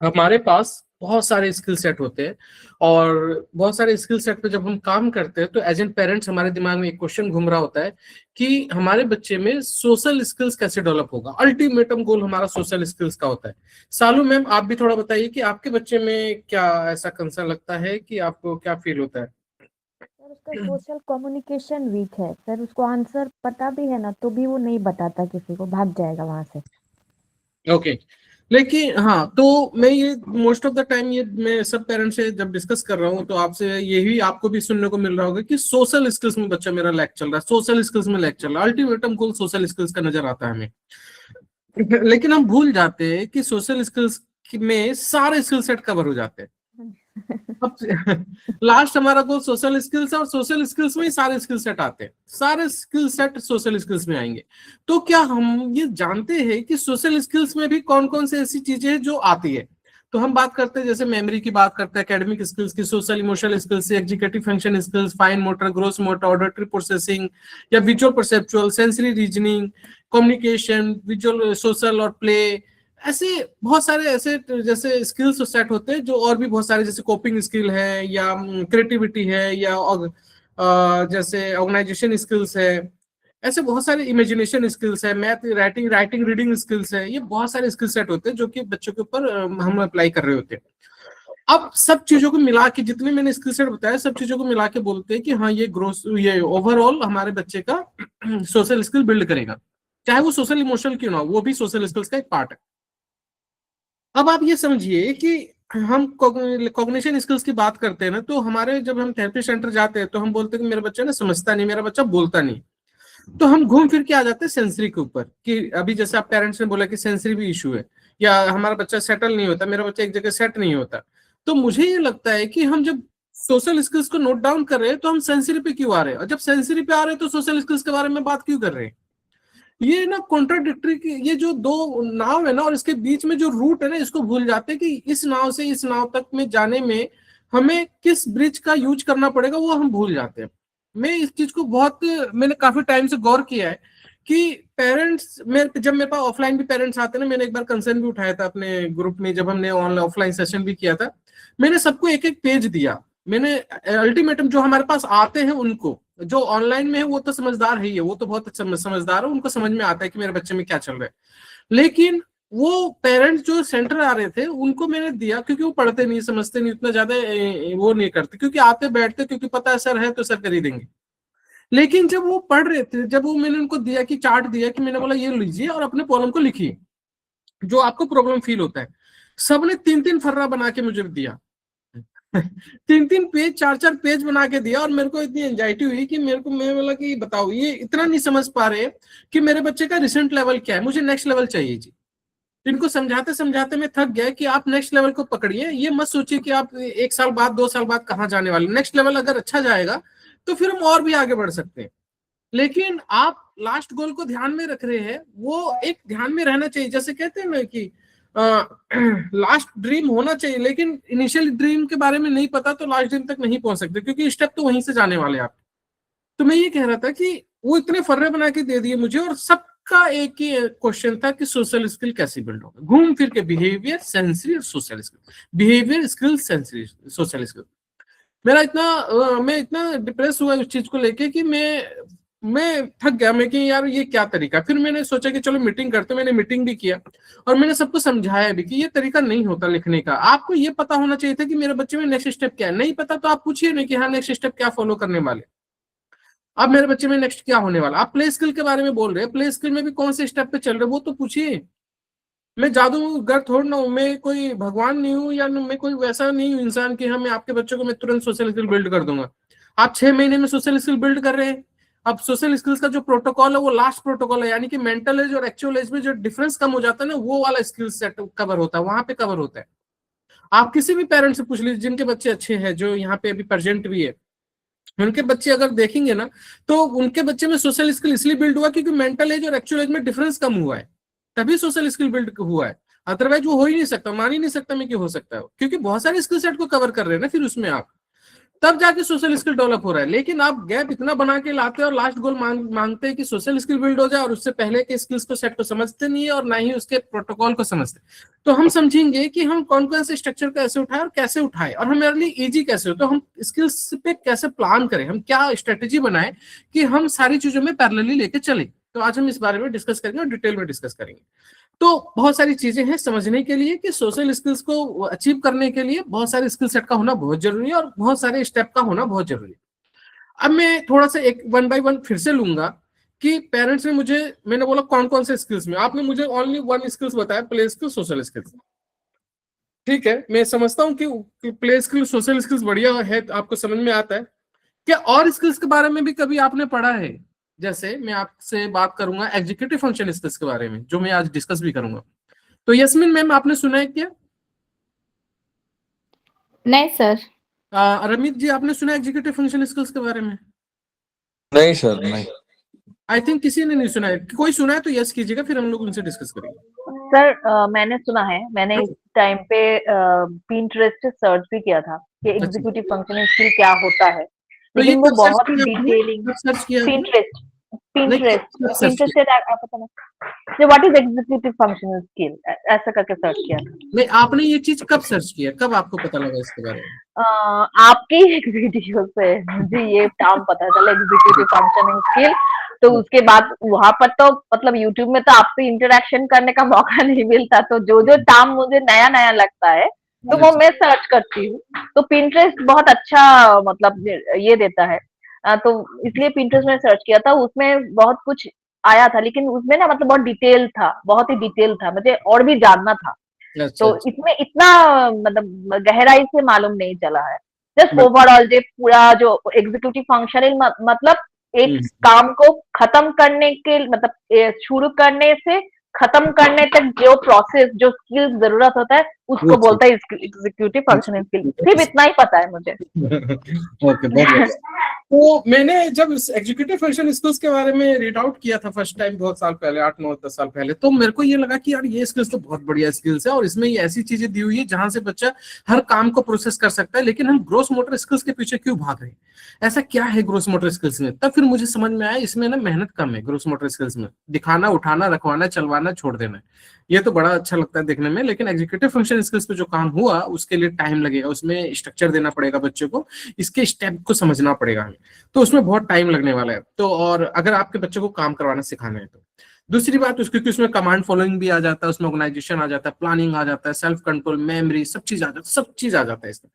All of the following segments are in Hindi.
हमारे पास बहुत सारे स्किल सेट होते हैं, और बहुत सारे स्किल सेट पे जब हम काम करते हैं तो एज एन पेरेंट्स हमारे दिमाग में एक क्वेश्चन घूम रहा होता है कि हमारे बच्चे में सोशल स्किल्स कैसे डेवलप होगा। अल्टीमेटम गोल हमारा सोशल स्किल्स का होता है। सालू मैम, आप भी थोड़ा बताइए कि आपके बच्चे में क्या ऐसा कंसर्न लगता है, कि आपको क्या फील होता है? सर उसका सोशल कम्युनिकेशन वीक है सर, उसको आंसर पता भी है ना तो भी वो नहीं बताता, किसी को भाग जाएगा वहां से। ओके। लेकिन हाँ, तो मैं ये मोस्ट ऑफ द टाइम ये मैं सब पेरेंट्स से जब डिस्कस कर रहा हूँ तो आपसे यही आपको भी सुनने को मिल रहा होगा कि सोशल स्किल्स में बच्चा मेरा लैक चल रहा है, सोशल स्किल्स में लैक चल रहा है। अल्टीमेटम गोल सोशल स्किल्स का नजर आता है हमें। लेकिन हम भूल जाते हैं कि सोशल स्किल्स में सारे स्किल सेट कवर हो जाते हैं। अब लास्ट हमारा गोल सोशल स्किल्स है, और सोशल स्किल्स में ही सारे स्किल सेट आते हैं, सारे स्किल सेट सोशल स्किल्स में आएंगे। तो क्या हम ये जानते हैं कि सोशल स्किल्स में भी कौन कौन से ऐसी चीजें हैं जो आती है? तो हम बात करते हैं, जैसे मेमोरी की बात करते हैं, एकेडमिक स्किल्स की, social emotional skills, executive function skills, fine motor, gross motor, auditory processing, या visual perceptual, sensory reasoning, communication, visual, social और प्ले। ऐसे बहुत सारे ऐसे जैसे स्किल्स सेट होते हैं जो, और भी बहुत सारे जैसे कोपिंग स्किल है, या क्रिएटिविटी है, या जैसे ऑर्गेनाइजेशन स्किल्स है। ऐसे बहुत सारे इमेजिनेशन स्किल्स है, math, writing writing reading skills है। ये बहुत सारे स्किल सेट होते हैं जो कि बच्चों के ऊपर हम अप्लाई कर रहे होते हैं। अब सब चीजों को मिला के, जितने मैंने स्किल सेट बताया, सब चीजों को मिला के बोलते हैं कि हाँ, ये ग्रोस, ये ओवरऑल हमारे बच्चे का सोशल स्किल बिल्ड करेगा। चाहे वो सोशल इमोशनल क्यों ना हो, वो भी सोशल स्किल्स का एक पार्ट है। अब आप ये समझिए कि हम कॉग्निशन स्किल्स की बात करते हैं ना, तो हमारे जब हम थेरेपी सेंटर जाते हैं तो हम बोलते हैं कि मेरा बच्चा ना समझता नहीं, मेरा बच्चा बोलता नहीं। तो हम घूम फिर के आ जाते हैं सेंसरी के ऊपर, कि अभी जैसे आप पेरेंट्स ने बोला कि सेंसरी भी इशू है, या हमारा बच्चा सेटल नहीं होता, मेरा बच्चा एक जगह सेट नहीं होता। तो मुझे ये लगता है कि हम जब सोशल स्किल्स को नोट डाउन कर रहे हैं तो हम सेंसरी पे क्यों आ रहे हैं, और जब सेंसरी पे आ रहे हैं तो सोशल स्किल्स के बारे में बात क्यों कर रहे हैं? ये ना कॉन्ट्राडिक्टरी की, ये जो दो नाव है ना, और इसके बीच में जो रूट है ना, इसको भूल जाते हैं कि इस नाव से इस नाव तक में जाने में हमें किस ब्रिज का यूज करना पड़ेगा, वो हम भूल जाते हैं। मैं इस चीज को बहुत, मैंने काफी टाइम से गौर किया है कि पेरेंट्स, मेरे जब मेरे पास ऑफलाइन भी पेरेंट्स आते हैं ना, मैंने एक बार कंसर्न भी उठाया था अपने ग्रुप में, जब हमने ऑनलाइन ऑफलाइन सेशन भी किया था। मैंने सबको एक एक पेज दिया। मैंने अल्टीमेटम जो हमारे पास आते हैं उनको, जो ऑनलाइन में है वो तो समझदार है ही है, वो तो बहुत अच्छा समझदार है, उनको समझ में आता है कि मेरे बच्चे में क्या चल रहा है। लेकिन वो पेरेंट्स जो सेंटर आ रहे थे उनको मैंने दिया, क्योंकि वो पढ़ते नहीं, समझते नहीं उतना ज्यादा, वो नहीं करते, क्योंकि आते बैठते, क्योंकि पता है सर है तो सर कर ही देंगे। लेकिन जब वो पढ़ रहे थे, जब वो मैंने उनको दिया कि चार्ट दिया, कि मैंने बोला ये लीजिए और अपने प्रॉब्लम को लिखिए, जो आपको प्रॉब्लम फील होता है। सबने तीन तीन फर्रा बना के मुझे दिया। तीन तीन पेज, चार चार पेज बना के दिया, और मेरे को इतनी एंजाइटी हुई कि मेरे को, मैं बोला कि बताओ, ये इतना नहीं समझ पा रहे कि मेरे बच्चे का रिसेंट लेवल क्या है, मुझे नेक्स्ट लेवल चाहिए जी। इनको समझाते समझाते मैं थक गया कि आप नेक्स्ट लेवल को पकड़िए, ये मत सोचिए कि आप एक साल बाद, दो साल बाद कहाँ जाने वाले। नेक्स्ट लेवल अगर अच्छा जाएगा तो फिर हम और भी आगे बढ़ सकते हैं। लेकिन आप लास्ट गोल को ध्यान में रख रहे हैं, वो एक ध्यान में रहना चाहिए। जैसे कहते हैं ना कि लास्ट ड्रीम होना चाहिए, लेकिन इनिशियल ड्रीम के बारे में नहीं पता तो लास्ट ड्रीम तक नहीं पहुंच सकते, क्योंकि स्टेप तो वहीं से जाने वाले हैं आप। तो मैं ये कह रहा था कि वो इतने फर्रे बना के दे दिए मुझे, और सबका एक ही क्वेश्चन था कि सोशल स्किल कैसे बिल्ड होगा, घूम फिर के बिहेवियर, सेंसरी और social skill, behaviour skill, sensory, social skill. मेरा इतना मैं इतना डिप्रेस हुआ उस चीज को लेके कि मैं थक गया। मैं कि यार ये क्या तरीका। फिर मैंने सोचा कि चलो मीटिंग करते, मैंने मीटिंग भी किया, और मैंने सबको समझाया भी कि ये तरीका नहीं होता लिखने का। आपको ये पता होना चाहिए था कि मेरे बच्चे में नेक्स्ट स्टेप क्या है। नहीं पता तो आप पूछिए नहीं कि हाँ नेक्स्ट स्टेप क्या फॉलो करने वाले। अब मेरे बच्चे में नेक्स्ट क्या होने वाला। आप प्ले स्किल के बारे में बोल रहे हैं, प्ले स्किल में भी कौन से स्टेप पे चल रहे वो तो पूछिए। मैं जादूगर थोड़ा ना हूँ, मैं कोई भगवान नहीं हूँ, या मैं कोई वैसा नहीं हूँ इंसान कि हाँ मैं आपके बच्चों को मैं तुरंत सोशल स्किल बिल्ड कर दूंगा। आप 6 महीने में सोशल स्किल बिल्ड कर रहे हैं। अब सोशल स्किल्स का जो प्रोटोकॉल है वो लास्ट प्रोटोकॉल है, यानी कि मेंटल एज और एक्चुअल एज में जो डिफरेंस कम हो जाता है ना, वो वाला स्किल सेट कवर होता है, वहां पे कवर होता है। आप किसी भी पेरेंट्स से पूछ लीजिए जिनके बच्चे अच्छे हैं, जो यहाँ पे अभी प्रेजेंट भी है, उनके बच्चे अगर देखेंगे ना, तो उनके बच्चे में सोशल स्किल इसलिए बिल्ड हुआ क्योंकि मेंटल एज और एक्चुअल एज में डिफरेंस कम हुआ है, तभी सोशल स्किल बिल्ड हुआ है। अदरवाइज वो हो ही नहीं सकता, मान ही नहीं सकता मैं कि हो सकता है, क्योंकि बहुत सारे स्किल सेट को कवर कर रहे हैं ना फिर उसमें आप। तब जाके सोशल स्किल डेवलप हो रहा है। लेकिन आप गैप इतना बना के लाते हैं और लास्ट गोल मांगते हैं कि सोशल स्किल बिल्ड हो जाए, और उससे पहले के स्किल्स को सेट को समझते नहीं है और ना ही उसके प्रोटोकॉल को समझते। तो हम समझेंगे कि हम कौन कौन से स्ट्रक्चर कैसे उठाए और कैसे उठाए, और हमारे लिए इजी कैसे हो, तो हम स्किल्स पे कैसे प्लान करें, हम क्या स्ट्रेटेजी बनाए कि हम सारी चीजों में पैरेलली लेके चले। तो आज हम इस बारे में डिस्कस करेंगे और डिटेल में डिस्कस करेंगे। तो बहुत सारी चीजें हैं समझने के लिए कि सोशल स्किल्स को अचीव करने के लिए बहुत सारे स्किल सेट का होना बहुत जरूरी है और बहुत सारे स्टेप का होना बहुत जरूरी है। अब मैं थोड़ा सा एक 1 बाय 1 फिर से लूंगा कि पेरेंट्स ने मुझे, मैंने बोला कौन कौन से स्किल्स में, आपने मुझे ओनली 1 स्किल्स बताया, प्ले स्किल, सोशल स्किल्स। ठीक है, मैं समझता हूँ कि प्ले स्किल, सोशल स्किल्स बढ़िया है, आपको समझ में आता है। क्या और स्किल्स के बारे में भी कभी आपने पढ़ा है? जैसे मैं आपसे बात करूंगा एग्जीक्यूटिव फंक्शन स्किल्स के बारे में, जो मैं आज डिस्कस भी करूंगा। तो यस्मिन मैम, आपने सुना है क्या? नहीं सर। रमित जी, आपने सुना एग्जीक्यूटिव फंक्शन स्किल्स के बारे में? नहीं सर, नहीं। आई थिंक किसी ने नहीं सुना है। कोई सुना है तो यस कीजिएगा, फिर हम लोग उनसे डिस्कस करेंगे। सर मैंने सुना है, मैंने इस टाइम पे पिंटरेस्ट सर्च भी किया था कि एग्जीक्यूटिव फंक्शनिंग स्किल क्या होता है, तो लेकिन वो बहुत कब डिटेलिंग। सर्च किया? पिंटरेस्ट नहीं, पिंटरेस्ट पता नहीं जो what is executive functional skill ऐसा करके सर्च किया था। नहीं, आपने ये चीज कब सर्च किया, कब आपको पता लगा इसके बारे में? आपकी एक वीडियो से मुझे ये टर्म पता चला, एग्जीक्यूटिव फंक्शनिंग स्किल। तो उसके बाद वहां पर तो मतलब यूट्यूब में तो आपसे इंटरेक्शन करने का मौका नहीं मिलता, तो जो जो टर्म मुझे नया नया लगता है तो वो मैं सर्च करती हूँ। तो पिंटरेस्ट बहुत अच्छा मतलब ये देता है, तो इसलिए पिंटरेस्ट में सर्च किया था, उसमें बहुत कुछ आया था, लेकिन उसमें ना मतलब बहुत डिटेल था, बहुत ही डिटेल था, मुझे और भी जानना था। तो इसमें इतना मतलब गहराई से मालूम नहीं चला है। जस्ट ओवरऑल जो पूरा जो एग्जीक्यूटिव फंक्शनिंग मतलब एक काम को खत्म करने के मतलब शुरू करने से खत्म करने तक जो प्रोसेस, जो स्किल जरूरत होता है उसको बोलता है एग्जीक्यूटिव फंक्शनिंग स्किल। सिर्फ इतना ही पता है मुझे। ओके, बहुत बढ़िया। तो मैंने जब इस एग्जीक्यूटिव फंक्शन स्किल्स के बारे में रीड आउट किया था फर्स्ट टाइम बहुत साल पहले, 8-9-10 साल पहले, तो मेरे को ये लगा कि यार ये स्किल्स तो बहुत बढ़िया स्किल्स है और इसमें ये ऐसी चीजें दी हुई है जहां से बच्चा हर काम को प्रोसेस कर सकता है। लेकिन हम ग्रोस मोटर स्किल्स के पीछे क्यों भाग रहे हैं? ऐसा क्या है ग्रोस मोटर स्किल्स में? तब फिर मुझे समझ में आया इसमें ना मेहनत कम है। ग्रोस मोटर स्किल्स में दिखाना, उठाना, रखवाना, चलवाना, छोड़ देना, ये तो बड़ा अच्छा लगता है देखने में। लेकिन एग्जीक्यूटिव फंक्शन स्किल्स पे जो काम हुआ उसके लिए टाइम लगेगा, उसमें स्ट्रक्चर देना पड़ेगा बच्चे को, इसके स्टेप को समझना पड़ेगा हमें, तो उसमें बहुत टाइम लगने वाला है। तो और अगर आपके बच्चे को काम करवाना सिखाना है तो दूसरी बात उसमें कमांड फॉलोइंग भी आ जाता है, उसमें ऑर्गेनाइजेशन आ जाता है, प्लानिंग आ जाता है, सेल्फ कंट्रोल, मेमोरी, सब चीज आ जाता है इसमें।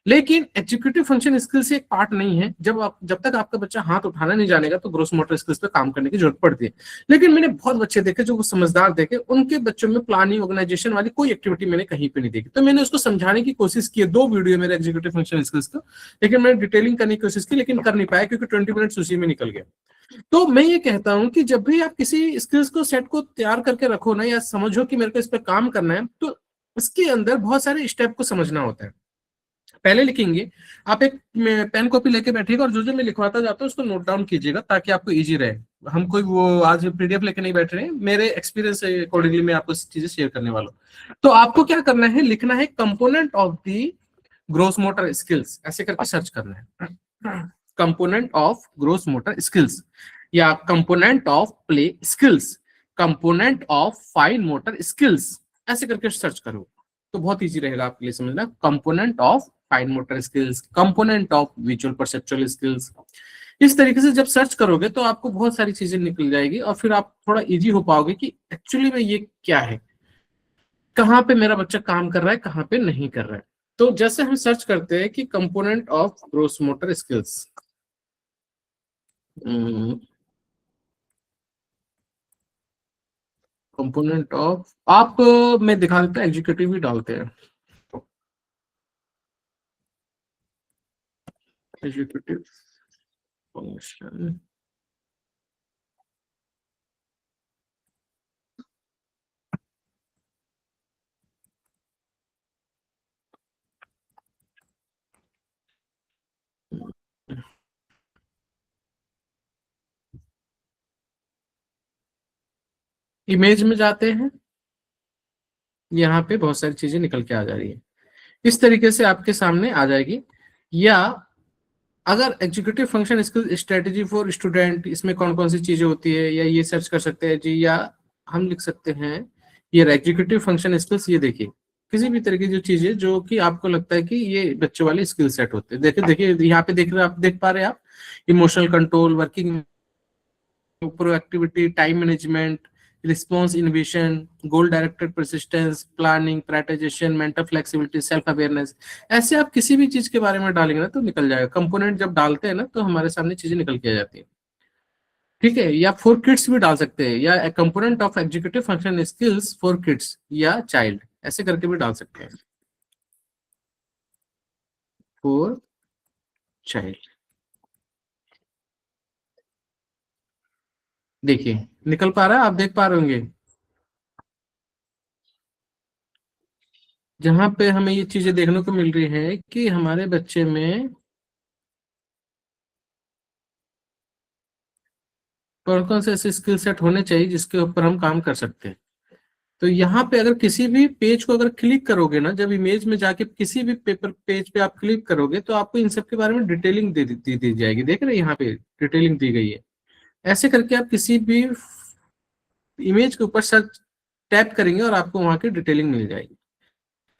लेकिन एग्जीक्यूटिव फंक्शन स्किल से एक पार्ट नहीं है। जब तक आपका बच्चा हाथ उठाना नहीं जानेगा तो ग्रोस मोटर स्किल्स पे काम करने की जरूरत पड़ती है। लेकिन मैंने बहुत बच्चे देखे जो समझदार देखे, उनके बच्चों में प्लानिंग, ऑर्गेनाइजेशन वाली कोई एक्टिविटी मैंने कहीं पे नहीं देखी। तो मैंने उसको समझाने की कोशिश की, 2 वीडियो मेरे एग्जीक्यूटिव फंक्शन स्किल्स को, लेकिन मैंने डिटेलिंग करने की कोशिश की लेकिन कर नहीं पाया क्योंकि 20 मिनट्स उसी में निकल गया। तो मैं ये कहता हूं कि जब भी आप किसी स्किल्स को सेट को तैयार करके रखो ना, या समझो कि मेरे को इस पर काम करना है, तो इसके अंदर बहुत सारे स्टेप को समझना होता है। पहले लिखेंगे, आप एक पेन कॉपी लेके बैठिएगा और जो जो मैं लिखवाता जाता हूँ उसको नोट डाउन कीजिएगा ताकि आपको इजी रहे। हम कोई वो आज पीडीएफ लेके नहीं बैठ रहे हैं, मेरे एक्सपीरियंस से अकॉर्डिंगली मैं आपको चीजें शेयर करने वाला हूँ। तो आपको क्या करना है, लिखना है component of the gross motor skills, ऐसे करके सर्च करना है, component of gross motor skills, या component of play skills, component of fine motor skills, ऐसे करके सर्च करो तो बहुत इजी रहेगा आपके लिए समझना। Component of fine motor skills, component of visual perceptual skills, इस तरीके से जब सर्च करोगे तो आपको बहुत सारी चीजें निकल जाएगी और फिर आप थोड़ा इजी हो पाओगे कि एक्चुअली में ये क्या है, कहाँ पे मेरा बच्चा काम कर रहा है, कहाँ पे नहीं कर रहा है। तो जैसे हम सर्च करते हैं कि component of gross motor skills, component of, आप मैं दिखा देता हूँ, एग्जीक्यूटिव भी डालते हैं, एग्जीक्यूटिव फंक्शन, इमेज में जाते हैं, यहाँ पे बहुत सारी चीजें निकल के आ जा रही है, इस तरीके से आपके सामने आ जाएगी। या अगर executive function skill strategy for student, इसमें कौन कौन सी चीजें होती है, या ये सर्च कर सकते हैं जी, या हम लिख सकते हैं ये एग्जीक्यूटिव फंक्शन स्किल्स। ये देखिए किसी भी तरह की जो चीजें जो कि आपको लगता है कि ये बच्चों वाले स्किल सेट होते हैं। देखिए देखिए यहाँ पे देख रहे आप, देख पा रहे हैं आप, emotional control, working proactivity, time management, response innovation, गोल directed persistence, planning, prioritisation, mental flexibility, self awareness. ऐसे आप किसी भी चीज के बारे में डालेंगे ना तो निकल जाएगा। कंपोनेंट जब डालते हैं ना तो हमारे सामने चीजें निकल के आ जाती है। ठीक है, या फॉर किड्स भी डाल सकते हैं, या component of executive function skills for kids या चाइल्ड, ऐसे करके भी डाल सकते हैं, फॉर चाइल्ड। देखिए निकल पा रहा है, आप देख पा रहे होंगे जहां पे हमें ये चीजें देखने को मिल रही है कि हमारे बच्चे में कौन कौन से ऐसे स्किल सेट होने चाहिए जिसके ऊपर हम काम कर सकते हैं। तो यहाँ पे अगर किसी भी पेज को अगर क्लिक करोगे ना, जब इमेज में जाके किसी भी पेपर पेज पे आप क्लिक करोगे तो आपको इन सब के बारे में डिटेलिंग दी जाएगी। देख रहे हैं यहाँ पे डिटेलिंग दी गई है। ऐसे करके आप किसी भी इमेज के ऊपर सर्च टैप करेंगे और आपको वहां की डिटेलिंग मिल जाएगी।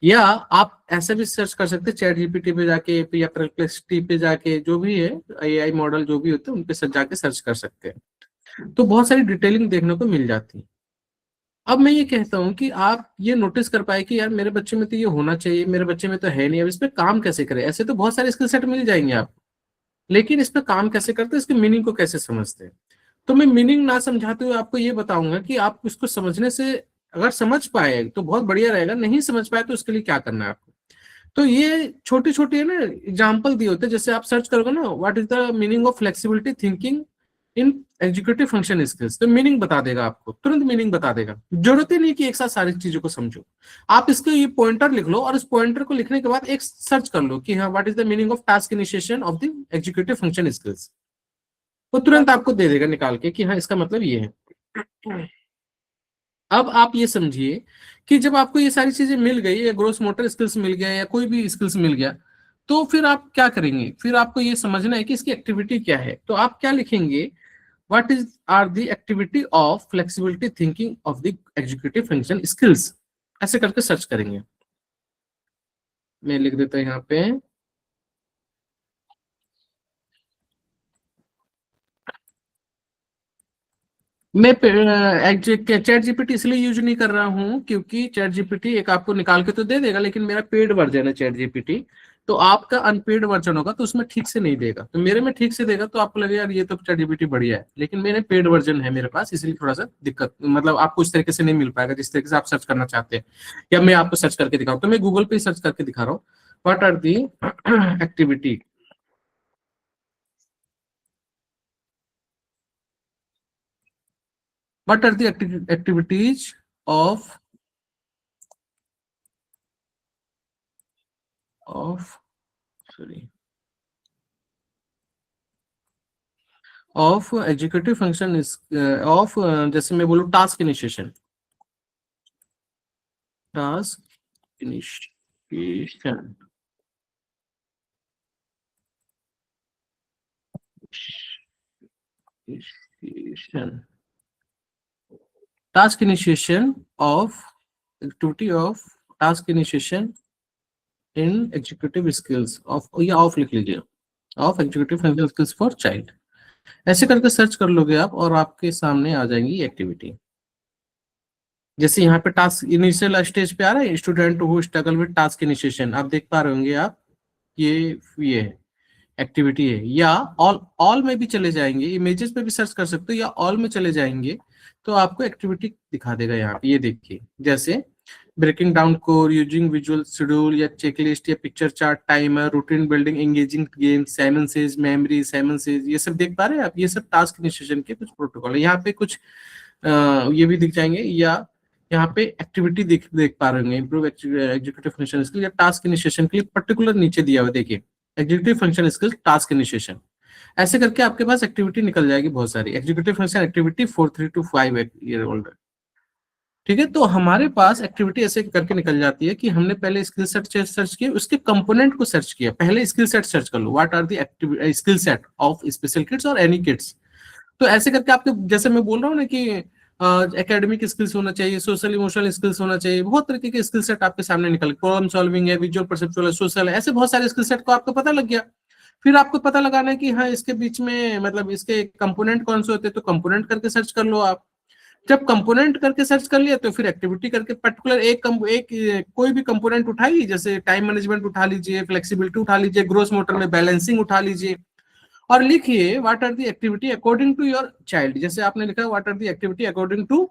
या आप ऐसे भी सर्च कर सकते हैं चैट जीपीटी पे जाके या परप्लेक्सिटी पे जाके, जो भी है एआई मॉडल जो भी होते हैं उन पे जाके सर्च कर सकते हैं, तो बहुत सारी डिटेलिंग देखने को मिल जाती है। अब मैं ये कहता हूँ कि आप ये नोटिस कर पाए कि यार मेरे बच्चे में तो ये होना चाहिए, मेरे बच्चे में तो है नहीं, अब इस पे काम कैसे करें। ऐसे तो बहुत सारे स्किल सेट मिल जाएंगे आपको, लेकिन इस पे काम कैसे करते हैं, इसके मीनिंग को कैसे समझते हैं। तो मैं मीनिंग ना समझाते हुए आपको ये बताऊंगा कि आप इसको समझने से अगर समझ पाए तो बहुत बढ़िया रहेगा, नहीं समझ पाए तो उसके लिए क्या करना है आपको। तो ये छोटी छोटी है ना एग्जाम्पल दिए होते हैं, जैसे आप सर्च करोगे ना what is the meaning of flexibility thinking in executive function skills, तो मीनिंग बता देगा आपको, तुरंत मीनिंग बता देगा। जरूरत ही नहीं कि एक साथ सारी चीजों को समझो, आप इसके ये पॉइंटर लिख लो और उस पॉइंटर को लिखने के बाद एक सर्च कर लो कि हाँ what is the meaning of task initiation of the executive function skills, वो तुरंत आपको दे देगा निकाल के कि हाँ इसका मतलब ये है। अब आप ये समझिए कि जब आपको ये सारी चीजें मिल गई, या ग्रोस मोटर स्किल्स मिल गया या कोई भी स्किल्स मिल गया, तो फिर आप क्या करेंगे, फिर आपको ये समझना है कि इसकी एक्टिविटी क्या है। तो आप क्या लिखेंगे, what is are the activity of flexibility thinking of the executive function skills, ऐसे करके सर्च करेंगे। मैं लिख देता हूं यहाँ पे, मैं चैट जीपीटी इसलिए यूज नहीं कर रहा हूँ क्योंकि चैट जीपीटी एक आपको निकाल के तो दे देगा, लेकिन मेरा पेड वर्जन है चैट जीपीटी, तो आपका अनपेड वर्जन होगा तो उसमें ठीक से नहीं देगा। तो मेरे में ठीक से देगा तो आपको लगेगा यार ये तो चैट जीपीटी बढ़िया है, लेकिन मेरे पेड वर्जन है मेरे पास, इसलिए थोड़ा सा दिक्कत, मतलब आपको इस तरीके से नहीं मिल पाएगा जिस तरीके से आप सर्च करना चाहते हैं। या मैं आपको सर्च करके दिखाऊँ, तो मैं गूगल पे सर्च करके दिखा रहा हूँ, what are the activity what are the activities of sorry of executive function is of जैसे मैं बोलूँ task initiation task initiation of activity of task initiation in executive skills of, या ऑफ लिख लीजिए, of executive function skills for child, ऐसे करके सर्च कर लोगे आप और आपके सामने आ जाएंगी एक्टिविटी। जैसे यहाँ पे टास्क इनिशियल स्टेज पे आ रहा है, student who struggle with task initiation, आप देख पा रहे होंगे आप, ये है एक्टिविटी है। या ऑल में भी चले जाएंगे, इमेजेस पे भी सर्च कर सकते हो, या ऑल में चले जाएंगे तो आपको एक्टिविटी दिखा देगा यहाँ पे। ये देखिए जैसे breaking down core, using visual schedule या चेकलिस्ट या picture chart, timer, routine building, engaging game, Simon says memory, Simon says, ये सब देख पा रहे हैं आप। ये सब टास्क इनिशिएशन के कुछ प्रोटोकॉल है। यहाँ पे कुछ ये भी दिख जाएंगे, या यहाँ पे एक्टिविटी देख पा रहे होंगे, इंप्रूव एग्जीक्यूटिव फंक्शन स्किल या टास्क इनिशिएशन के लिए पर्टिकुलर नीचे दिया हुआ देखिए, executive function skill task initiation, ऐसे करके आपके पास एक्टिविटी निकल जाएगी बहुत सारी। Executive function activity 4 3 to 5 year old, ठीक है, तो हमारे पास एक्टिविटी ऐसे करके निकल जाती है कि हमने पहले स्किल सेट सर्च किया, उसके कंपोनेंट को सर्च किया। पहले स्किल सेट सर्च कर लो, what are the skill set of special kids or any kids. तो ऐसे करके आपके, जैसे मैं बोल रहा हूँ ना कि एकेडमिक स्किल्स होना चाहिए, सोशल इमोशनल स्किल्स होना चाहिए, बहुत तरीके के स्किल सेट आपके सामने निकल, प्रॉब्लम सॉल्विंग है, विजुअल परसेप्चुअल है, सोशल है, ऐसे बहुत सारे स्किल सेट को आपको पता लग गया। फिर आपको पता लगाना है कि हाँ इसके बीच में मतलब इसके कंपोनेंट कौन से होते हैं, तो कंपोनेंट करके सर्च कर लो आप। जब कंपोनेंट करके सर्च कर लिया तो फिर एक्टिविटी करके पर्टिकुलर कोई भी कंपोनेंट उठाइए, जैसे टाइम मैनेजमेंट उठा लीजिए, फ्लेक्सिबिलिटी उठा लीजिए, ग्रोस मोटर में बैलेंसिंग उठा लीजिए, और लिखिए what are the activity according to your child. जैसे आपने लिखा what are the activity according to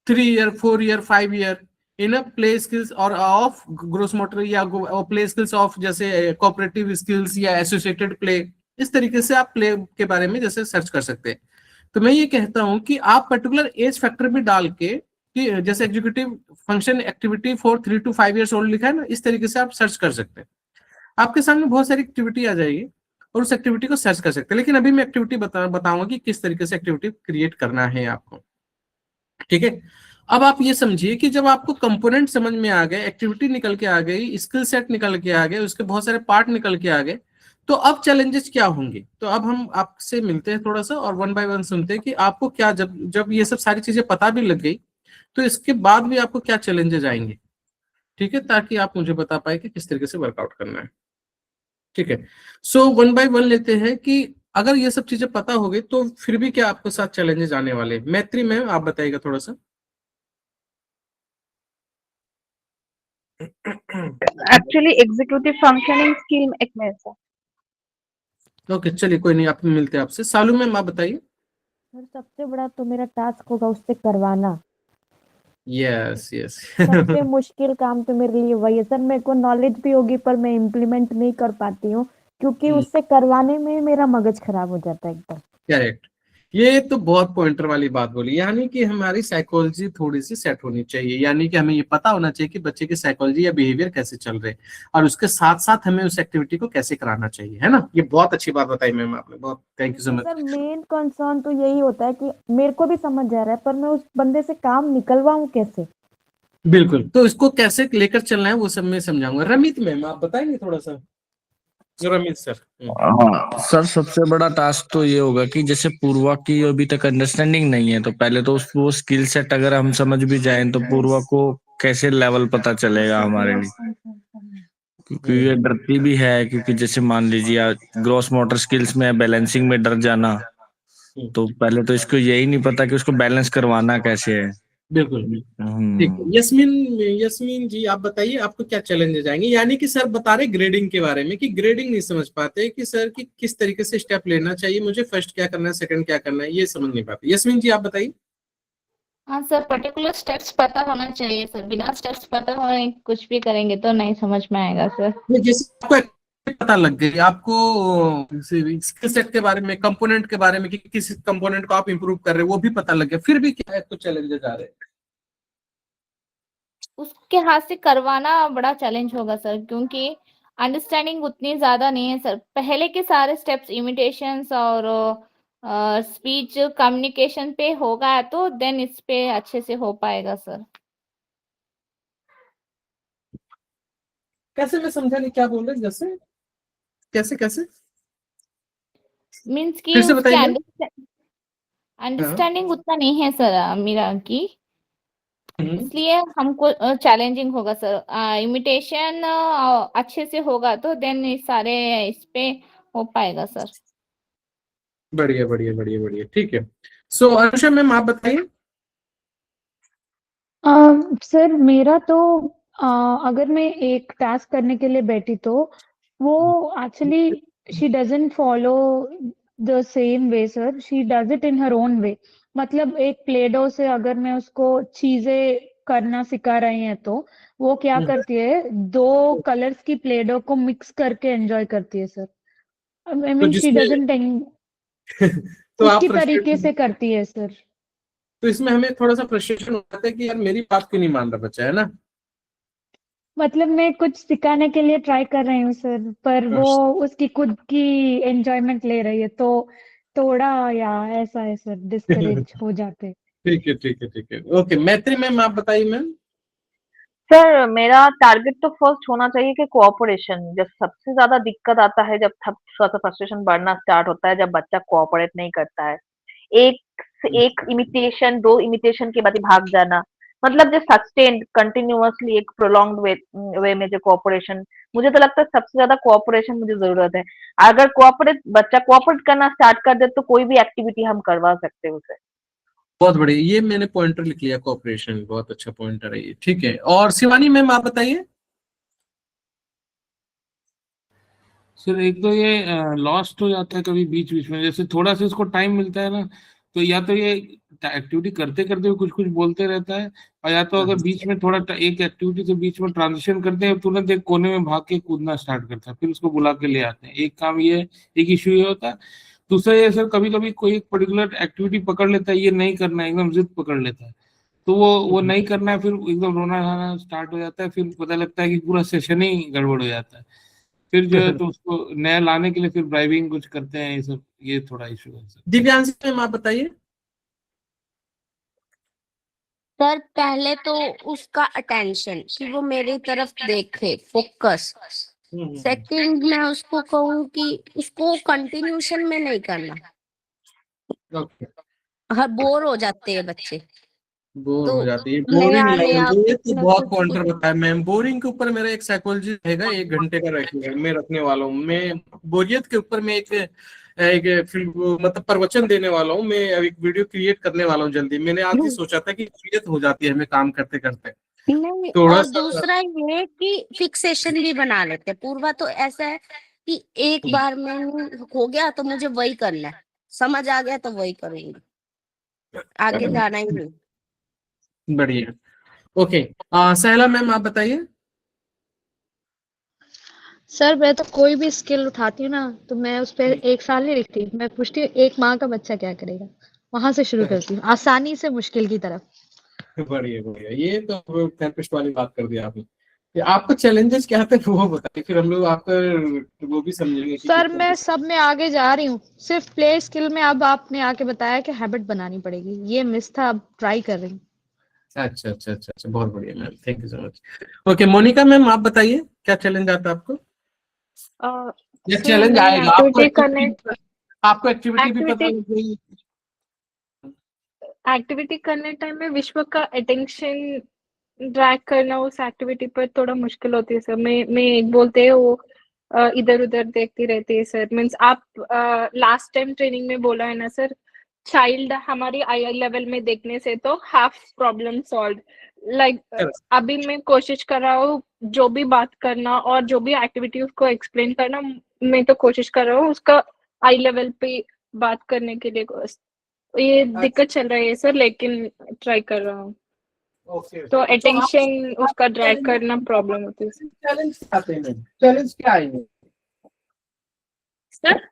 3 year, 4 year, 5 year in a play skills और ऑफ ग्रोस मोटर, या प्ले स्किल्स ऑफ जैसे कोऑपरेटिव स्किल्स या एसोसिएटेड प्ले। इस तरीके से आप प्ले के बारे में जैसे सर्च कर सकते हैं। तो मैं ये कहता हूं कि आप पर्टिकुलर एज फैक्टर भी डाल के, कि जैसे executive function activity for 3 to 5 years old लिखा है ना, इस तरीके से आप सर्च कर सकते हैं। आपके सामने बहुत सारी एक्टिविटी आ जाएगी और उस एक्टिविटी को सर्च कर सकते हैं। लेकिन अभी मैं एक्टिविटी बताऊंगा कि किस तरीके से एक्टिविटी क्रिएट करना है आपको। ठीक है, अब आप ये समझिए कि जब आपको कंपोनेंट समझ में आ गए, एक्टिविटी निकल के आ गई, स्किल सेट निकल के आ गए, उसके बहुत सारे पार्ट निकल के आ गए, तो अब चैलेंजेस क्या होंगे। तो अब हम आपसे मिलते हैं थोड़ा सा और वन बाय वन सुनते हैं कि आपको क्या, जब जब ये सब सारी चीजें पता भी लग गई तो इसके बाद भी आपको क्या चैलेंजेस आएंगे। ठीक है, ताकि आप मुझे बता पाए कि किस तरीके से वर्कआउट करना है। ठीक है, सो वन बाय वन लेते हैं कि अगर ये सब चीजें पता हो गई तो फिर भी क्या आपके साथ चैलेंजेस आने वाले हैं। मैत्री मैम आप बताइएगा थोड़ा सा। एक्चुअली एग्जीक्यूटिव फंक्शनिंग स्किल एक में सर। ओके चलिए, कोई नहीं, आप मिलते हैं आपसे। सालू मैम आप बताइए। सर सबसे बड़ा तो मेरा टास्क होगा उससे करवाना। यस यस सबसे मुश्किल काम तो मेरे लिए वही है सर। मेरे को नॉलेज भी होगी पर मैं इम्प्लीमेंट नहीं कर पाती हूँ, क्योंकि उससे करवाने में मेरा मगज खराब हो जाता है एकदम। करेक्ट, ये तो बहुत पॉइंटर वाली बात बोली, यानी कि हमारी साइकोलॉजी थोड़ी सी सेट होनी चाहिए, यानी कि हमें ये पता होना चाहिए कि बच्चे की साइकोलॉजी या बिहेवियर कैसे चल रहे हैं, और उसके साथ साथ हमें उस एक्टिविटी को कैसे कराना चाहिए, है ना। ये बहुत अच्छी बात बताई मैम आपने, बहुत थैंक यू सो तो मच। सर मेन कंसर्न तो यही होता है कि मेरे को भी समझ जा रहा है पर मैं उस बंदे से काम निकलवाऊं कैसे। बिल्कुल, तो इसको कैसे लेकर चलना है वो सब मैं समझाऊंगा। रमित मैम आप बताएंगे थोड़ा सा। रमित सर। हाँ सर, सबसे बड़ा टास्क तो ये होगा कि जैसे पूर्वा की अभी तक अंडरस्टैंडिंग नहीं है, तो पहले तो वो स्किल सेट अगर हम समझ भी जाएं तो पूर्वा को कैसे लेवल पता चलेगा हमारे लिए, क्योंकि ये डरती भी है। क्योंकि जैसे मान लीजिए ग्रॉस मोटर स्किल्स में बैलेंसिंग में डर जाना, तो पहले तो इसको यही नहीं पता कि उसको बैलेंस करवाना कैसे है। बिल्कुल ठीक है। यस्मीन, यस्मीन जी आप बताइए आपको क्या चैलेंजेस आएंगे। यानी कि सर बता रहे ग्रेडिंग के बारे में कि ग्रेडिंग नहीं समझ पाते कि सर की किस तरीके से स्टेप लेना चाहिए, मुझे फर्स्ट क्या करना है, सेकंड क्या करना है, ये समझ नहीं पाते। यस्मीन जी आप बताइए। हाँ सर, पर्टिकुलर स्टेप्स पता होना चाहिए सर। बिना स्टेप्स पता होने कुछ भी करेंगे तो नहीं समझ में आएगा सर। जैसे आपको activity पता लग गई, आपको स्किल सेट के बारे में, कंपोनेंट के बारे में कि किस कंपोनेंट को आप इंप्रूव कर रहे हैं वो भी पता लग गया, फिर भी क्या है तो चैलेंजेस आ रहे हैं। उसके हाथ से करवाना बड़ा चैलेंज होगा सर, क्योंकि अंडरस्टैंडिंग उतनी ज्यादा नहीं है सर। पहले के सारे स्टेप्स इमिटेशंस और स्पीच कम्युनिकेशन पे होगा तो देन इस पे अच्छे से हो पाएगा सर। कैसे, मैं समझा नहीं क्या बोल रहे हैं, जैसे कैसे कैसे मीन्स कि फिर से उसके बताइए। हाँ। अंडरस्टैंडिंग उतना नहीं है सर मीरा की, इसलिए हमको चैलेंजिंग होगा सर। इमिटेशन अच्छे से होगा तो देन इस सारे इस पे हो पाएगा सर। बढ़िया बढ़िया बढ़िया बढ़िया, ठीक है। सो अनुषा मैम आप बताइए। सर मेरा तो अगर मैं एक टास्क करने के लिए बैठी तो वो actually she doesn't follow the same way sir, she does it in her own way. मतलब एक प्ले डो से अगर मैं उसको चीजें करना सिखा रही हैं तो वो क्या करती है, 2 कलर्स की प्ले डो को मिक्स करके एंजॉय करती है सर। आई तो मीन शी जिसमें डजंट तो आप उसकी तरीके फ्रस्ट्रेशन, से करती है सर। तो इसमें हमें थोड़ा सा फ्रस्ट्रेशन हो जाता है कि यार मेरी बात क्यों नहीं मान रहा बच्चा, है ना। मतलब मैं कुछ सिखाने के लिए ट्राई कर रही हूँ सर, पर वो उसकी खुद की एंजॉयमेंट ले रही है तो थोड़ा या ऐसा है सर, डिस्करेज हो जाते। ठीक है, ठीक है, ठीक है। ओके, मैत्री मैम आप बताइए मैम। सर मेरा टारगेट तो फर्स्ट होना चाहिए कि कोऑपरेशन। जब सबसे ज्यादा दिक्कत आता है, जब थोड़ा सा फ्रस्ट्रेशन बढ़ना स्टार्ट होता है, जब बच्चा कोऑपरेट नहीं करता है, एक से एक इमिटेशन, दो इमिटेशन के बाद ही भाग जाना, मतलब जो सस्टेन्ड कंटिन्यूअसली एक प्रोलॉन्ग्ड वे में जो कोऑपरेशन, मुझे तो लगता है सबसे ज्यादा कोऑपरेशन मुझे जरूरत है। अगर बच्चा कोऑपरेट करना स्टार्ट कर दे तो कोई भी एक्टिविटी हम करवा सकते हैं उसे। बहुत बढ़िया, ये मैंने पॉइंटर लिख लिया, कोऑपरेशन बहुत अच्छा पॉइंटर है ये। ठीक है, और शिवानी मैम आप बताइए। सर एक तो ये लॉस्ट हो जाता है कभी बीच बीच में, जैसे थोड़ा सा इसको टाइम मिलता है ना, तो या तो ये एक्टिविटी करते करते हुए कुछ कुछ बोलते रहता है, और या तो अगर बीच में थोड़ा एक एक्टिविटी से बीच में ट्रांजिशन करते हैं, तुरंत एक कोने में भाग के कूदना स्टार्ट करता है, फिर उसको बुला के ले आते हैं। एक काम ये, एक इश्यू ये होता है। दूसरा ये सर, कभी कभी कोई एक पर्टिकुलर एक्टिविटी पकड़ लेता है, ये नहीं करना है, एकदम जिद पकड़ लेता है, तो वो नहीं करना है, फिर एकदम रोना खाना स्टार्ट हो जाता है, फिर पता लगता है कि पूरा सेशन ही गड़बड़ हो जाता है। फिर जो है तो उसको नया लाने के लिए फिर ड्राइविंग कुछ करते हैं, ये सब, ये थोड़ा इशू है सर। दिव्यांशी मैम आप बताइए। सर पहले तो उसका अटेंशन कि वो मेरी तरफ देखे, फोकस। सेकंड मैं उसको कहूँ कि उसको कंटिन्यूशन में नहीं करना, ओके, हर बोर हो जाते हैं बच्चे, बोर तो हो जाती है, नया बोरिंग नया लैंग्वेज, ये कुछ तो ना बहुत कुछ पॉइंटर बताया मैम। बोरिंग के ऊपर मेरा एक साइकोलॉजी रहेगा, 1 घंटे का रखेगा, मैं रखने वाला हूँ। मैं बोरियत के ऊपर मैं एक फिल्म मतलब प्रवचन देने वाला हूँ। मैं अब एक वीडियो क्रिएट करने वाला हूँ जल्दी। मैंने आज ही सोचा था कि बोरियत हो जाती है हमें काम करते करते, नहीं। थोड़ा और सा। दूसरा ये कि फिक्सेशन भी बना लेते हैं। पूर्वा तो ऐसा है कि एक बार में हो गया तो मुझे वही करना है, समझ आ गया तो वही करेंगे, आगे जाना ही नहीं। बढ़िया। ओके, सहला मैम आप बताइए। सर मैं तो कोई भी स्किल उठाती हूँ ना, तो मैं उस पर 1 साल नहीं लिखती। मैं पूछती हूँ एक माँ का बच्चा क्या करेगा, वहां से शुरू करती हूँ, आसानी से मुश्किल की तरफ। बढ़िया बढ़िया, ये तो थेरेपिस्ट वाली बात कर दी आपने। कि आपको चैलेंजेस क्या थे वो बताइए, फिर हम लोग आपका वो भी समझेंगे कि सर कितना। मैं सब में आगे जा रही हूँ, सिर्फ प्ले स्किल में अब आपने आके बताया कि हैबिट बनानी पड़ेगी, ये मिस था, अब ट्राई कर रही हूँ। अच्छा अच्छा अच्छा अच्छा, बहुत बढ़िया ma'am, thank you so much. Okay, Monika ma'am आप बताइए, क्या चैलेंज आता है आपको? ये सर चैलेंज मैं आएगा आपको, एक्टिविटी भी पता एक्टिविटी लग गई। एक्टिविटी करने टाइम में विश्व का अटेंशन ड्रैग करना उस एक्टिविटी पर थोड़ा मुश्किल होती है सर। मैं एक बोलते हैं वो इधर उधर देखती रहती है सर। मीन्स आप लास्ट टाइम ट्रेनिंग में बोला है ना सर, चाइल्ड हमारी आई लेवल में देखने से तो हाफ प्रॉब्लम सॉल्व। लाइक अभी मैं कोशिश कर रहा हूँ जो भी बात करना और जो भी एक्टिविटी उसको एक्सप्लेन करना, मैं तो कोशिश कर रहा हूँ उसका आई लेवल पे बात करने के लिए। ये दिक्कत चल रही है सर, लेकिन ट्राई कर रहा हूँ। ओके, तो अटेंशन उसका ड्रैग करना प्रॉब्लम होती है चैलेंज आते हैं, चैलेंज क्या आएंगे सर।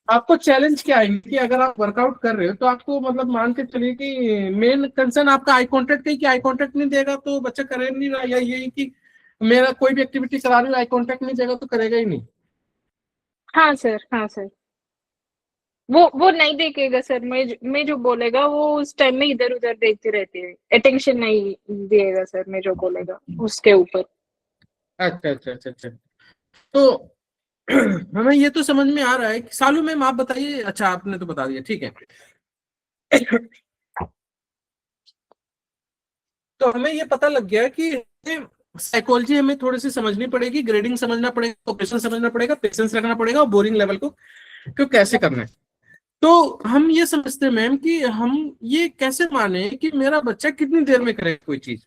आपको? चैलेंज क्या आएंगे कि अगर आप वर्कआउट कर रहे हो तो आपको मतलब मान के चलिए कि मेन कंसर्न आपका आई कांटेक्ट है कि आई कांटेक्ट नहीं देगा तो बच्चा करे नहीं रहा, या यही कि मेरा कोई भी एक्टिविटी करा रही हूँ आई कांटेक्ट नहीं देगा तो करेगा ही नहीं? हाँ सर, हाँ सर, वो नहीं देखेगा सर। मैं जो बोलेगा वो उस टाइम में इधर उधर देखती रहती है, अटेंशन नहीं देगा सर मैं जो बोलेगा उसके ऊपर। अच्छा अच्छा अच्छा अच्छा, तो हमें ये तो समझ में आ रहा है कि सालू मैम आप बताइए। अच्छा आपने तो बता दिया, ठीक है। तो हमें ये पता लग गया कि साइकोलॉजी हमें थोड़ी सी समझनी पड़ेगी, ग्रेडिंग समझना पड़ेगा, ऑपरेशन समझना पड़ेगा, पेशेंस रखना पड़ेगा, और बोरिंग लेवल को क्यों कैसे करना है। तो हम ये समझते हैं मैम कि हम ये कैसे माने कि मेरा बच्चा कितनी देर में करेगा कोई चीज।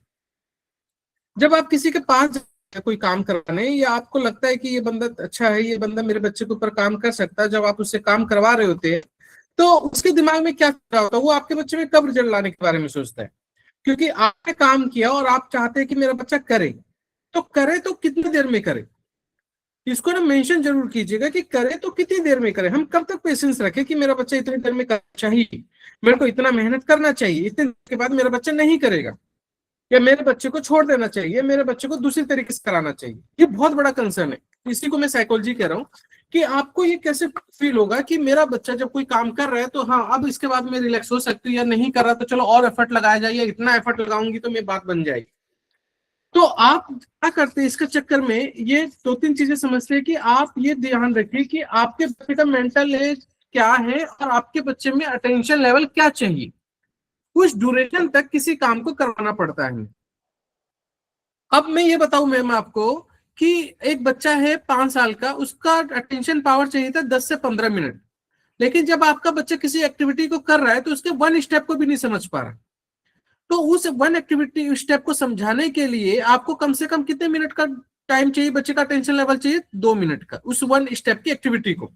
जब आप किसी के पास जाते हैं कोई काम करवाने, या आपको लगता है कि ये बंदा अच्छा है, ये बंदा मेरे बच्चे के ऊपर काम कर सकता है, जब आप उससे काम करवा रहे होते हैं तो उसके दिमाग में क्या चल रहा होता है? वो आपके बच्चे में कब रिजल्ट लाने के बारे में सोचता है? क्योंकि आपने काम किया और आप चाहते हैं कि मेरा बच्चा करे, तो करे तो कितनी देर में करे, इसको ना मेंशन जरूर कीजिएगा कि करे तो कितनी देर में करे। हम कब तक पेशेंस रखें कि मेरा बच्चा इतनी देर में करना चाहिए, मेरे को इतना मेहनत करना चाहिए, इतने देर के बाद मेरा बच्चा नहीं करेगा, या मेरे बच्चे को छोड़ देना चाहिए, मेरे बच्चे को दूसरी तरीके से कराना चाहिए। ये बहुत बड़ा कंसर्न है, इसी को मैं साइकोलॉजी कह रहा हूँ कि आपको ये कैसे फील होगा कि मेरा बच्चा जब कोई काम कर रहा है तो हाँ अब इसके बाद मैं रिलैक्स हो सकती हूँ, या नहीं कर रहा तो चलो और एफर्ट लगाया जाए, या इतना एफर्ट लगाऊंगी तो मेरी बात बन जाएगी। तो आप क्या करते हैं इसके चक्कर में, ये 2-3 चीजें समझते हैं कि आप ये ध्यान रखिए कि आपके बच्चे का मेंटल एज क्या है और आपके बच्चे में अटेंशन लेवल क्या चाहिए। कुछ ड्यूरेशन तक किसी काम को करवाना पड़ता है। अब मैं ये बताऊं मैम आपको कि एक बच्चा है 5 साल का, उसका अटेंशन पावर चाहिए था 10 से 15 मिनट, लेकिन जब आपका बच्चा किसी एक्टिविटी को कर रहा है तो उसके 1 स्टेप को भी नहीं समझ पा रहा, तो उस 1 एक्टिविटी स्टेप को समझाने के लिए आपको कम से कम कितने मिनट का टाइम चाहिए, बच्चे का अटेंशन लेवल चाहिए 2 मिनट का उस 1 स्टेप की एक्टिविटी को।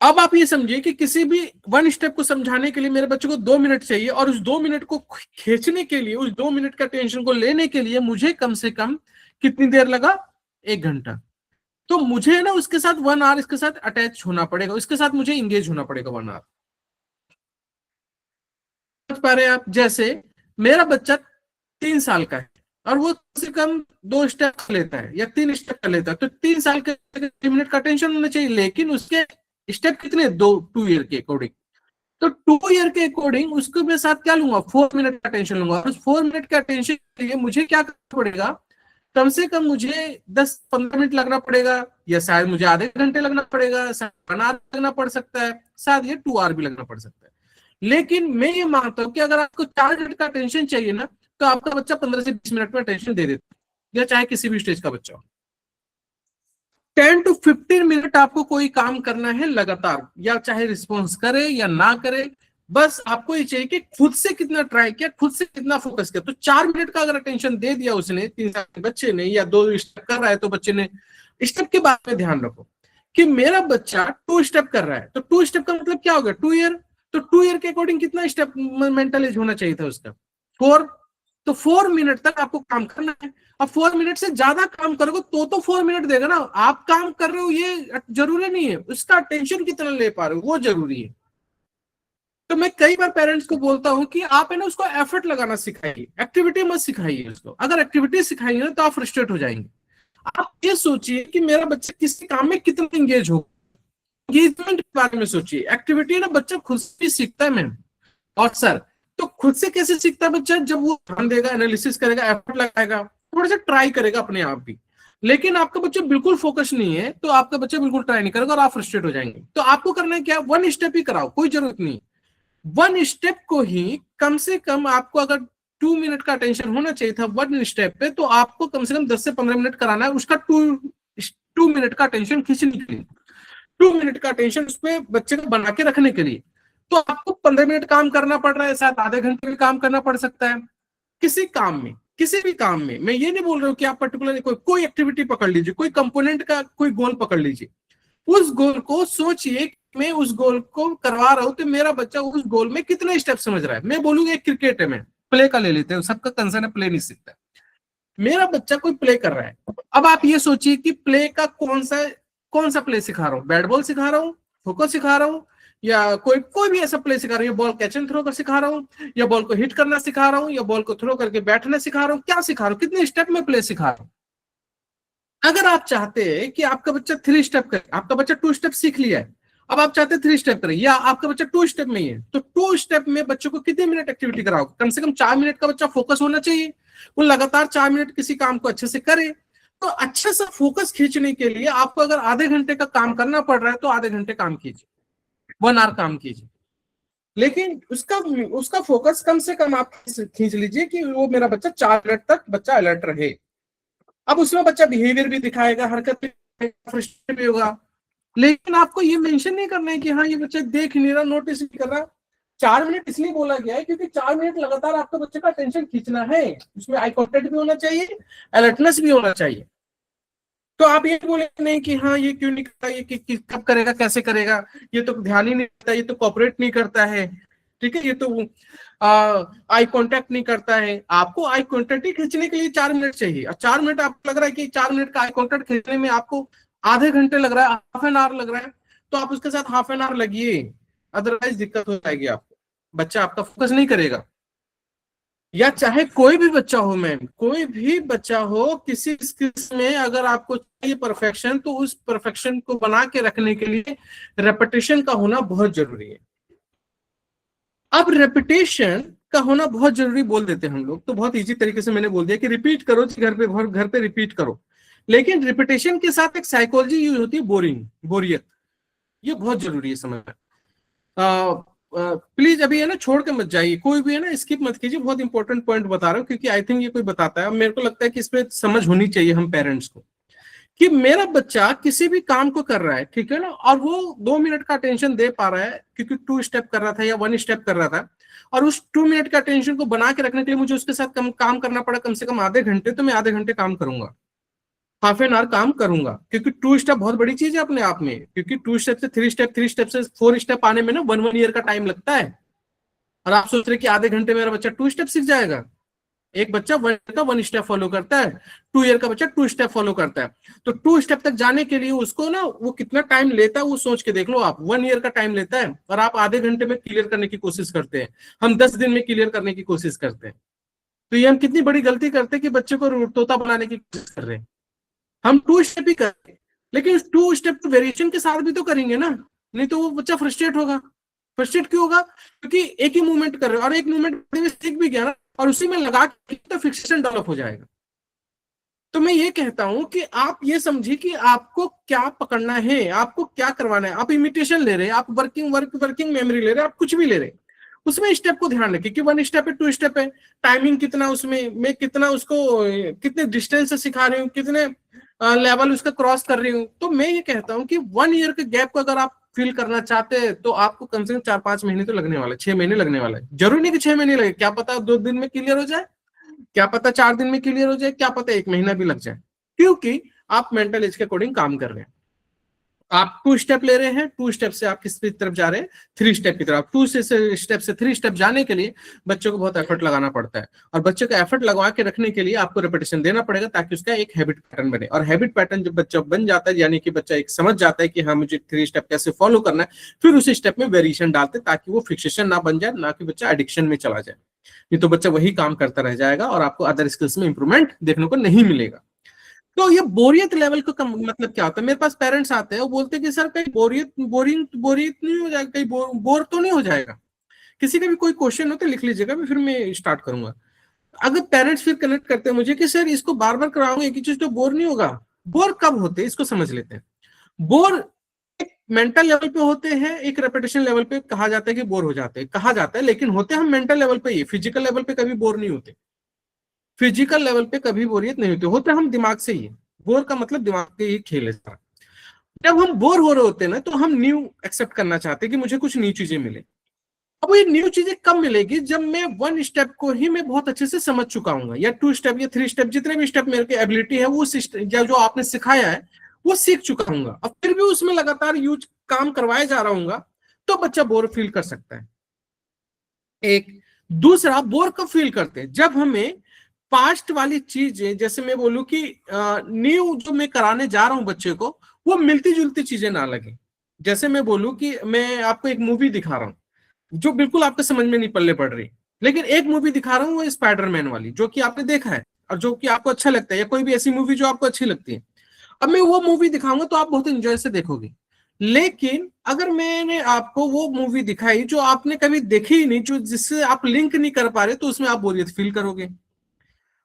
अब आप ये समझिए कि किसी भी 1 स्टेप को समझाने के लिए मेरे बच्चे को 2 मिनट चाहिए, और उस 2 मिनट को खींचने के लिए, उस 2 मिनट का टेंशन को लेने के लिए मुझे कम से कम कितनी देर लगा, 1 घंटा। तो मुझे ना उसके साथ 1 आवर इसके साथ अटैच होना पड़ेगा, इसके साथ मुझे इंगेज होना पड़ेगा 1 आवर। समझ पा रहे हैं आप? जैसे मेरा बच्चा 3 साल का है और वो कम से कम 2 स्टेप लेता है या 3 स्टेप कर लेता है, तो 3 साल के 3 मिनट का टेंशन होना चाहिए, लेकिन उसके स्टेप कितने, 2 ईयर के अकॉर्डिंग। तो 2 ईयर के अकॉर्डिंग उसको मैं साथ क्या लूंगा, 4 मिनट का टेंशन लूंगा। उस 4 मिनट का टेंशन के लिए मुझे क्या करना पड़ेगा, कम से कम मुझे 10-15 मिनट लगना पड़ेगा, या शायद मुझे आधे घंटे लगना पड़ेगा, शायद 1 आवर लगना पड़ सकता है, शायद ये 2 आवर भी लगना पड़ सकता है। लेकिन मैं ये मानता हूं कि अगर आपको 4 मिनट का टेंशन चाहिए ना, तो आपका बच्चा 15 से 20 मिनट में टेंशन दे देता है, या चाहे किसी भी स्टेज का बच्चा हो। 10 to 15 मिनट आपको कोई काम करना है लगातार, या चाहे रिस्पॉन्स करे या ना करे, बस आपको ये चाहिए कि खुद से कितना ट्राई किया, खुद से कितना फोकस किया। तो 4 मिनट का अगर अटेंशन दे दिया उसने, 3 साल के बच्चे ने, या 2 स्टेप कर रहा है तो बच्चे ने, स्टेप के बारे में ध्यान रखो कि मेरा बच्चा 2 स्टेप कर रहा है, तो 2 स्टेप का मतलब क्या होगा, 2 ईयर। तो 2 ईयर के अकॉर्डिंग कितना स्टेप मेंटल एज होना चाहिए था उसका, 4। तो 4 मिनट तक आपको काम करना है। अब 4 मिनट से ज्यादा काम करोगे तो 4 मिनट देगा ना। आप काम कर रहे हो ये जरूरी नहीं है, उसका अटेंशन कितना ले पा रहे हो वो जरूरी है। तो मैं कई बार पेरेंट्स को बोलता हूं कि आप है ना उसको एफर्ट लगाना सिखाइए, एक्टिविटी मत सिखाइए उसको। अगर एक्टिविटी सिखाइए ना तो आप फ्रस्ट्रेट हो जाएंगे। आप ये सोचिए कि मेरा बच्चा किसी काम में कितना इंगेज हो, एंगेजमेंट के बारे में सोचिए। एक्टिविटी ना बच्चा खुद से सीखता है मैम और सर। तो खुद से कैसे सीखता है बच्चा, जब वो ध्यान देगा, एनालिसिस करेगा, एफर्ट लगाएगा, थोड़ा सा ट्राई करेगा अपने आप भी। लेकिन आपका बच्चा बिल्कुल फोकस नहीं है तो आपका बच्चा बिल्कुल ट्राई नहीं करेगा और आप फ्रस्ट्रेट हो जाएंगे। तो आपको करना है क्या, 1 स्टेप ही कराओ, कोई जरूरत नहीं। 1 स्टेप को ही कम से कम आपको, अगर 2 मिनट का अटेंशन होना चाहिए था 1 स्टेप पे, तो आपको कम से कम 10 से 15 मिनट कराना है उसका 2 मिनट का अटेंशन खींचने के लिए, 2 मिनट का अटेंशन उस पर बच्चे को बना के रखने के लिए। तो आपको 15 मिनट काम करना पड़ रहा है, शायद आधे घंटे में काम करना पड़ सकता है किसी काम में, किसी भी काम में। मैं ये नहीं बोल रहा हूँ कि आप पर्टिकुलर कोई एक्टिविटी पकड़ लीजिए, कोई कंपोनेंट का कोई गोल पकड़ लीजिए, उस गोल को सोचिए, मैं उस गोल को करवा रहा हूं तो मेरा बच्चा उस गोल में कितने स्टेप समझ रहा है। मैं बोलूंगा एक क्रिकेट है, मैं प्ले का ले लेते हैं, सबका कंसर्न है प्ले नहीं सीखता। मेरा बच्चा कोई प्ले कर रहा है, अब आप ये सोचिए कि प्ले का कौन सा प्ले सिखा रहा हूँ, बैट बॉल सिखा रहा हूँ, खो-खो सिखा रहा हूँ, या कोई भी ऐसा प्ले सिखा रहा हूँ, बॉल कैच एंड थ्रो कर सिखा रहा हूँ, या बॉल को हिट करना सिखा रहा हूँ, या बॉल को थ्रो करके बैठना सिखा रहा हूँ, क्या सिखा रहा हूँ, कितने स्टेप में प्ले सिखा रहा हूँ। अगर आप चाहते हैं कि आपका बच्चा 3 स्टेप करे, आपका बच्चा 2 स्टेप सीख लिया है, अब आप चाहते हैं 3 स्टेप करे, या आपका बच्चा 2 स्टेप में ही है, तो 2 स्टेप में बच्चों को कितने मिनट एक्टिविटी कराओगे, कम से कम 4 मिनट का बच्चा फोकस होना चाहिए, वो लगातार 4 मिनट किसी काम को अच्छे से करे। तो अच्छे से फोकस खींचने के लिए आपको अगर आधे घंटे का काम करना पड़ रहा है तो आधे घंटे काम कीजिए, 1 आवर काम कीजिए, लेकिन उसका फोकस कम से कम आप खींच लीजिए कि वो मेरा बच्चा 4 मिनट तक बच्चा अलर्ट रहे। अब उसमें बच्चा बिहेवियर भी दिखाएगा, हरकत भी होगा, लेकिन आपको ये मेंशन नहीं करना है कि हाँ ये बच्चा देख नहीं रहा, नोटिस नहीं कर रहा। 4 मिनट इसलिए बोला गया है क्योंकि 4 मिनट लगातार आपके बच्चे का अटेंशन खींचना है, उसमें आई कांटेक्ट भी होना चाहिए, अलर्टनेस भी होना चाहिए। तो आप ये बोले नहीं कि हाँ ये क्यों नहीं करता, ये कब करेगा, कैसे करेगा, ये तो ध्यान ही नहीं देता, ये तो कॉपरेट नहीं करता है, ठीक है, ये तो आई कांटेक्ट नहीं करता है। आपको आई कांटेक्ट ही खींचने के लिए 4 मिनट चाहिए, और 4 मिनट आपको लग रहा है कि 4 मिनट का आई कांटेक्ट खींचने में आपको आधे घंटे लग रहा है, हाफ एन आवर लग रहा है, तो आप उसके साथ हाफ एन आवर लगिए, अदरवाइज दिक्कत हो जाएगी आपको, बच्चा आपका फोकस नहीं करेगा। या चाहे कोई भी बच्चा हो मैम, कोई भी बच्चा हो, किसी स्किल्स में अगर आपको चाहिए परफेक्शन, तो उस परफेक्शन को बना के रखने के लिए रेपिटेशन का होना बहुत जरूरी है। अब रेपिटेशन का होना बहुत जरूरी बोल देते हैं हम लोग, तो बहुत इजी तरीके से मैंने बोल दिया कि रिपीट करो, घर पे रिपीट करो। लेकिन रिपीटेशन के साथ एक साइकोलॉजी यूज होती है, बोरियत। ये बहुत जरूरी है समझना। प्लीज अभी है ना छोड़ के मत जाइए, कोई भी है ना स्किप मत कीजिए, बहुत इंपॉर्टेंट पॉइंट बता रहा हूँ, क्योंकि आई थिंक ये कोई बताता है, अब मेरे को लगता है कि इस पे समझ होनी चाहिए हम पेरेंट्स को, कि मेरा बच्चा किसी भी काम को कर रहा है, ठीक है ना, और वो 2 मिनट का अटेंशन दे पा रहा है क्योंकि 2 स्टेप कर रहा था या 1 स्टेप कर रहा था, और उस 2 मिनट का अटेंशन को बना के रखने के लिए मुझे उसके साथ काम करना पड़ा कम से कम आधे घंटे, तो मैं आधे घंटे काम करूंगा, हाफ एन आवर काम करूंगा, क्योंकि 2 स्टेप बहुत बड़ी चीज है अपने आप में, क्योंकि 2 स्टेप से 3 स्टेप, 3 स्टेप से 4 स्टेप आने में ना 1 ईयर का टाइम लगता है। और आप सोच रहे कि आधे घंटे मेरा बच्चा 2 स्टेप सीख जाएगा? एक बच्चा 1 स्टेप फॉलो करता है, 2 ईयर का बच्चा 2 स्टेप फॉलो करता है। तो 2 स्टेप तक जाने के लिए उसको ना वो कितना टाइम लेता है वो सोच के देख लो आप, 1 ईयर का टाइम लेता है, और आप आधे घंटे में क्लियर करने की कोशिश करते हैं, हम 10 दिन में क्लियर करने की कोशिश करते हैं। तो ये हम कितनी बड़ी गलती करते हैं कि बच्चे को तोता बनाने की कोशिश कर रहे हैं। हम 2 स्टेप ही करें, लेकिन 2 स्टेप तो वेरिएशन के साथ भी तो करेंगे ना, नहीं तो वो बच्चा फ्रस्ट्रेट होगा। फ्रस्ट्रेट क्यों होगा? क्योंकि एक ही मूवमेंट कर रहे हो, और एक मूवमेंट में सीख भी गया ना, और उसी में लगा के तो फिक्सेशन डेवलप हो जाएगा। तो मैं ये कहता हूं कि आप ये समझिए कि आपको क्या पकड़ना है, आपको क्या करवाना है। आप इमिटेशन ले रहे हैं, आप वर्किंग मेमोरी ले रहे हैं, आप कुछ भी ले रहे हैं, उसमें स्टेप को ध्यान रखिए कि 1 स्टेप है, 2 स्टेप है, टाइमिंग कितना, उसमें मैं कितना उसको कितने डिस्टेंस से सिखा रही हूँ, कितने लेवल उसका क्रॉस कर रही हूँ। तो मैं ये कहता हूँ कि 1 ईयर के गैप को अगर आप फील करना चाहते हैं तो आपको कम से कम 4-5 महीने तो लगने वाले, 6 महीने लगने वाला है। जरूरी नहीं कि 6 महीने लगे, क्या पता 2 दिन में क्लियर हो जाए, क्या पता 4 दिन में क्लियर हो जाए, क्या पता 1 महीना भी लग जाए, क्योंकि आप मेंटल एज के अकॉर्डिंग काम कर रहे हैं। आप 2 स्टेप ले रहे हैं, 2 स्टेप से आप किस तरफ जा रहे हैं, 3 स्टेप की तरफ। 2 स्टेप से 3 स्टेप जाने के लिए बच्चों को बहुत एफर्ट लगाना पड़ता है, और बच्चे को एफर्ट लगवा के रखने के लिए आपको रेपिटेशन देना पड़ेगा, ताकि उसका एक हैबिट पैटर्न बने। और हैबिट पैटर्न जब बच्चा बन जाता है, यानी कि बच्चा एक समझ जाता है कि हाँ मुझे 3 स्टेप कैसे फॉलो करना है, फिर उसी स्टेप में वेरिएशन डालते, ताकि वो फिक्सेशन ना बन जाए, ना कि बच्चा एडिक्शन में चला जाए। नहीं तो बच्चा वही काम करता रह जाएगा और आपको अदर स्किल्स में इंप्रूवमेंट देखने को नहीं मिलेगा। तो ये बोरियत लेवल का मतलब क्या होता है? मेरे पास पेरेंट्स आते हैं, वो बोलते हैं कि सर कहीं बोरियत नहीं हो जाएगा, कहीं बोर तो नहीं हो जाएगा। किसी का भी कोई क्वेश्चन हो तो लिख लीजिएगा, फिर मैं स्टार्ट करूंगा। अगर पेरेंट्स फिर कनेक्ट करते हैं मुझे कि सर इसको बार बार कराऊंगा एक ही चीज, तो बोर नहीं होगा? बोर कब होते हैं इसको समझ लेते हैं। बोर एक मेंटल लेवल पे होते हैं, एक रेपिटेशन लेवल पे कहा जाता है कि बोर हो जाते हैं, कहा जाता है, लेकिन होते हम मेंटल लेवल पे ही, फिजिकल लेवल पे कभी बोर नहीं होते। फिजिकल लेवल पे कभी बोरियत नहीं होती, होता हम दिमाग से ही। बोर का मतलब दिमाग के ही खेल है सारा। जब हम बोर हो रहे होते हैं ना, तो हम न्यू एक्सेप्ट करना चाहते हैं कि मुझे कुछ न्यू चीजें मिले। अब ये न्यू चीजें कब मिलेगी? जब मैं 1 स्टेप को ही मैं बहुत अच्छे से समझ चुका हूँ, या 2 स्टेप या 3 स्टेप, जितने भी स्टेप मेरे की एबिलिटी है वो या जो आपने सिखाया है वो सीख चुका हूँ, अब फिर भी उसमें लगातार यूज काम करवाया जा रहा हूँ, तो बच्चा बोर फील कर सकता है। एक दूसरा, बोर कब फील करते हैं? जब हमें पास्ट वाली चीजें, जैसे मैं बोलूं कि न्यू जो मैं कराने जा रहा हूं बच्चे को, वो मिलती जुलती चीजें ना लगे। जैसे मैं बोलूं कि मैं आपको एक मूवी दिखा रहा हूं जो बिल्कुल आपके समझ में नहीं पल्ले पड़ रही, लेकिन एक मूवी दिखा रहा हूं वो स्पाइडरमैन वाली, जो कि आपने देखा है और जो कि आपको अच्छा लगता है, या कोई भी ऐसी मूवी जो आपको अच्छी लगती है। अब मैं वो मूवी दिखाऊंगा तो आप बहुत एंजॉय से देखोगे। लेकिन अगर मैंने आपको वो मूवी दिखाई जो आपने कभी देखी ही नहीं, जो जिससे आप लिंक नहीं कर पा रहे, तो उसमें आप बोरियत फील करोगे।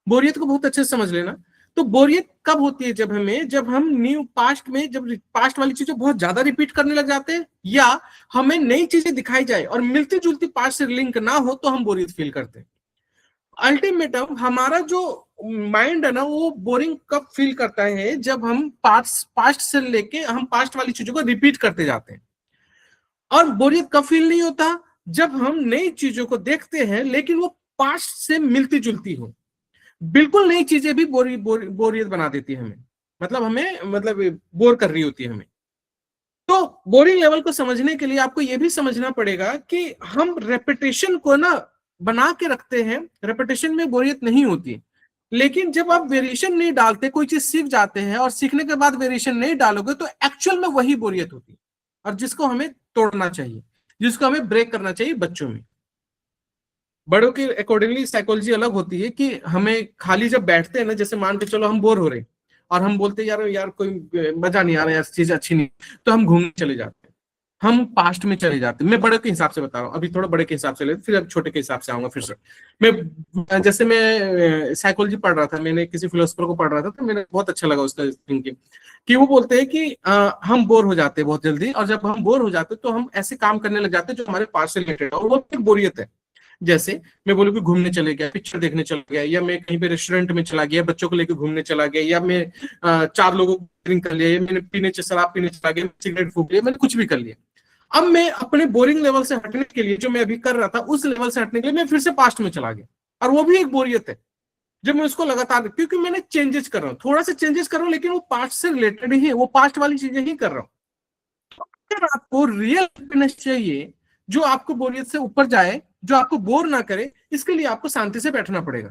बोरियत को बहुत अच्छे से समझ लेना। तो बोरियत कब होती है? जब हम न्यू पास्ट में, जब पास्ट वाली चीजें बहुत ज्यादा रिपीट करने लग जाते हैं, या हमें नई चीजें दिखाई जाए और मिलती जुलती पास्ट से लिंक ना हो, तो हम बोरियत फील करते हैं। अल्टीमेटम हमारा जो माइंड है ना, वो बोरिंग कब फील करता है? जब हम पास्ट से लेके हम पास्ट वाली चीजों को रिपीट करते जाते हैं। और बोरियत कब फील नहीं होता? जब हम नई चीजों को देखते हैं लेकिन वो पास्ट से मिलती जुलती हो। बिल्कुल नई चीजें भी बोरियत बना देती है हमें, मतलब बोर कर रही होती है हमें। तो बोरिंग लेवल को समझने के लिए आपको यह भी समझना पड़ेगा कि हम रेपिटेशन को ना बना के रखते हैं, रेपिटेशन में बोरियत नहीं होती। लेकिन जब आप वेरिएशन नहीं डालते, कोई चीज सीख जाते हैं और सीखने के बाद वेरिएशन नहीं डालोगे, तो एक्चुअल में वही बोरियत होती है, और जिसको हमें तोड़ना चाहिए, जिसको हमें ब्रेक करना चाहिए बच्चों में। बड़ों की अकॉर्डिंगली साइकोलॉजी अलग होती है कि हमें खाली जब बैठते हैं ना, जैसे मान के चलो हम बोर हो रहे हैं और हम बोलते हैं यार यार कोई मजा नहीं आ रहा, यार चीज अच्छी नहीं, तो हम घूमने चले जाते हैं, हम पास्ट में चले जाते हैं। मैं बड़े के हिसाब से बता रहा हूँ, अभी थोड़ा बड़े के हिसाब से ले, फिर अब छोटे के हिसाब से आऊंगा फिर से। जैसे मैं साइकोलॉजी पढ़ रहा था, मैंने किसी फिलोसफर को पढ़ रहा था, तो मेरे बहुत अच्छा लगा उसका थिंकिंग कि वो बोलते हैं कि हम बोर हो जाते हैं बहुत जल्दी, और जब हम बोर हो जाते हैं तो हम ऐसे काम करने लग जाते हैं जो हमारे पास्ट से रिलेटेड है, और वो फिर बोरियत है। जैसे मैं बोलूँ कि घूमने चले गया, पिक्चर देखने चला गया, या मैं कहीं पे रेस्टोरेंट में चला गया, बच्चों को लेकर घूमने चला गया, या मैं 4 लोगों को ड्रिंक कर लिया, या मैंने शराब पीने चला गया, सिगरेट फूक लिया, मैंने कुछ भी कर लिया। अब मैं अपने बोरिंग लेवल से हटने के लिए, जो मैं अभी कर रहा था उस लेवल से हटने के लिए मैं फिर से पास्ट में चला गया, और वो भी एक बोरियत है। जब मैं उसको लगातार, क्योंकि मैंने चेंजेस कर रहा हूँ, थोड़ा सा चेंजेस कर रहा हूँ, लेकिन वो पास्ट से रिलेटेड ही है, वो पास्ट वाली चीजें ही कर रहा हूँ। अगर आपको रियल हैप्पीनेस चाहिए जो आपको बोरियत से ऊपर जाए, जो आपको बोर ना करे, इसके लिए आपको शांति से बैठना पड़ेगा।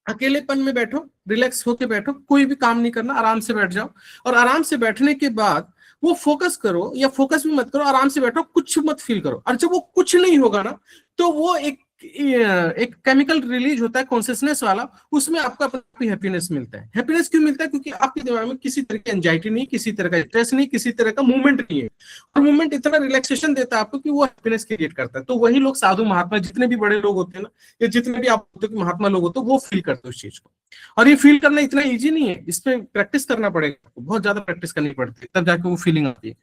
अकेलेपन में बैठो, रिलैक्स होके बैठो, कोई भी काम नहीं करना, आराम से बैठ जाओ, और आराम से बैठने के बाद वो फोकस करो, या फोकस भी मत करो, आराम से बैठो, कुछ मत फील करो। और जब वो कुछ नहीं होगा ना, तो वो एक केमिकल रिलीज होता है कॉन्शियसनेस वाला, उसमें आपको अपनी हैप्पीनेस मिलता है। हैप्पीनेस क्यों मिलता है? क्योंकि आपके दिमाग में किसी तरह की एंजाइटी नहीं, किसी तरह का स्ट्रेस नहीं, किसी तरह का मूवमेंट नहीं है, और मूवमेंट इतना रिलैक्सेशन देता है आपको कि वो हैप्पीनेस क्रिएट करता है। तो वही लोग, साधु महात्मा, जितने भी बड़े लोग होते हैं ना, या जितने भी आप होते हो महात्मा लोग होते हैं, वो फील करते हैं उस चीज को। और ये फील करना इतना ईजी नहीं है, इसमें प्रैक्टिस करना पड़ेगा, बहुत ज्यादा प्रैक्टिस करनी पड़ती है, तब जाके वो फीलिंग आती है।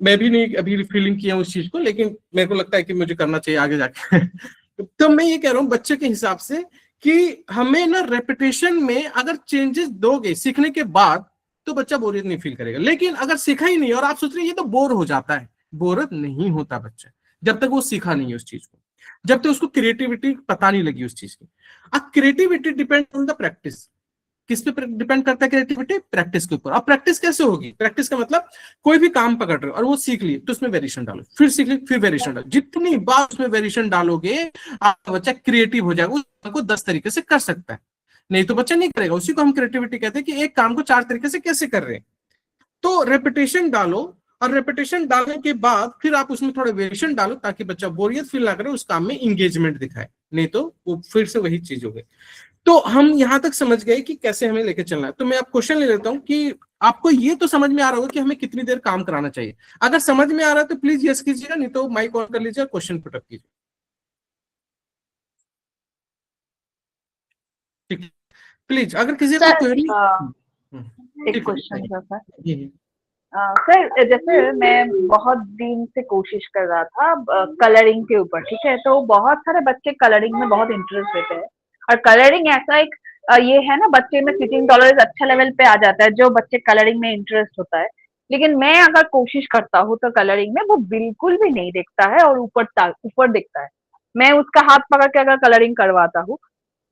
मैं भी नहीं अभी फीलिंग किया उस चीज को, लेकिन मेरे को लगता है कि मुझे करना चाहिए आगे जाके। तो मैं ये कह रहा हूँ बच्चे के हिसाब से कि हमें ना रेपिटेशन में अगर चेंजेस दोगे सीखने के बाद, तो बच्चा बोरियत नहीं फील करेगा। लेकिन अगर सीखा ही नहीं और आप सोच रहे हैं ये तो बोर हो जाता है, बोरियत नहीं होता बच्चा, जब तक वो सीखा नहीं है उस चीज को, जब तक उसको क्रिएटिविटी पता नहीं लगी उस चीज की। अब creativity depend on the practice. किस पे डिपेंड करता है क्रिएटिविटी? प्रैक्टिस के ऊपर। अब प्रैक्टिस कैसे होगी? प्रैक्टिस का मतलब कोई भी काम पकड़ रहे हो और वो सीख लिए, तो उसमें वेरिएशन डालो, फिर सीख लिए, फिर वेरिएशन डालो। जितनी बार उसमें वेरिएशन डालोगे, आपका बच्चा क्रिएटिव हो जाएगा, उसको 10 तरीके से कर सकता है, नहीं तो बच्चा नहीं करेगा। उसी को हम क्रिएटिविटी कहते हैं कि एक काम को 4 तरीके से कैसे कर रहे हैं। तो रेपिटेशन डालो, और रेपिटेशन डालने के बाद फिर आप उसमें थोड़ा वेरिएशन डालो, ताकि बच्चा बोरियत फील ना करे, उस काम में इंगेजमेंट दिखाए, नहीं तो वो फिर से वही चीज हो गई। तो हम यहां तक समझ गए कि कैसे हमें लेके चलना है। तो मैं आप क्वेश्चन ले लेता हूं कि आपको ये तो समझ में आ रहा होगा कि हमें कितनी देर काम कराना चाहिए। अगर समझ में आ रहा है तो प्लीज यस कीजिएगा, नहीं तो माइक ऑन कर लीजिए और क्वेश्चन पुटअप कीजिए। ठीक है, प्लीज अगर किसी को क्वेरी। एक क्वेश्चन था सर। सर जैसे मैं बहुत दिन से कोशिश कर रहा था कलरिंग के ऊपर, ठीक है, तो बहुत सारे बच्चे कलरिंग में बहुत इंटरेस्ट लेते हैं, और कलरिंग ऐसा एक ये है ना, बच्चे में सिटिंग टॉलरेंस अच्छा लेवल पे आ जाता है जो बच्चे कलरिंग में इंटरेस्ट होता है। लेकिन मैं अगर कोशिश करता हूँ तो कलरिंग में वो बिल्कुल भी नहीं देखता है, और ऊपर दिखता है। मैं उसका हाथ पकड़ के अगर कलरिंग करवाता हूँ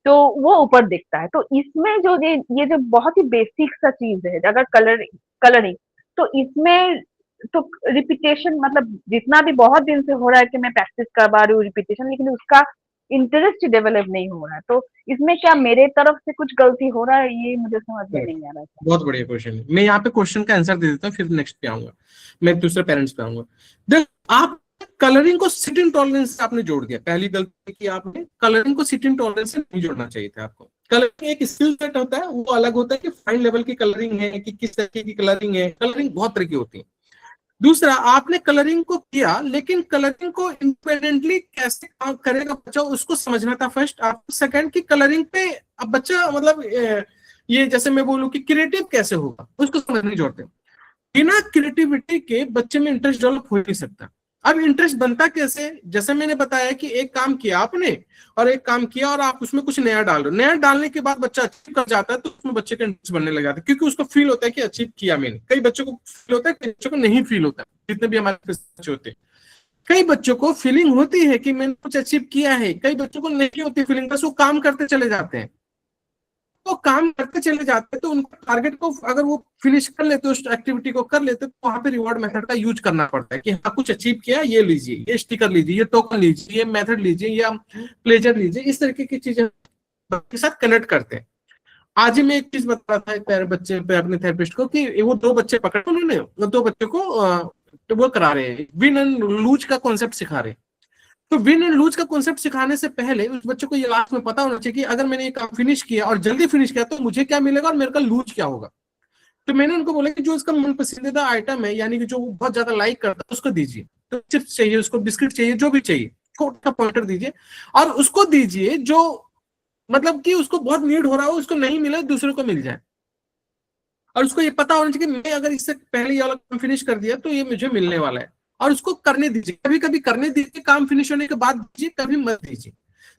तो वो ऊपर दिखता है। तो इसमें जो ये जो बहुत ही बेसिक सा चीज है, अगर कलरिंग, तो इसमें तो रिपीटेशन, मतलब जितना भी बहुत दिन से हो रहा है कि मैं प्रैक्टिस करवा रही हूँ रिपीटेशन, लेकिन उसका इंटरेस्ट डेवलप नहीं हो रहा है। तो इसमें क्या मेरे तरफ से कुछ गलती हो रहा है? ये मुझे समझ में नहीं आ रहा है। बहुत बढ़िया क्वेश्चन है। मैं यहाँ पे क्वेश्चन का आंसर दे देता हूँ, फिर नेक्स्ट पे आऊंगा, मैं दूसरे पेरेंट्स पे आऊंगा। देखो, आप कलरिंग को सिटिंग टॉलरेंस से आपने जोड़ दिया। पहली गलती की आपने, कलरिंग को सिटिंग टॉलरेंस से नहीं जोड़ना चाहिए था आपको। कलरिंग एक स्किल सेट होता है, वो अलग होता है कि फाइन लेवल की कलरिंग है कि किस तरीके की कलरिंग है। कलरिंग बहुत तरह की होती है। दूसरा, आपने कलरिंग को किया, लेकिन कलरिंग को इंडिपेंडेंटली कैसे करेगा बच्चा, उसको समझना था फर्स्ट। आप सेकंड की कलरिंग पे अब बच्चा, मतलब ये जैसे मैं बोलूं कि क्रिएटिव कैसे होगा, उसको समझ नहीं जोड़ते। बिना क्रिएटिविटी के बच्चे में इंटरेस्ट डेवलप हो नहीं सकता। अब इंटरेस्ट बनता कैसे? जैसे मैंने बताया कि एक काम किया आपने, और एक काम किया और आप उसमें कुछ नया डाल रहे हो। नया डालने के बाद बच्चा अचीव कर जाता है, तो उसमें बच्चे का इंटरेस्ट बनने लग जाता है, क्योंकि उसको फील होता है कि अचीव किया मैंने। कई बच्चों को फील होता है, कई बच्चों को नहीं फील होता है। जितने भी हमारे बच्चे होते हैं, कई बच्चों को फीलिंग होती है कि मैंने कुछ अचीव किया है, कई बच्चों को नहीं होती फीलिंग, बस वो काम करते चले जाते हैं। तो काम करते चले जाते हैं, तो उनका टारगेट को अगर वो फिनिश कर लेते, उस एक्टिविटी को कर लेते, तो वहां पे रिवॉर्ड मेथड का यूज करना पड़ता है कि हाँ कुछ अचीव किया, ये लीजिए, ये स्टिकर लीजिए, ये टोकन लीजिए, ये मेथड लीजिए, या प्लेजर लीजिए। इस तरीके की चीजें के साथ कनेक्ट करते हैं। आज ही मैं एक चीज बता रहा था एक बच्चे पे, अपने थेरेपिस्ट को, कि वो 2 बच्चे पकड़े उन्होंने, 2 बच्चों को वो करा रहे हैं, विन एंड लूज का कॉन्सेप्ट सिखा रहे हैं। तो विन एंड लूज का कॉन्सेप्ट सिखाने से पहले उस बच्चे को ये लास्ट में पता होना चाहिए कि अगर मैंने ये काम फिनिश किया और जल्दी फिनिश किया तो मुझे क्या मिलेगा और मेरे का लूज क्या होगा। तो मैंने उनको बोला कि जो इसका मन पसंदीदा आइटम है, यानी कि जो वो बहुत ज्यादा लाइक करता है, उसको दीजिए। तो चिप्स चाहिए उसको, बिस्किट चाहिए, जो भी चाहिए, छोटा पॉइंटर दीजिए और उसको दीजिए जो मतलब कि उसको बहुत नीड हो रहा हो, उसको नहीं मिले दूसरे को मिल जाए। और उसको ये पता होना चाहिए कि मैं अगर इससे पहले ये वाला काम फिनिश कर दिया तो ये मुझे मिलने वाला है, और उसको करने दीजिए। कभी कभी करने दीजिए, काम फिनिश होने के बाद दीजिए, कभी मत दीजिए।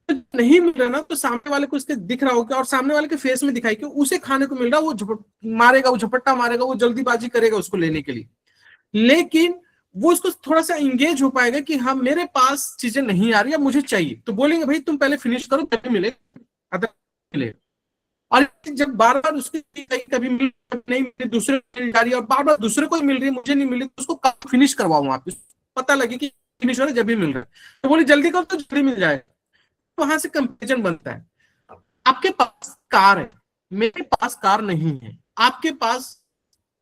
तो नहीं मिल रहा ना, तो सामने वाले को उसके दिख रहा होगा और सामने वाले के फेस में दिखाई कि उसे खाने को मिल रहा, वो मारेगा, वो झपट्टा मारेगा, वो जल्दीबाजी करेगा उसको लेने के लिए। लेकिन वो उसको थोड़ा सा इंगेज हो पाएगा कि हाँ मेरे पास चीजें नहीं आ रही है, मुझे चाहिए। तो बोलेंगे भाई तुम पहले फिनिश करो तभी मिले, मिले। और जब बार बार उसकी कभी मिल नहीं मिली, दूसरे को मिल जा रही है और बार बार दूसरे को ही मिल रही है, मुझे नहीं मिली, तो उसको फिनिश करवाओ वहां पे, पता लगे कि फिनिश हो रहा है, जब भी मिल रहा है। तो बोले जल्दी करो तो जल्दी मिल जाएगा। तो वहां से कंपेरिजन बनता है। आपके पास कार है, मेरे पास कार नहीं है। आपके पास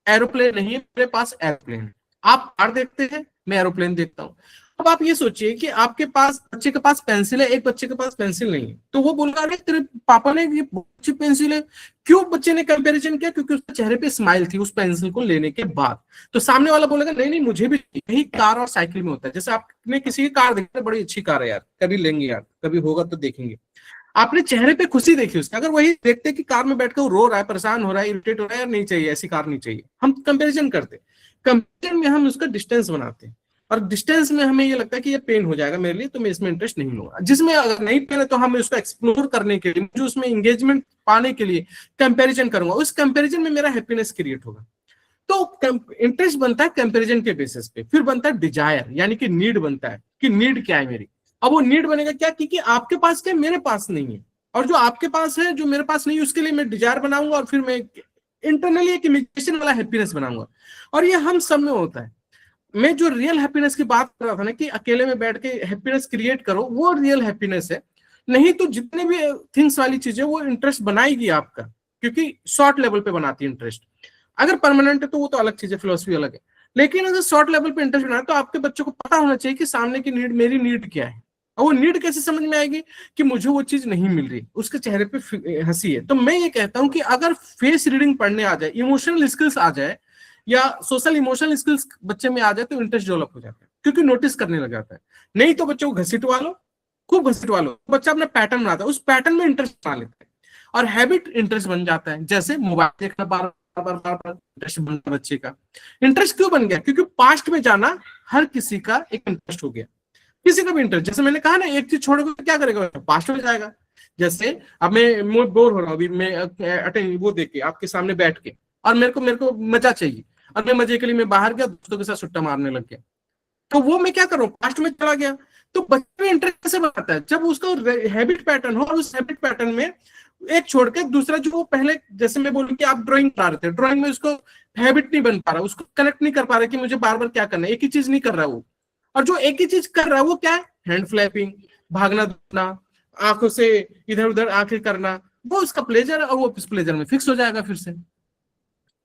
एरोप्लेन नहीं है, मेरे पास एरोप्लेन है। आप कार देखते हैं, मैं एरोप्लेन देखता हूं। अब आप ये सोचिए कि आपके पास, बच्चे के पास पेंसिल है, एक बच्चे के पास पेंसिल नहीं है, तो वो बोल रहा है तेरे पापा ने ये अच्छी पेंसिल है। क्यों बच्चे ने कंपैरिजन किया? क्योंकि उसके चेहरे पे स्माइल थी उस पेंसिल को लेने के बाद। तो सामने वाला बोलेगा नहीं नहीं मुझे भी। यही कार और साइकिल में होता है। जैसे आपने किसी की कार देखी, बड़ी अच्छी कार है यार, कभी लेंगे यार, कभी होगा तो देखेंगे। आपने चेहरे पे खुशी देखी उसके, अगर वही देखते कि कार में बैठकर वो रो रहा है, परेशान हो रहा है, इरिटेट हो रहा है, यार नहीं चाहिए, ऐसी कार नहीं चाहिए, हम कंपैरिजन करते। कंपैरिजन में हम उसका डिस्टेंस बनाते हैं, और डिस्टेंस में हमें ये लगता है कि ये पेन हो जाएगा मेरे लिए, तो मैं इसमें इंटरेस्ट नहीं लूंगा। जिसमें अगर नहीं पेन है तो हम उसको एक्सप्लोर करने के लिए, मुझे उसमें एंगेजमेंट पाने के लिए कंपैरिजन करूंगा। उस कंपैरिजन में मेरा हैप्पीनेस क्रिएट होगा। तो इंटरेस्ट बनता है कंपैरिजन के बेसिस पे। फिर बनता है डिजायर, यानी कि नीड बनता है कि नीड क्या है मेरी। अब वो नीड बनेगा क्या, क्योंकि आपके पास क्या मेरे पास नहीं है, और जो आपके पास है जो मेरे पास नहीं है उसके लिए मैं डिजायर बनाऊंगा, और फिर मैं इंटरनली एक इमेजिनेशन वाला हैप्पीनेस बनाऊंगा। और ये हम सब में होता है। मैं जो रियल हैप्पीनेस की बात कर रहा था ना, कि अकेले में बैठ के हैप्पीनेस क्रिएट करो, वो रियल हैप्पीनेस है। नहीं तो जितने भी थिंग्स वाली चीजें वो इंटरेस्ट बनाएगी आपका, क्योंकि शॉर्ट लेवल पे बनाती है इंटरेस्ट। अगर परमानेंट है तो वो तो अलग चीज है, फिलोसफी अलग है। लेकिन अगर शॉर्ट लेवल पे इंटरेस्ट बनाए तो आपके बच्चों को पता होना चाहिए कि सामने की नीड, मेरी नीड क्या है। और वो नीड कैसे समझ में आएगी कि मुझे वो चीज नहीं मिल रही, उसके चेहरे पे हंसी है। तो मैं ये कहता हूं कि अगर फेस रीडिंग पढ़ने आ जाए, इमोशनल स्किल्स आ जाए, या सोशल इमोशनल स्किल्स बच्चे में आ जाए, तो इंटरेस्ट डेवलप हो जाता है, क्योंकि नोटिस करने लग जाता है। नहीं तो बच्चों को घसीटवा लो, खूब घसीटवा लो, बच्चा अपना पैटर्न बनाता है, उस पैटर्न में इंटरेस्ट बना लेता है, और हैबिट इंटरेस्ट बन जाता है। जैसे मोबाइल देखना बार बार इंटरेस्ट बन गया बच्चे का। इंटरेस्ट क्यों बन गया? क्योंकि पास्ट में जाना हर किसी का एक इंटरेस्ट हो गया, किसी का भी इंटरेस्ट। जैसे मैंने कहा ना, एक चीज छोड़कर क्या करेगा, पास्ट में जाएगा। जैसे अब मैं बोर हो रहा हूँ, अभी मैं वो देख के आपके सामने बैठ के, और मेरे को मजा चाहिए, और मैं मजे के लिए मैं बाहर गया, दोस्तों के साथ सुट्टा मारने लग गया, तो वो मैं क्या करूँ, पास्ट में चला गया। तो बच्चे में इंटरेस्ट कैसे बनाता है? जब उसका हैबिट पैटर्न हो, और उस हैबिट पैटर्न में एक छोड़ के दूसरा, जो वो पहले, जैसे मैं बोलूं कि आप ड्राइंग करा रहे थे, ड्राइंग में उसको हैबिट नहीं बन पा रहा, उसको कनेक्ट नहीं कर पा रहा कि मुझे बार बार क्या करना है, एक ही चीज नहीं कर रहा वो। और जो एक ही चीज कर रहा है वो क्या है, हैंड फ्लैपिंग, भागना दौड़ना, आंखों से इधर उधर आंखें करना, वो उसका प्लेजर है, और वो उस प्लेजर में फिक्स हो जाएगा फिर से।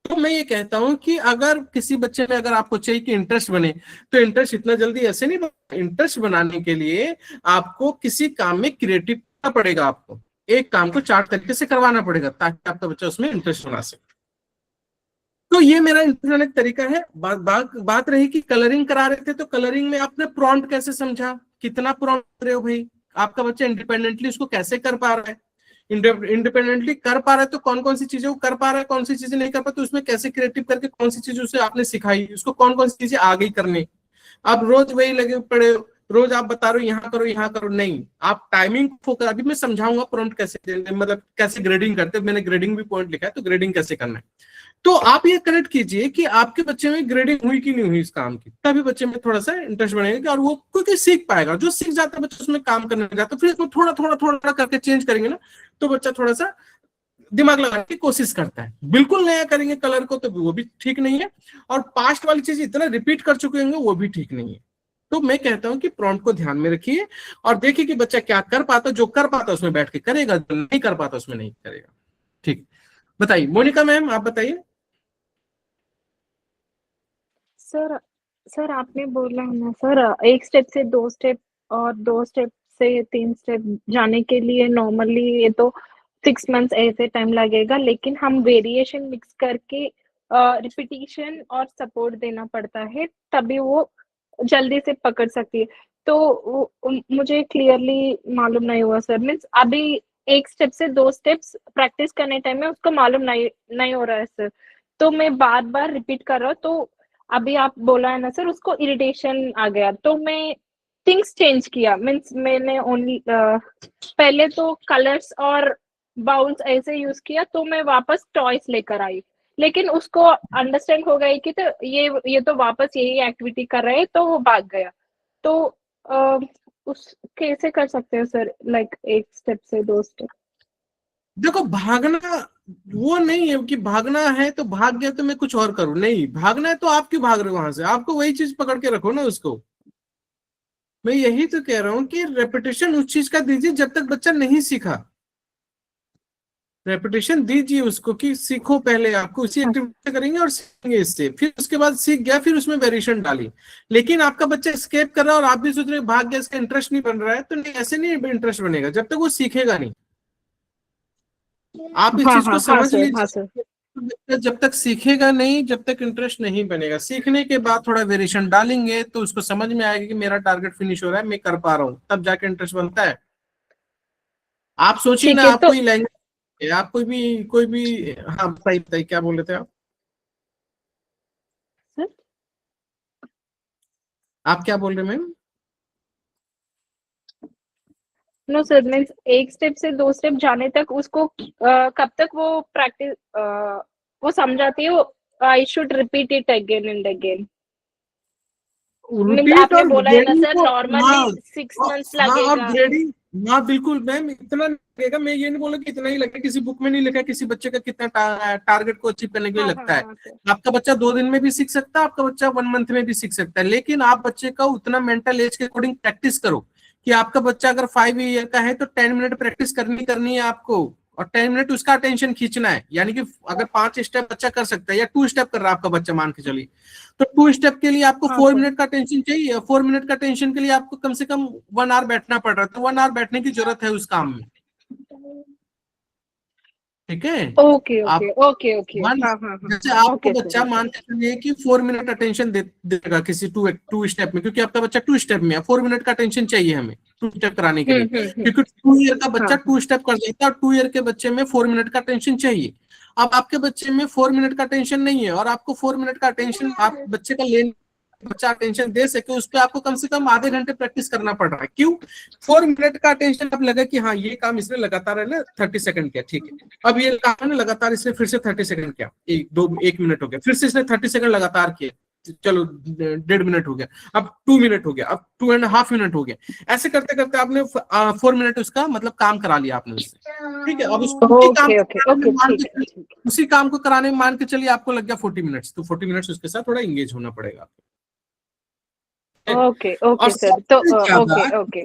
तो मैं ये कहता हूं कि अगर किसी बच्चे में, अगर आपको चाहिए कि इंटरेस्ट बने, तो इंटरेस्ट इतना जल्दी ऐसे नहीं बने। इंटरेस्ट बनाने के लिए आपको किसी काम में क्रिएटिव करना पड़ेगा, आपको एक काम को 4 तरीके से करवाना पड़ेगा, ताकि आपका बच्चा उसमें इंटरेस्ट बना सके। तो ये मेरा इंटरेस्ट बनाने का तरीका है। बात रही कि कलरिंग करा रहे थे, तो कलरिंग में आपने प्रॉम्प्ट कैसे समझा, कितना प्रॉम्प्ट कर रहे हो भाई, आपका बच्चा इंडिपेंडेंटली उसको कैसे कर पा रहा है, इंडिपेंडेंटली कर पा रहा है तो कौन कौन सी चीजें वो कर पा रहा है, कौन सी चीजें नहीं कर पा, तो उसमें कैसे क्रिएटिव करके कौन सी चीजें उसे आपने सिखाई, उसको कौन कौन सी चीजें आ गई करने। आप रोज वही लगे पड़े, रोज आप बता रहे हो यहाँ करो, नहीं, आप टाइमिंग फोकस। अभी मैं समझाऊंगा प्रॉम्प्ट कैसे, मतलब कैसे ग्रेडिंग करते हैं, मैंने ग्रेडिंग भी पॉइंट लिखा है, तो ग्रेडिंग कैसे करना है। तो आप ये कनेक्ट कीजिए कि आपके बच्चे में ग्रेडिंग हुई कि नहीं हुई इस काम की, तभी बच्चे में थोड़ा सा इंटरेस्ट बनेगा, और वो क्योंकि सीख पाएगा। जो सीख जाता है बच्चा उसमें काम करने लग जाता है, फिर इसमें थोड़ा करके चेंज करेंगे ना, तो बच्चा थोड़ा सा दिमाग लगाने की कोशिश करता है। बिल्कुल नया करेंगे कलर को तो वो भी ठीक नहीं है, और पास्ट वाली चीज इतना रिपीट कर चुके होंगे वो भी ठीक नहीं है। तो मैं कहता हूं कि प्रॉम्प्ट को ध्यान में रखिए, और देखिए कि बच्चा क्या कर पाता, जो कर पाता उसमें बैठ के करेगा, जो नहीं कर पाता उसमें नहीं करेगा। ठीक, बताइए मोनिका मैम, आप बताइए। सर आपने बोला है ना सर, 1 स्टेप से 2 स्टेप और 2 स्टेप से 3 स्टेप जाने के लिए नॉर्मली ये तो 6 मंथ्स ऐसे टाइम लगेगा, लेकिन हम वेरिएशन मिक्स करके रिपीटिशन और सपोर्ट देना पड़ता है, तभी वो जल्दी से पकड़ सकती है। तो मुझे क्लियरली मालूम नहीं हुआ सर, मीन्स अभी 1 स्टेप से 2 स्टेप्स प्रैक्टिस करने टाइम में उसको मालूम नहीं हो रहा है सर, तो मैं बार-बार रिपीट कर रहा हूँ। तो अभी आप बोला है ना सर, उसको इरिटेशन आ गया, तो मैं थिंग्स चेंज किया, मीन्स मैंने ओनली पहले तो कलर्स और बाउल्स ऐसे यूज़ किया, तो मैं वापस टॉयज लेकर आई। लेकिन उसको अंडरस्टैंड हो गई कि तो ये तो वापस यही एक्टिविटी कर रहे हैं, तो वो भाग गया। तो उस कैसे कर सकते हैं सर, लाइक 1 स्टेप से 2 स्टेप? देखो, भागना वो नहीं है कि भागना है तो भाग गया तो मैं कुछ और करूं, नहीं, भागना है तो आप क्यों भाग रहे हो वहां से, आपको वही चीज पकड़ के रखो ना उसको। मैं यही तो कह रहा हूं कि रेपिटेशन उस चीज का दीजिए जब तक बच्चा नहीं सीखा। रेपिटेशन दीजिए उसको कि सीखो, पहले आपको इसी एक्टिविटी करेंगे और सीखेंगे इससे, फिर उसके बाद सीख गया फिर उसमें वेरिएशन डाली। लेकिन आपका बच्चा स्केप कर रहा है और आप भी सोच रहे भाग गया, इसका इंटरेस्ट नहीं बन रहा है, तो नहीं, ऐसे नहीं इंटरेस्ट बनेगा जब तक वो सीखेगा नहीं। आप इस चीज को समझ लीजिए, जब तक सीखेगा नहीं, जब तक इंटरेस्ट नहीं बनेगा। सीखने के बाद थोड़ा वेरिएशन डालेंगे तो उसको समझ में आएगा कि मेरा टारगेट फिनिश हो रहा है, मैं कर पा रहा हूँ, तब जाके इंटरेस्ट बनता है। आप सोचिए ना, आप कोई लैंग्वेज, आप कोई भी हाँ बताइए क्या बोल रहे थे आप क्या बोल रहे ma'am? No sir, means 1 step से 2 स्टेप जाने तक उसको कब तक वो प्रैक्टिस वो समझाती है, I should repeat it again and again. Means आपने बोला है ना सर, नॉर्मली 6 मंथ्स लगेगा। ग्रेडिंग, हाँ बिल्कुल मैम, इतना लगेगा। मैं ये नहीं बोला कि इतना ही लगेगा, किसी बुक में नहीं लिखा किसी बच्चे का कितना टारगेट को अचीव करने के लिए लगता है। आपका बच्चा 2 दिन में भी सीख सकता है, आपका बच्चा 1 मंथ में भी सीख सकता है, लेकिन आप बच्चे का उतना मेंटल एज के अकॉर्डिंग प्रैक्टिस करो कि आपका बच्चा अगर 5 ईयर का है तो 10 मिनट प्रैक्टिस करनी है आपको, और 10 मिनट उसका अटेंशन खींचना है। यानी कि अगर 5 स्टेप बच्चा कर सकता है या 2 स्टेप कर रहा है आपका बच्चा, मान के चलिए, तो 2 स्टेप के लिए आपको 4 मिनट का टेंशन चाहिए। 4 मिनट का टेंशन के लिए आपको कम से कम 1 आवर बैठना पड़ रहा है, तो 1 आवर बैठने की जरूरत है उस काम में। ठीक है, ओके आप ओके ओके जैसे आपको बच्चा मान के चलिए कि 4 मिनट अटेंशन देगा किसी 2 स्टेप में, क्योंकि आपका बच्चा 2 स्टेप में है, 4 मिनट का अटेंशन चाहिए हमें 2 स्टेप कराने के लिए, क्योंकि 2 ईयर का बच्चा 2 स्टेप कर देता है और 2 ईयर के बच्चे में 4 मिनट का अटेंशन चाहिए। अब आपके बच्चे में 4 मिनट का अटेंशन नहीं है और आपको 4 मिनट का अटेंशन आप बच्चे का लेने, बच्चा अटेंशन दे सके उस पर आपको कम से कम आधे घंटे प्रैक्टिस करना पड़ रहा है। क्यों? 4 मिनट का अटेंशन अब लगा कि हाँ ये काम इसने लगातार है ना 30 सेकंड किया, ठीक है, अब ये काम ने लगातार इसने फिर से 30 सेकंड किया, 1 मिनट हो गया, फिर से इसने 30 सेकंड लगातार किया, चलो 1.5 मिनट हो गया, अब 2 मिनट हो गया, अब 2.5 मिनट हो गया। ऐसे करते करते आपने 4 मिनट उसका मतलब काम करा लिया आपने उससे, ठीक है। अब उसी काम को कराने में मान के चलिए आपको लग गया 40 मिनट्स, तो 40 मिनट्स उसके साथ थोड़ा इंगेज होना पड़ेगा। ओके सर, तो ओके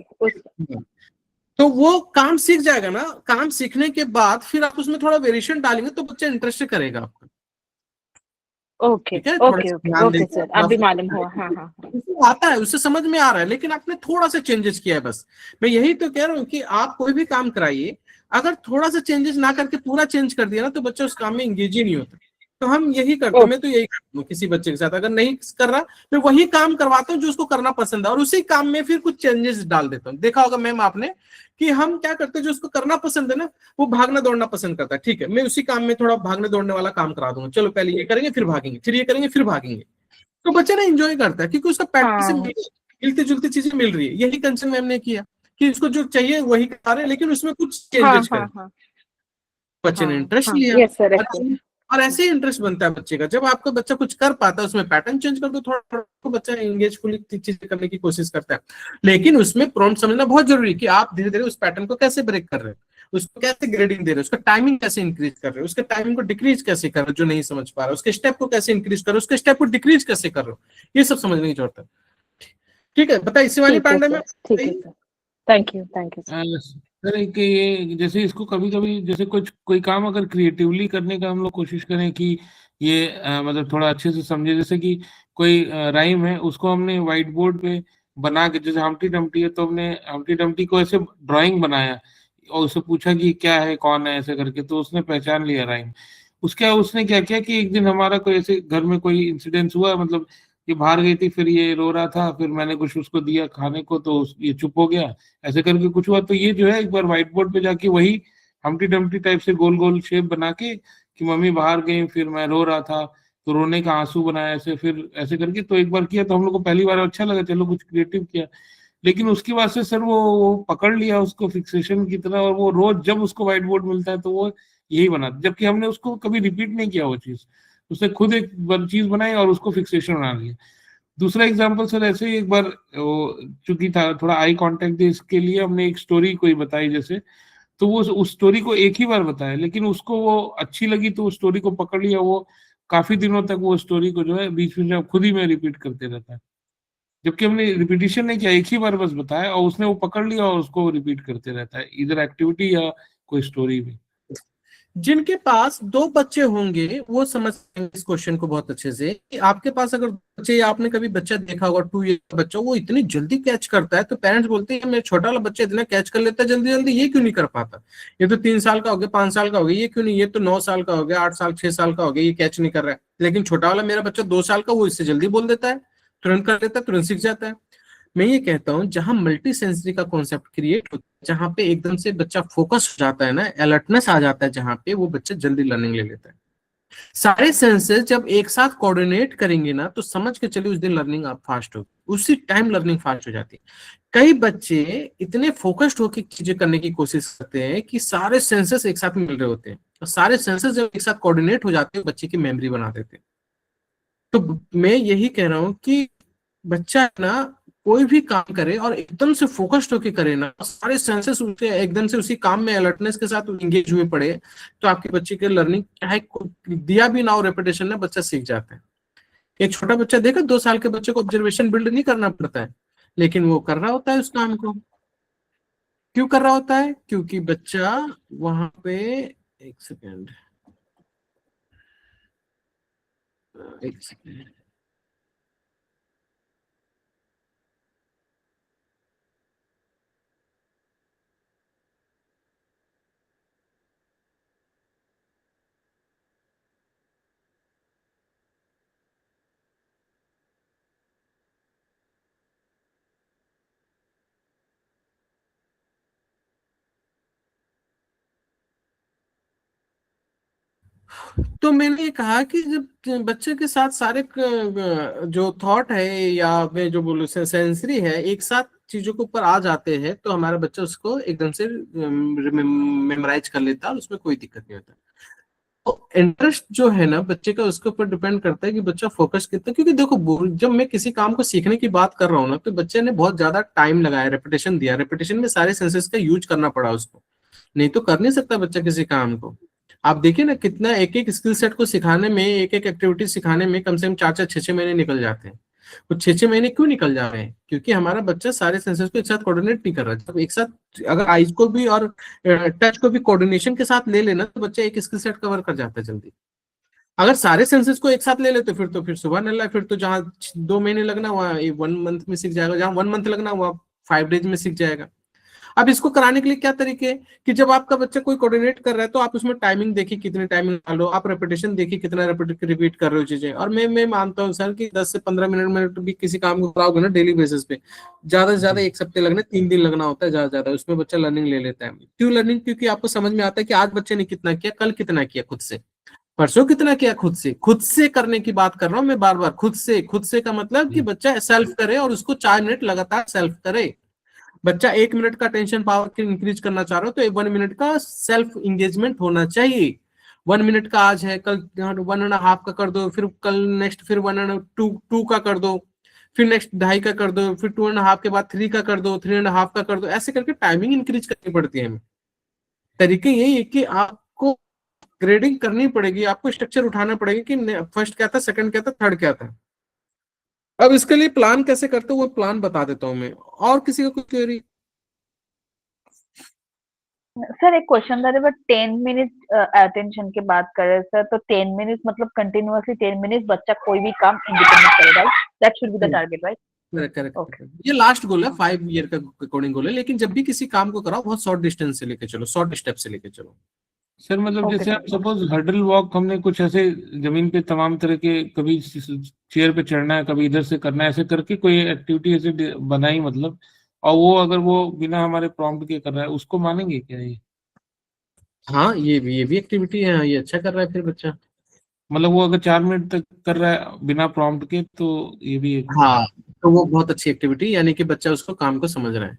तो वो काम सीख जाएगा ना। काम सीखने के बाद फिर आप उसमें थोड़ा वेरिएशन डालेंगे तो बच्चा इंटरेस्ट करेगा आपका। ओके सर, अभी मालूम हुआ। हाँ आता है, उससे समझ में आ रहा है, लेकिन आपने थोड़ा सा चेंजेस किया है बस। मैं यही तो कह रहा हूँ कि आप कोई भी काम कराइए, अगर थोड़ा सा चेंजेस ना करके पूरा चेंज कर दिया ना तो बच्चा उस काम में इंगेज ही नहीं होता। तो हम यही करते हैं, मैं तो यही करता हूँ किसी बच्चे के साथ, अगर नहीं कर रहा मैं वही काम करवाता हूँ जो उसको करना पसंद है और उसी काम में फिर कुछ चेंजेस डाल देता हूँ। देखा होगा मैम आपने कि हम क्या करते हैं, जो उसको करना पसंद है ना वो भागना दौड़ना पसंद करता है, ठीक है, मैं उसी काम में थोड़ा भागने दौड़ने वाला काम करा दूंगा, चलो पहले ये करेंगे फिर भागेंगे, फिर ये करेंगे फिर भागेंगे, तो बच्चा ना एंजॉय करता है क्योंकि उसका पैटर्न से मिलती जुलती चीजें मिल रही है। यही कंसर्न मैम ने किया कि उसको जो चाहिए वही करा रहे, लेकिन उसमें कुछ चेंजेस कर बच्चे ने इंटरेस्ट लिया, और ऐसे ही इंटरेस्ट बनता है बच्चे का। जब आपका बच्चा कुछ कर पाता है उसमें पैटर्न चेंज कर दो थोड़ा, तो बच्चा एंगेजफुली चीजें करने की कोशिश करता है। लेकिन उसमें प्रॉम्प्ट समझना बहुत जरूरी है कि आप धीरे धीरे उस पैटर्न को कैसे ब्रेक कर रहे हो, उसको कैसे ग्रेडिंग दे रहे हो, उसका टाइमिंग कैसे इंक्रीज कर रहे हो, उसके टाइमिंग को डिक्रीज कैसे कर रहे हो जो नहीं समझ पा रहे हो, उसके स्टेप को कैसे इंक्रीज कर रहे हो, उसके स्टेप को डिक्रीज कैसे कर रहे हो, ये सब समझने की जरूरत है। ठीक है, बताइए शिवानी पांडे में। थैंक यू सर कि ये जैसे इसको कभी कभी जैसे कोई काम अगर क्रिएटिवली करने का हम लोग कोशिश करें कि ये मतलब थोड़ा अच्छे से समझे, जैसे कि कोई राइम है उसको हमने व्हाइट बोर्ड पे बना के, जैसे हम्टी डम्टी है तो हमने हम्टी डम्टी को ऐसे ड्राइंग बनाया और उससे पूछा कि क्या है, कौन है, ऐसे करके, तो उसने पहचान लिया राइम। उसने क्या किया कि एक दिन हमारा कोई ऐसे घर में कोई इंसिडेंस हुआ, मतलब ये बाहर गई थी, फिर ये रो रहा था, फिर मैंने कुछ उसको दिया खाने को तो ये चुप हो गया, ऐसे करके कुछ हुआ, तो ये जो है एक बार व्हाइट बोर्ड पे जाके वही हम्टी डम्टी टाइप से गोल गोल शेप बना के कि मम्मी बाहर गई, फिर मैं रो रहा था, तो रोने का आंसू बनाया ऐसे, फिर ऐसे करके, तो एक बार किया तो हम लोग को पहली बार अच्छा लगा, चलो कुछ क्रिएटिव किया। लेकिन उसके बाद से सर वो पकड़ लिया उसको फिक्सेशन की तरह, और वो रोज जब उसको व्हाइट बोर्ड मिलता है तो वो यही बना, जबकि हमने उसको कभी रिपीट नहीं किया वो चीज, उसने खुद एक चीज बनाई और उसको फिक्सेशन बना लिया। दूसरा एग्जांपल सर ऐसे ही एक बार वो चूंकि था थोड़ा आई कांटेक्ट दे, इसके लिए हमने एक स्टोरी कोई बताई जैसे, तो वो उस स्टोरी को एक ही बार बताया, लेकिन उसको वो अच्छी लगी तो उस स्टोरी को पकड़ लिया, वो काफी दिनों तक वो स्टोरी को जो है बीच में खुद ही में रिपीट करते रहता है, जबकि हमने रिपीटिशन नहीं किया, एक ही बार बस बताया और उसने वो पकड़ लिया और उसको रिपीट करते रहता है, इधर एक्टिविटी या कोई स्टोरी भी। जिनके पास दो बच्चे होंगे वो समझ इस क्वेश्चन को बहुत अच्छे से, कि आपके पास अगर बच्चे, आपने कभी बच्चा देखा होगा 2 ईयर का बच्चा, वो इतनी जल्दी कैच करता है, तो पेरेंट्स बोलते हैं मेरा छोटा वाला बच्चा इतना कैच कर लेता है जल्दी जल्दी, ये क्यों नहीं कर पाता, ये तो 3 साल का हो गया, 5 साल का हो गया, ये क्यों नहीं, ये तो 9 साल का हो गया, 8 साल 6 साल का हो गया, ये कैच नहीं कर रहा है, लेकिन छोटा वाला मेरा बच्चा 2 साल का, वो इससे जल्दी बोल देता है, तुरंत कर लेता है, तुरंत सीख जाता है। मैं ये कहता हूँ जहां मल्टी सेंसरी का कॉन्सेप्ट क्रिएट होता है, जहां पे एकदम से बच्चा फोकस हो जाता है ना, अलर्टनेस आ जाता है, जहां पे वो बच्चा जल्दी लर्निंग ले लेता है। सारे सेंसेस जब एक साथ कोऑर्डिनेट करेंगे ना, तो समझ के चलिए उस दिन लर्निंग आप फास्ट होगी, उसी टाइम लर्निंग फास्ट हो जाती है। कई बच्चे इतने फोकस्ड होकर चीजें करने की कोशिश करते हैं कि सारे सेंसेस एक साथ मिल रहे होते हैं, और सारे सेंसेस जब एक साथ कोऑर्डिनेट हो जाते हैं बच्चे की मेमोरी बना देते हैं। तो मैं यही कह रहा हूं कि बच्चा है ना, कोई भी काम करे और एकदम से फोकस्ड होके करे ना, सारे सेंसेस उसके एकदम से उसी काम में अलर्टनेस के साथ एंगेज हुए पड़े, तो आपके बच्चे के लर्निंग चाहे दिया भी ना हो रेपिटेशन में, बच्चा सीख जाता है। एक छोटा बच्चा देखा, 2 साल के बच्चे को ऑब्जर्वेशन बिल्ड नहीं करना पड़ता है, लेकिन वो कर रहा होता है उस काम को। क्यों कर रहा होता है? क्योंकि बच्चा वहां पे, एक सेकेंड, एक सेकेंड, तो मैंने ये कहा कि जब बच्चे के साथ सारे जो थॉट है या मैं जो बोलूँ सेंसरी है एक साथ चीजों के ऊपर आ जाते हैं, तो हमारा बच्चा उसको एकदम से मेमोराइज कर लेता है और उसमें कोई दिक्कत नहीं होता। तो इंटरेस्ट जो है ना बच्चे का, उसके ऊपर डिपेंड करता है कि बच्चा फोकस कितना, क्योंकि देखो जब मैं किसी काम को सीखने की बात कर रहा हूँ ना, तो बच्चे ने बहुत ज्यादा टाइम लगाया, रेपिटेशन दिया, रेपिटेशन में सारे सेंसेस का यूज करना पड़ा उसको, नहीं तो कर नहीं सकता बच्चा किसी काम को। आप देखिए ना कितना एक एक स्किल सेट को सिखाने में, एक एक एक्टिविटी सिखाने में कम से कम 4 4 6 6 महीने निकल जाते हैं। वो 6 6 महीने क्यों निकल जा रहे हैं? क्योंकि हमारा बच्चा सारे सेंसर्स को एक साथ कोऑर्डिनेट नहीं कर रहा। जब एक साथ अगर आईज को भी और टच को भी कोऑर्डिनेशन के साथ ले लेना, तो बच्चा एक स्किल सेट कवर कर जाता है जल्दी। अगर सारे सेंसेस को एक साथ ले लेते फिर तो फिर सुबह अल्लाह, फिर तो जहाँ 2 महीने लगना वहाँ 1 मंथ में सीख जाएगा, जहाँ 1 मंथ लगना वहाँ 5 डेज में सीख जाएगा। अब इसको कराने के लिए क्या तरीके हैं कि जब आपका बच्चा कोई कोऑर्डिनेट कर रहा है तो आप उसमें टाइमिंग देखिए, कितनी टाइमिंग डालो, आप रेपिटेशन देखिए कितना रिपीट कर रहे हो चीजें। और मैं मानता हूँ सर कि 10 से 15 मिनट भी किसी काम को कराओगे ना डेली बेसिस पे, ज्यादा से ज्यादा 1 हफ्ते लगने, 3 दिन लगना होता है ज्यादा ज्यादा, उसमें बच्चा लर्निंग ले लेता है। क्यों लर्निंग? क्योंकि आपको समझ में आता है कि आज बच्चे ने कितना किया, कल कितना किया खुद से, परसों कितना किया खुद से। खुद से करने की बात कर रहा हूँ मैं बार बार, खुद से। खुद से का मतलब कि बच्चा सेल्फ करे और उसको 4 मिनट लगातार सेल्फ करे। बच्चा 1 मिनट का टेंशन पावर इंक्रीज करना चाह रहे हो तो 1 मिनट का सेल्फ इंगेजमेंट होना चाहिए। 1 मिनट का आज है, कल 1.5 का कर दो, फिर कल नेक्स्ट फिर 1.2 का कर दो, फिर नेक्स्ट 2.5 का कर दो, फिर 2.5 के बाद 3 का कर दो, 3.5 का कर दो। ऐसे करके टाइमिंग इंक्रीज करनी पड़ती है हमें। तरीके यही है कि आपको ग्रेडिंग करनी पड़ेगी, आपको स्ट्रक्चर उठाना पड़ेगा कि फर्स्ट क्या था, सेकंड क्या था, थर्ड क्या था। अब इसके लिए प्लान कैसे करते हो वो प्लान बता देता हूं मैं। और किसी का कोई क्वेरी? सर एक क्वेश्चन था, जब 10 मिनट अटेंशन की बात कर रहे हैं सर, तो 10 मिनट मतलब कंटिन्यूअसली 10 मिनट बच्चा कोई भी काम इंडिपेंडेंट करे, right? That should be the target, right? Correct okay. ये लास्ट गोल है, 5 ईयर का अकॉर्डिंग गोल है, लेकिन जब भी किसी काम को कराओ बहुत शॉर्ट डिस्टेंस से लेके चलो, शॉर्ट स्टेप से लेके चलो। सर मतलब ओके जैसे आप सर। सपोज हर्डल वॉक हमने कुछ ऐसे जमीन पे तमाम तरह के, कभी चेयर पे चढ़ना है, कभी इधर से करना है, ऐसे करके कोई एक्टिविटी ऐसे बनाई मतलब, और वो अगर वो बिना हमारे प्रॉम्प्ट के कर रहा है, उसको मानेंगे क्या ये? हाँ ये भी एक्टिविटी है, ये अच्छा कर रहा है फिर बच्चा। मतलब वो अगर 4 मिनट तक कर रहा है बिना प्रॉम्प्ट के, तो ये भी एक हाँ तो वो बहुत अच्छी एक्टिविटी, यानी कि बच्चा उसको काम को समझ रहा है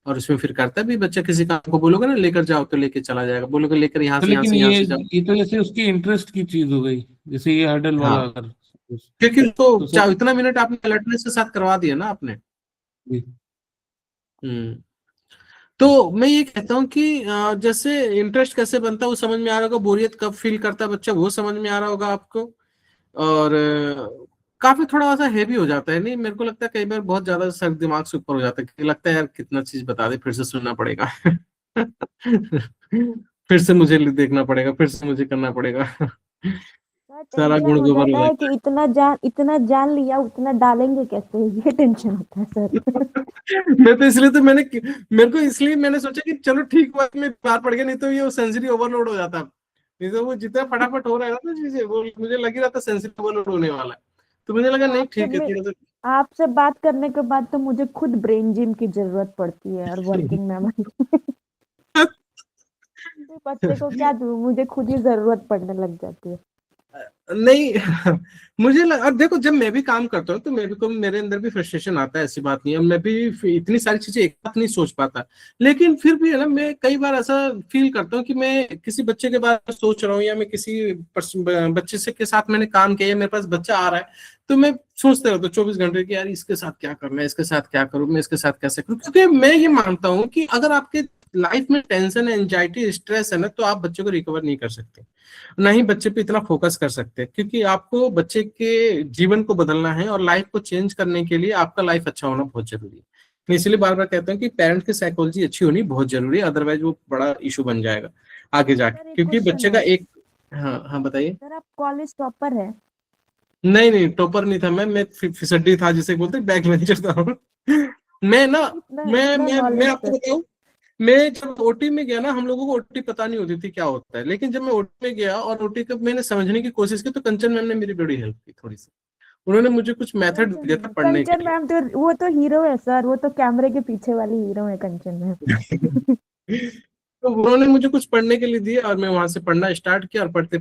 और उसमें फिर करता भी। बच्चा किसी काम को बोलोगे ना लेकर जाओ तो लेके चला जाएगा, बोलोगे लेकर यहाँ तो से यहाँ लेकिन से यहाँ से जाओ। ये तो जैसे उसकी इंटरेस्ट की चीज हो गई, जैसे ये हर्डल हाँ वाला अगर क्योंकि उसको तो सर इतना मिनट आपने अलर्टनेस के साथ करवा दिया ना आपने। जी। हम्म। तो मैं ये कहता हूँ कि जैसे इंटरेस्ट कैसे बनता है वो समझ में आ रहा होगा, बोरियत कब फील करता है बच्चा वो समझ में आ रहा होगा आपको। और काफी थोड़ा सा हैवी हो जाता है, नहीं मेरे को लगता है कई बार बहुत ज्यादा सर दिमाग से ऊपर हो जाता है कि लगता है यार कितना चीज बता दे, फिर से सुनना पड़ेगा फिर से मुझे देखना पड़ेगा, फिर से मुझे करना पड़ेगा सर सारा टेंशन गुण हो गोबर हो जाता है जाता कि इतना जान लिया, उतना डालेंगे कैसे, ये टेंशन होता है सर। है मैं तो इसलिए तो मेरे को इसलिए मैंने सोचा कि चलो ठीक हुआ कि मैं बीमार पड़ गया, नहीं तो ये सेंसरी ओवरलोड हो जाता, नहीं तो वो जितना फटाफट हो रहा है ना चीजें, वो मुझे लग ही रहा था सेंसरी ओवरलोड होने वाला है। तो मुझे लगा नहीं आपसे ठीक है मैं थोड़ा आपसे बात करने के बाद तो मुझे खुद ब्रेन जिम की जरूरत पड़ती है और वर्किंग मेमोरी। सा बच्चे को क्या दूं, मुझे खुद ही जरूरत पड़ने लग जाती है। नहीं और देखो जब मैं भी काम करता हूँ तो मेरे अंदर भी फ्रस्ट्रेशन आता है, ऐसी बात नहीं है, मैं भी इतनी सारी चीजें एक साथ नहीं सोच पाता, लेकिन फिर भी है ना मैं कई बार ऐसा फील करता हूँ कि मैं किसी बच्चे के बारे में सोच रहा हूँ या मैं किसी बच्चे से के साथ मैंने काम किया, मेरे पास बच्चा आ रहा है तो मैं सोचते रहता हूँ 24 घंटे कि यार इसके साथ क्या करना है, इसके साथ क्या करूँ, मैं इसके साथ कैसे करूँ, क्योंकि मैं ये मानता हूँ कि अगर आपके लाइफ में टेंशन एंजाइटी स्ट्रेस है ना तो आप बच्चे को रिकवर नहीं कर सकते, ना ही बच्चे पे इतना फोकस कर सकते हैं, क्योंकि आपको बच्चे के जीवन को बदलना है और लाइफ को चेंज करने के लिए आपका लाइफ अच्छा होना बहुत जरूरी है। मैं इसलिए बार बार कहता हूँ कि पेरेंट की साइकोलॉजी अच्छी होनी बहुत जरूरी है, अदरवाइज वो बड़ा इशू बन जाएगा आगे जाके, सर एक क्योंकि क्वेश्चन बच्चे का है, एक। हाँ हाँ बताइए। सर आप कॉलेज टॉपर है? नहीं नहीं टॉपर नहीं था मैं फिसड्डी था, जिसे बोलते बैक बेंचर था मैं ना इतना इतना मैं नॉलेज आपको सर। बताऊं, मैं जब ओटी में गया ना हम लोगों को ओटी पता नहीं होती थी क्या होता है, लेकिन जब मैं ओटी में गया और ओटी का मैंने समझने की कोशिश की तो कंचन मैम ने मेरी बड़ी हेल्प की थोड़ी सी, उन्होंने मुझे कुछ मेथड दिया था पढ़ने के कंचन मैम तो वो तो हीरो है सर, वो तो कैमरे के पीछे वाली हीरो है कंचन मैम। लिए तो उन्होंने मुझे कुछ पढ़ने के लिए दिया और मैं वहां से पढ़ना स्टार्ट किया और पढ़ते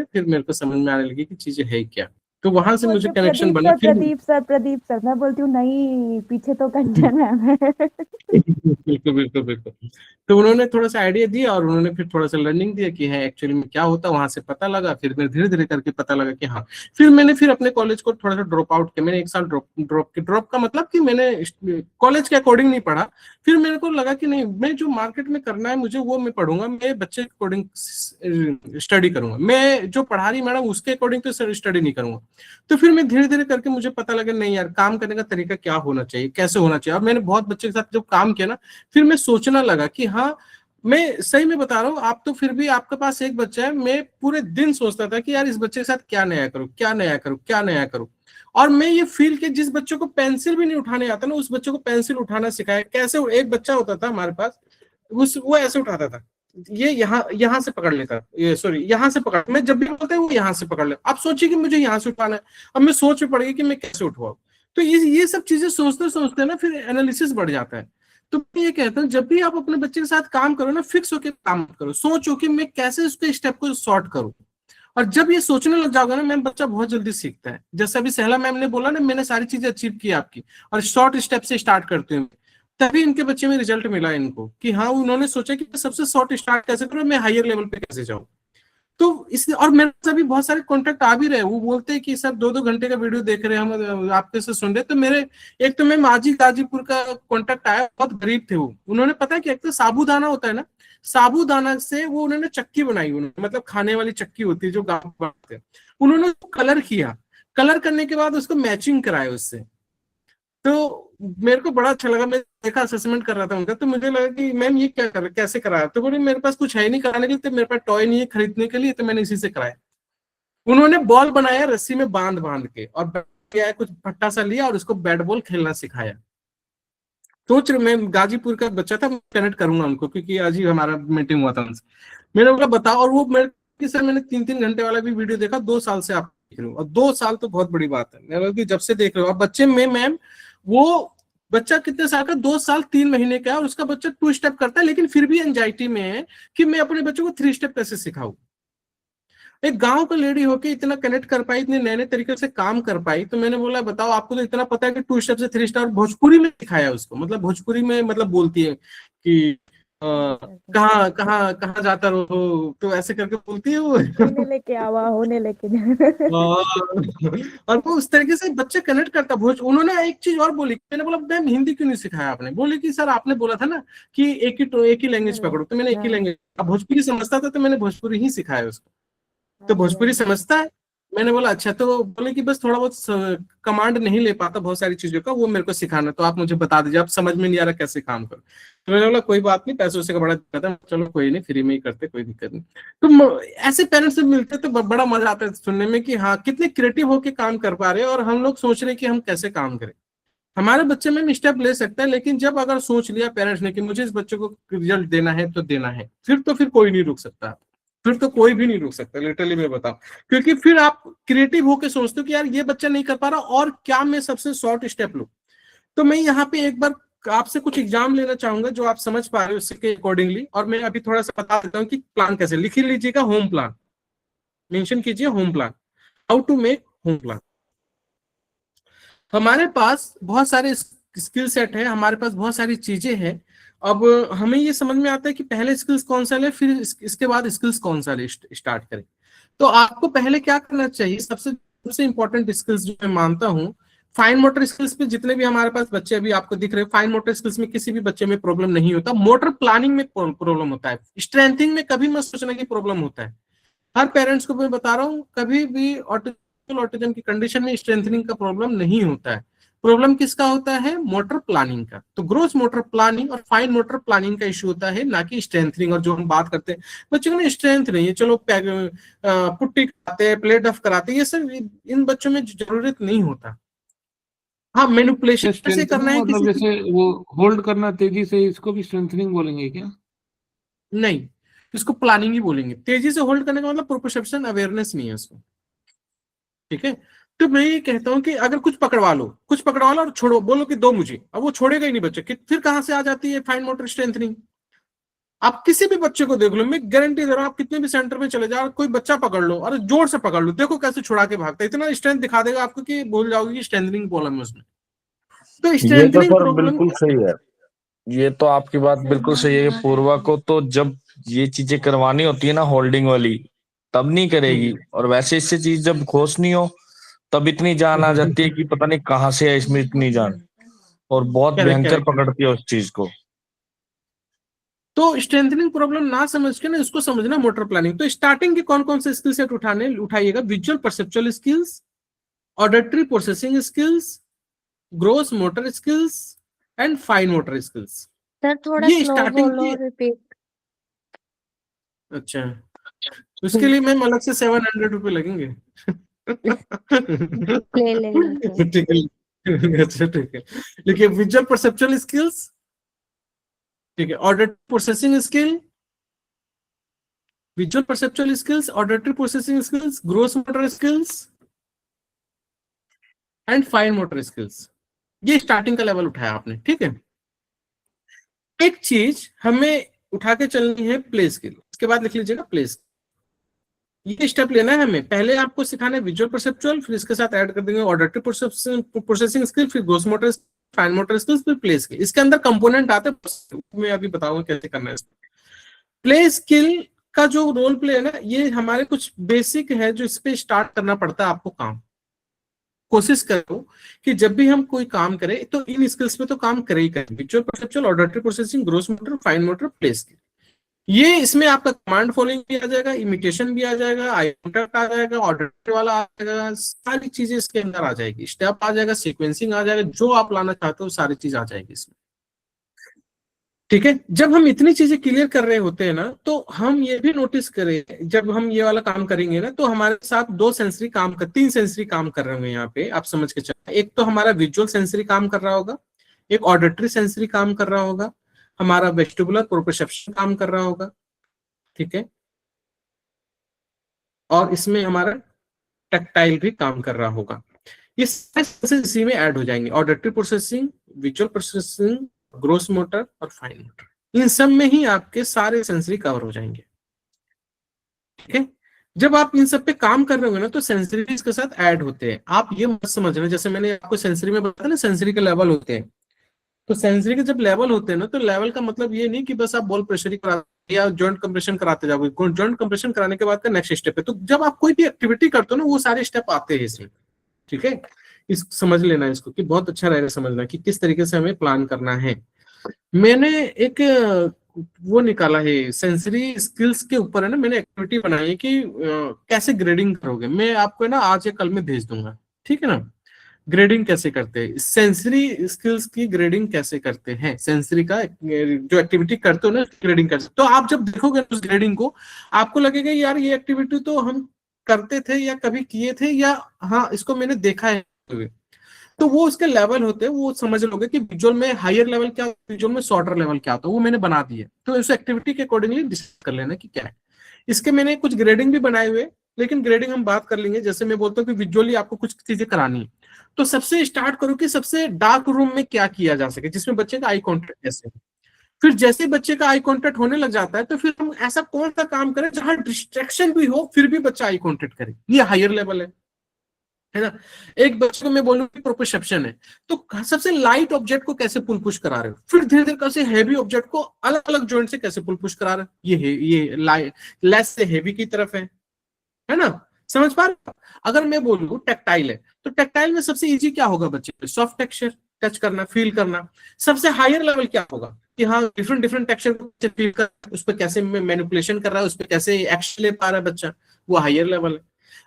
फिर मेरे को समझ में आने लगी कि चीजें है क्या, तो वहां से मुझे बोलते कनेक्शन बना फिर प्रदीप सर, मैं बोलती हूँ नहीं पीछे तो कंचन मैम है। बिल्कुल बिल्कुल बिल्कुल। तो उन्होंने थोड़ा सा आइडिया दिया और उन्होंने फिर थोड़ा सा लर्निंग दिया कि है एक्चुअली में क्या होता है, वहां से पता लगा, फिर मेरे धीरे धीरे करके पता लगा कि हाँ, फिर मैंने फिर अपने कॉलेज को थोड़ा सा ड्रॉप आउट किया, मैंने 1 साल ड्रॉप का मतलब कि मैंने कॉलेज के अकॉर्डिंग नहीं पढ़ा, फिर मेरे को लगा कि नहीं मैं जो मार्केट में करना है मुझे वो मैं पढ़ूंगा, मैं बच्चे के अकॉर्डिंग स्टडी करूंगा, मैं जो पढ़ा रही मैडम उसके अकॉर्डिंग तो स्टडी नहीं करूंगा। तो फिर मैं धीरे धीरे करके मुझे पता लगा नहीं यार काम करने का तरीका क्या होना चाहिए, कैसे होना चाहिए, और मैंने बहुत बच्चे के साथ जब काम किया ना फिर मैं सोचना लगा कि हाँ मैं सही में बता रहा हूँ, आप तो फिर भी आपके पास एक बच्चा है, मैं पूरे दिन सोचता था कि यार इस बच्चे के साथ क्या नया करूँ क्या नया करूँ क्या नया करूँ, और मैं ये फील कि जिस बच्चे को पेंसिल भी नहीं उठाने आता ना उस बच्चे को पेंसिल उठाना सिखाया कैसे। एक बच्चा होता था हमारे पास, वो ऐसे उठाता था, ये यहाँ से पकड़ लेता, ये सॉरी यहाँ से पकड़, मैं जब भी बोलता है वो यहाँ से पकड़ ले, आप सोचिए कि मुझे यहाँ से उठाना है, अब मैं सोच में पड़ गई कि मैं कैसे उठवाऊं, तो ये सब चीजें सोचते सोचते ना फिर एनालिसिस बढ़ जाता है। तो मैं ये कहता हूँ जब भी आप अपने बच्चे के साथ काम करो ना फिक्स होकर काम करो, सोचो कि मैं कैसे उसके स्टेप को सॉर्ट करूँ, और जब ये सोचने लग जाओगे ना मैम बच्चा बहुत जल्दी सीखता है, जैसे अभी सहला मैम ने बोला ना मैंने सारी चीजें अचीव की आपकी और शॉर्ट स्टेप से स्टार्ट करते हैं, तभी इनके बच्चे में रिजल्ट मिला इनको कि हाँ उन्होंने सोचा कि सबसे शॉर्ट स्टार्ट कैसे करूँ, मैं हायर लेवल पे कैसे जाऊँ। तो इसलिए और मेरे पास अभी बहुत सारे कॉन्टेक्ट आ भी रहे, वो बोलते हैं कि सर 2-2 घंटे का वीडियो देख रहे हैं हम आपके से सुन रहे, तो मेरे एक तो मैं माजी गाजीपुर का कॉन्टेक्ट आया, बहुत गरीब थे वो, उन्होंने पता है कि एक तो साबूदाना होता है ना, साबूदाना से वो उन्होंने चक्की बनाई, उन्होंने मतलब खाने वाली चक्की होती है जो गाँव बनाते हैं, उन्होंने कलर किया, कलर करने के बाद उसको मैचिंग कराया उससे, तो मेरे को बड़ा अच्छा लगा, मैं देखा असेसमेंट कर रहा था उनका, तो मुझे लगा कि मैम ये क्या कर कैसे कराया, तो बोले मेरे पास कुछ है नहीं कराने के लिए, तो मेरे पास टॉय नहीं है खरीदने के लिए, तो मैंने इसी से कराया। उन्होंने बॉल बनाया रस्सी में बांध बांध के और गया, कुछ फट्टा सा लिया और उसको बैट बॉल खेलना सिखाया। सोच रहे, मैं गाजीपुर का बच्चा था, मैं कनेक्ट करूंगा उनको क्योंकि आज ही हमारा मीटिंग हुआ था उनसे। मैंने बोला बताओ, और वो मेरे कि सर मैंने 3-3 घंटे वाला भी वीडियो देखा, 2 साल से आप देख रहे हो, और 2 साल तो बहुत बड़ी बात है। मैंने बोला कि जब से देख रहे हो आप बच्चे में, मैम वो बच्चा कितने साल का, 2 साल 3 महीने का है, और उसका बच्चा 2 स्टेप करता है, लेकिन फिर भी एंजाइटी में है कि मैं अपने बच्चों को 3 स्टेप कैसे सिखाऊं। एक गांव का लेडी होके इतना कनेक्ट कर पाई, इतने नए नए तरीके से काम कर पाई, तो मैंने बोला बताओ, आपको तो इतना पता है कि 2 स्टेप से 3 स्टेप, भोजपुरी में सिखाया उसको, मतलब भोजपुरी में मतलब बोलती है कि कहाँ कहाँ कहाँ जाता रहो, तो ऐसे करके बोलती है वो। होने लेके आवा, होने लेके जा। और वो उस तरीके से बच्चे कनेक्ट करता भोज। उन्होंने एक चीज और बोली, मैंने बोला मैम हिंदी क्यों नहीं सिखाया आपने? बोले कि सर आपने बोला था ना कि एक ही लैंग्वेज पकड़ो, तो मैंने एक ही लैंग्वेज, अब भोजपुरी समझता था तो मैंने भोजपुरी ही सिखाया उसको, तो भोजपुरी समझता है। मैंने बोला अच्छा, तो बोले कि बस थोड़ा बहुत कमांड नहीं ले पाता बहुत सारी चीजों का, वो मेरे को सिखाना, तो आप मुझे बता दीजिए, आप समझ में नहीं आ रहा कैसे काम करो। तो मैंने बोला कोई बात नहीं, पैसों से का बड़ा दिक्कत है, चलो कोई नहीं, फ्री में ही करते, कोई दिक्कत नहीं। तो ऐसे पेरेंट्स से मिलते तो बड़ा मजा आता है सुनने में कि हाँ कितने क्रिएटिव होके काम कर पा रहे हैं, और हम लोग सोच रहे हैं कि हम कैसे काम करें। हमारे बच्चे में स्टेप ले सकता है, लेकिन जब अगर सोच लिया पेरेंट्स ने कि मुझे इस बच्चे को रिजल्ट देना है तो देना है, फिर कोई नहीं रुक सकता, फिर तो कोई भी नहीं रुक सकता, लिटरली मैं बताऊं। क्योंकि फिर आप क्रिएटिव होके सोचते हो कि यार ये बच्चा नहीं कर पा रहा, और क्या मैं सबसे शॉर्ट स्टेप लूं। तो मैं यहाँ पे एक बार आपसे कुछ एग्जाम लेना चाहूंगा जो आप समझ पा रहे हो उसके अकॉर्डिंगली, और मैं अभी थोड़ा सा बता देता हूँ कि प्लान कैसे लिख लीजिएगा। होम प्लान मेंशन कीजिए, home plan, how to make home plan. हमारे पास बहुत सारे स्किल सेट है, हमारे पास बहुत सारी चीजें हैं। अब हमें ये समझ में आता है कि पहले स्किल्स कौन सा ले, फिर इसके बाद स्किल्स कौन सा ले स्टार्ट करें। तो आपको पहले क्या करना चाहिए, सबसे इंपॉर्टेंट स्किल्स जो मैं मानता हूँ, फाइन मोटर स्किल्स पे जितने भी हमारे पास बच्चे अभी आपको दिख रहे हैं, फाइन मोटर स्किल्स में किसी भी बच्चे में प्रॉब्लम नहीं होता, मोटर प्लानिंग में प्रॉब्लम होता है, स्ट्रेंथिंग में कभी मत सोचना कि प्रॉब्लम होता है। हर पेरेंट्स को मैं बता रहा हूँ, कभी भी ऑटिज्म की कंडीशन में स्ट्रेंथनिंग का प्रॉब्लम नहीं होता है। प्रॉब्लम किसका होता है? मोटर प्लानिंग का। तो ग्रोस मोटर प्लानिंग और फाइन मोटर प्लानिंग का इश्यू होता है, ना कि स्ट्रेंथनिंग। और जो हम बात करते हैं बच्चों को ना स्ट्रेंथ नहीं है, चलो पुट्टी कराते हैं, प्ले डफ कराते हैं, ये सब इन बच्चों में जरूरत नहीं होता। हाँ, मैनिपुलेशन कैसे करना है मतलब किसी जैसे वो होल्ड करना तेजी से, इसको भी स्ट्रेंथनिंग बोलेंगे क्या? नहीं, इसको प्लानिंग ही बोलेंगे। तेजी से होल्ड करने का मतलब प्रोप्रोसेप्शन अवेयरनेस नहीं है उसको, ठीक है। तो मैं ये कहता हूं कि अगर कुछ पकड़वा लो और छोड़ो, बोलो कि दो मुझे, अब वो छोड़ेगा ही नहीं बच्चे, फिर कहां से आ जाती है फाइन मोटर स्ट्रेंथनिंग। आप किसी भी बच्चे को देख लो, मैं गारंटी दे रहा हूं, आप कितने भी सेंटर में चले जाओ, कोई बच्चा पकड़ लो और जोर से पकड़ लो, देखो कैसे छुड़ा के भागता है, इतना स्ट्रेंथ दिखा देगा आपको कि भूल जाओगे कि स्ट्रेंथनिंग प्रॉब्लम है उसमें। तो ये तो स्ट्रेंथनिंग सर प्रॉब्लम बिल्कुल सही है, ये तो आपकी बात बिल्कुल सही है कि पूर्वा को तो जब ये चीजें करवानी होती है ना होल्डिंग वाली, तब नहीं करेगी, और वैसे इससे चीज जब खोसनी हो तब इतनी जान आ जाती है कि पता नहीं कहाँ से है इसमें इतनी जान, और बहुत भयंकर पकड़ती है उस चीज को। तो स्ट्रेंथनिंग प्रॉब्लम ना समझ के ना इसको समझना मोटर प्लानिंग। तो स्टार्टिंग के कौन कौन से स्किल सेट उठाइएगा? Visual perceptual skills, auditory processing skills, gross motor skills and fine motor skills. Sir थोड़ा ये स्लो स्टार्टिंग बोलो, की। रिपीट। अच्छा, उसके लिए मैम अलग से 700 रुपये लगेंगे। ले लेंगे सर। ठीक है, अच्छा ठीक है। लिखिए विजुअल परसेप्चुअल स्किल्स, ठीक है, auditory processing skill, visual perceptual skills, auditory processing skills, gross motor skills and fine motor skills. ये स्टार्टिंग का लेवल उठाया आपने, ठीक है। एक चीज हमें उठा के चलनी है प्ले स्किल, इसके बाद लिख लीजिएगा प्ले स्किल। ये स्टेप लेना है हमें, पहले आपको सिखाना है विजुअल परसेप्चुअल, फिर इसके साथ ऐड कर देंगे ऑडिटरी प्रोसेसिंग स्किल, फिर gross motor, fine motor skills, फिर प्ले स्किल। इसके अंदर कंपोनेंट आते हैं, मैं अभी बताऊंगा कैसे करना है। प्ले स्किल का जो रोल प्ले है ना, ये हमारे कुछ बेसिक है जो इस पे स्टार्ट करना पड़ता है आपको काम। कोशिश करो कि जब भी हम कोई काम करें तो इन स्किल्स पे तो काम करे ही करें, visual perceptual, auditory processing, gross motor, fine motor, play skill. ये इसमें आपका कमांड फॉलोइंग भी आ जाएगा, इमिटेशन भी आ जाएगा, आई कॉन्टैक्ट आ जाएगा, ऑडिटर वाला आ जाएगा, सारी चीजें इसके अंदर आ जाएगी, स्टेप आ जाएगा, सीक्वेंसिंग आ जाएगा, जो आप लाना चाहते हो सारी चीज आ जाएगी इसमें। ठीक है। जब हम इतनी चीजें क्लियर कर रहे होते हैं ना, तो हम ये भी नोटिस करें, जब हम ये वाला काम करेंगे ना, तो हमारे साथ 3 सेंसरी काम कर रहे होंगे यहाँ पे, आप समझ के चलें। एक तो हमारा विजुअल सेंसरी काम कर रहा होगा, एक ऑडिटरी सेंसरी काम कर रहा होगा, हमारा वेस्टिबुलर प्रोप्रोसेप्शन काम कर रहा होगा, ठीक है, और इसमें हमारा टैक्टाइल भी काम कर रहा होगा। ये सारे सेंसेस इसी में ऐड हो जाएंगे, auditory processing, visual processing, gross motor और फाइन मोटर, इन सब में ही आपके सारे सेंसरी कवर हो जाएंगे, ठीक है। जब आप इन सब पे काम कर रहे होंगे ना, तो सेंसरी इसके साथ ऐड होते हैं। आप ये मत समझना, जैसे मैंने आपको सेंसरी में बताया ना, सेंसरी के लेवल होते हैं। तो सेंसरी के जब लेवल होते हैं ना, तो लेवल का मतलब ये नहीं कि बस आप बॉल प्रेशर ही कराते या जॉइंट कंप्रेशन कराते जाओगे। जॉइंट कंप्रेशन कराने के बाद का नेक्स्ट स्टेप है। तो जब आप कोई भी एक्टिविटी करते हो ना, वो सारे स्टेप आते हैं इसमें, ठीक है। इस समझ लेना इसको, कि बहुत अच्छा रहेगा समझना कि किस तरीके से हमें प्लान करना है। मैंने एक वो निकाला है सेंसरी स्किल्स के ऊपर, है ना, मैंने एक्टिविटी बनाई है कि कैसे ग्रेडिंग करोगे। मैं आपको ना आज या कल में भेज दूंगा, ठीक है ना। ग्रेडिंग कैसे करते हैं, सेंसरी स्किल्स की ग्रेडिंग कैसे करते हैं, सेंसरी का जो एक्टिविटी करते हो ना, ग्रेडिंग करते। तो आप जब देखोगे उस ग्रेडिंग को, आपको लगेगा यार ये एक्टिविटी तो हम करते थे या कभी किए थे, या हाँ इसको मैंने देखा है। तो वो उसके लेवल होते हैं, वो समझ लोगे कि विजुअल में हायर लेवल क्या, विजुअल में शॉर्टर लेवल क्या होता है, वो मैंने बना दिए। तो उस एक्टिविटी के अकॉर्डिंगली डिस्कस कर लेना कि क्या है। इसके मैंने कुछ ग्रेडिंग भी बनाए हुए, लेकिन ग्रेडिंग हम बात कर लेंगे। जैसे मैं बोलता हूँ कि विजुअली आपको कुछ चीजें करानी है, तो सबसे स्टार्ट करो कि सबसे डार्क रूम में क्या किया जा सके, जिसमें बच्चे का आई कॉन्टेक्ट कैसे हो। फिर जैसे बच्चे का आई कॉन्टेक्ट होने लग जाता है, तो फिर हम ऐसा कौन सा काम करें जहां डिस्ट्रैक्शन भी हो, फिर भी बच्चा आई कॉन्टेक्ट करे। ये हायर लेवल है ना। एक बच्चे को मैं बोलूंगी प्रोप्रोसेप्शन है, तो सबसे लाइट ऑब्जेक्ट को कैसे पुल पुश करा रहे हो, फिर धीरे धीरे कैसे हैवी ऑब्जेक्ट को अलग अलग जॉइंट से कैसे पुल पुश करा रहे हो। ये लेस से हैवी की तरफ है ना। समझ पा रहे हो। अगर मैं बोलूं टैक्टाइल है, तो टैक्टाइल में सबसे इजी क्या होगा बच्चे पे, सॉफ्ट टेक्सचर, टच करना, फील करना। सबसे हायर लेवल क्या होगा कि हाँ डिफरेंट डिफरेंट टेक्सचर को फील कर, उस पर कैसे मैनिपुलेशन कर रहा है, उस पर कैसे एक्शन ले पा रहा है बच्चा, वो हायर लेवल है।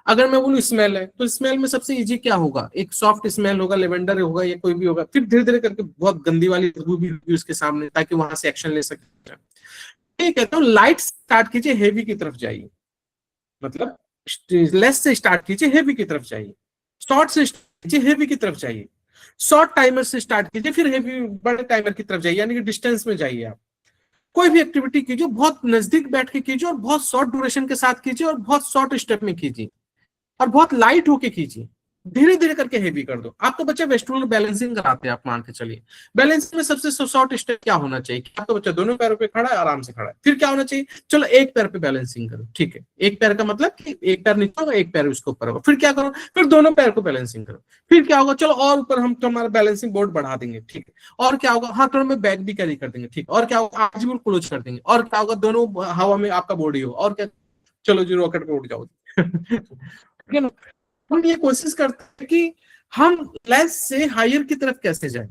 अगर मैं बोलूं स्मेल है, तो स्मेल में सबसे इजी क्या होगा, एक सॉफ्ट स्मेल होगा, लेवेंडर होगा या कोई भी होगा। फिर धीरे धीरे करके बहुत गंदी वाली बदबू भी होगी उसके सामने, ताकि वहां से एक्शन ले सके। ये कहता हूँ लाइट स्टार्ट कीजिए, हेवी की तरफ जाइए, मतलब लेस से स्टार्ट कीजिए, हेवी की तरफ जाइए। शॉर्ट से स्टार्ट कीजिए, हेवी की तरफ जाइए। शॉर्ट टाइमर से स्टार्ट कीजिए, फिर हेवी बड़े टाइमर की तरफ जाइए, यानी कि डिस्टेंस में जाइए। आप कोई भी एक्टिविटी कीजिए, बहुत नजदीक बैठ के कीजिए, और बहुत शॉर्ट ड्यूरेशन के साथ कीजिए, और बहुत शॉर्ट स्टेप में कीजिए, और बहुत लाइट होके कीजिए। धीरे धीरे करके हेवी कर दो। आपका बच्चा वेस्टिबुलर बैलेंसिंग कराते हैं, आप मान के चलिए। बैलेंसिंग में सबसे शॉर्ट स्टेप क्या होना चाहिए कि आपका बच्चा दोनों पैरों पे खड़ा है, आराम से खड़ा है। फिर क्या होना चाहिए, चलो एक पैर पे बैलेंसिंग करो, ठीक है। एक पैर का मतलब कि एक पैर नीचे होगा, एक पैर उसके ऊपर होगा। फिर क्या करो, फिर दोनों पैर को बैलेंसिंग करो। फिर क्या होगा, चलो और ऊपर हम तुम्हारा बैलेंसिंग बोर्ड बढ़ा देंगे, ठीक है। और क्या होगा, हाँ थोड़ा में बैग भी कैरी कर देंगे, ठीक। और क्या होगा, आज भी क्लोज कर देंगे। और क्या होगा, दोनों हवा में आपका बॉडी हो। और क्या, चलो जी रॉकेट पे उड़ जाओ। ठीक है ना। हम ये कोशिश करते हैं कि हम लेस से हायर की तरफ कैसे जाएं,